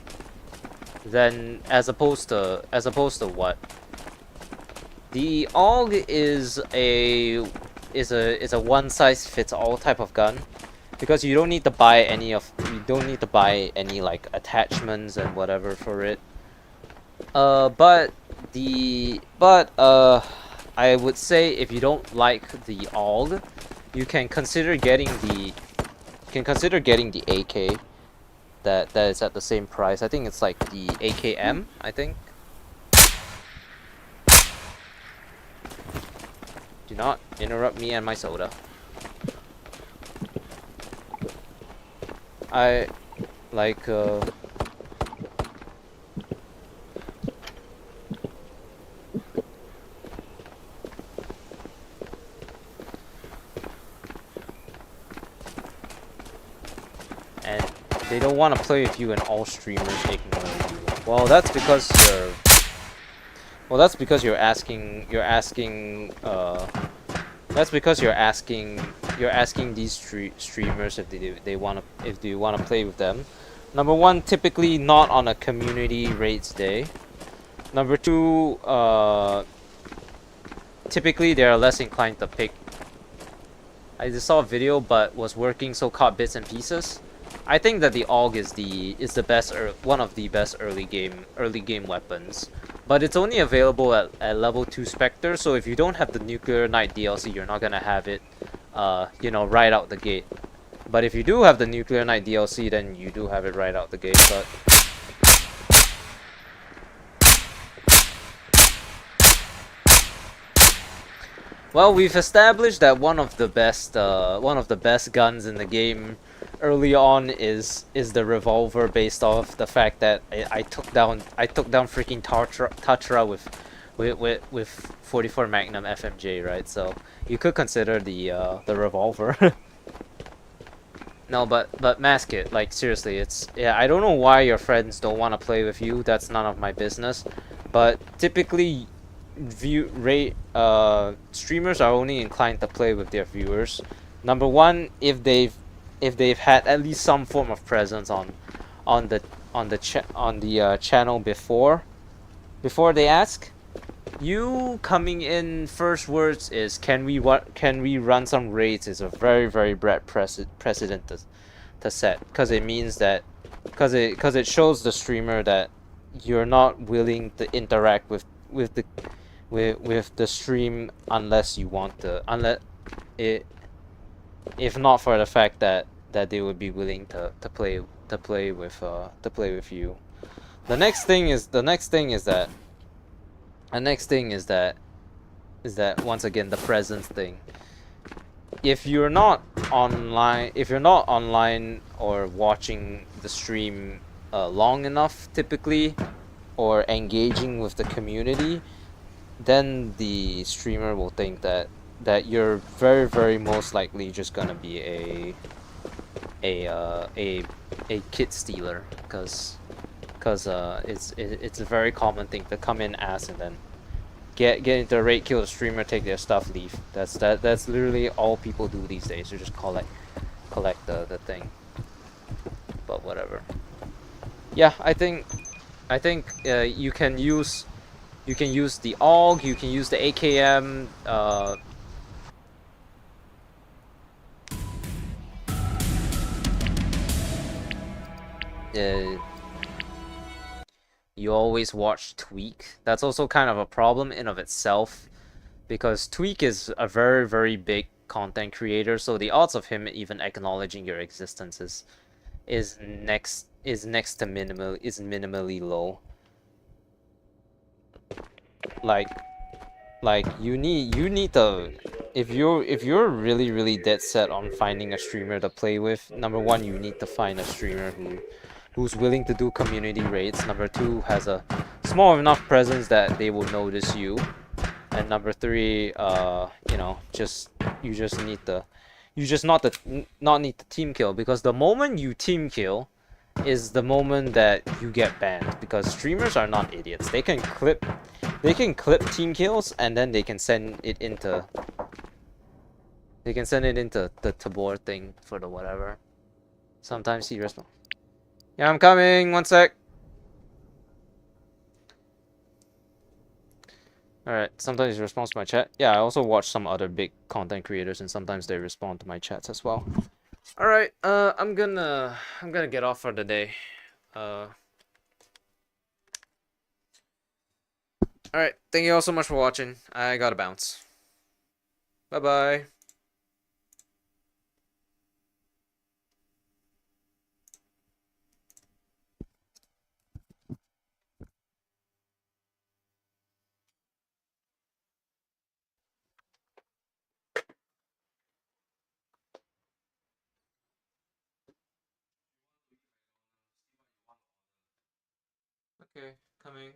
than as opposed to what? The AUG is a one size fits all type of gun because you don't need to buy any like attachments and whatever for it. I would say if you don't like the AUG, you can consider getting the AK that is at the same price. I think it's like the AKM, I think. Do not interrupt me and my soda. I like and they don't want to play with you and all streamers ignore you. Well, that's because you're asking these streamers if they want to play with them. Number one, typically not on a community raids day. Number two, typically they are less inclined to pick. I just saw a video but was working, so caught bits and pieces. I think that the AUG is the best, one of the best early game weapons, but it's only available at level 2 Spectre. So if you don't have the Nuclear Knight DLC, you're not gonna have it, you know, right out the gate. But if you do have the Nuclear Knight DLC, then you do have it right out the gate. But well, we've established that one of the best guns in the game early on is the revolver, based off the fact that I took down freaking Tatra with 44 Magnum FMJ, right? So you could consider the revolver. No, but mask it. Like seriously, I don't know why your friends don't want to play with you. That's none of my business. But typically, streamers are only inclined to play with their viewers. Number one, if they've had at least some form of presence on the channel before they ask. You coming in first words is can we run some raids is a very bad precedent to set, because it means that because it shows the streamer that you're not willing to interact with the stream unless you want to, if not for the fact that they would be willing to play with you. The next thing is that once again the presence thing. If you're not online or watching the stream long enough, typically, or engaging with the community, then the streamer will think that you're very most likely just gonna be a kit stealer, because it's a very common thing to come in ask and then get into a raid, kill the streamer, take their stuff, leave. That's literally all people do these days. They just collect the thing. But whatever. Yeah, I think you can use the AUG, you can use the AKM. You always watch Tweak. That's also kind of a problem in of itself, because Tweak is a very big content creator, so the odds of him even acknowledging your existence is minimally low. Like you need to, if you're really dead set on finding a streamer to play with, number one, you need to find a streamer who's willing to do community raids. Number two, has a small enough presence that they will notice you. And number three, you know, you just need the not need the team kill, because the moment you team kill is the moment that you get banned, because streamers are not idiots. They can clip team kills and then they can send it into the Tabor thing for the whatever. Sometimes he responds. Yeah, I'm coming. 1 sec. Alright, sometimes he responds to my chat. Yeah, I also watch some other big content creators and sometimes they respond to my chats as well. Alright, I'm gonna get off for the day. Alright, thank you all so much for watching. I gotta bounce. Bye bye. Okay, coming.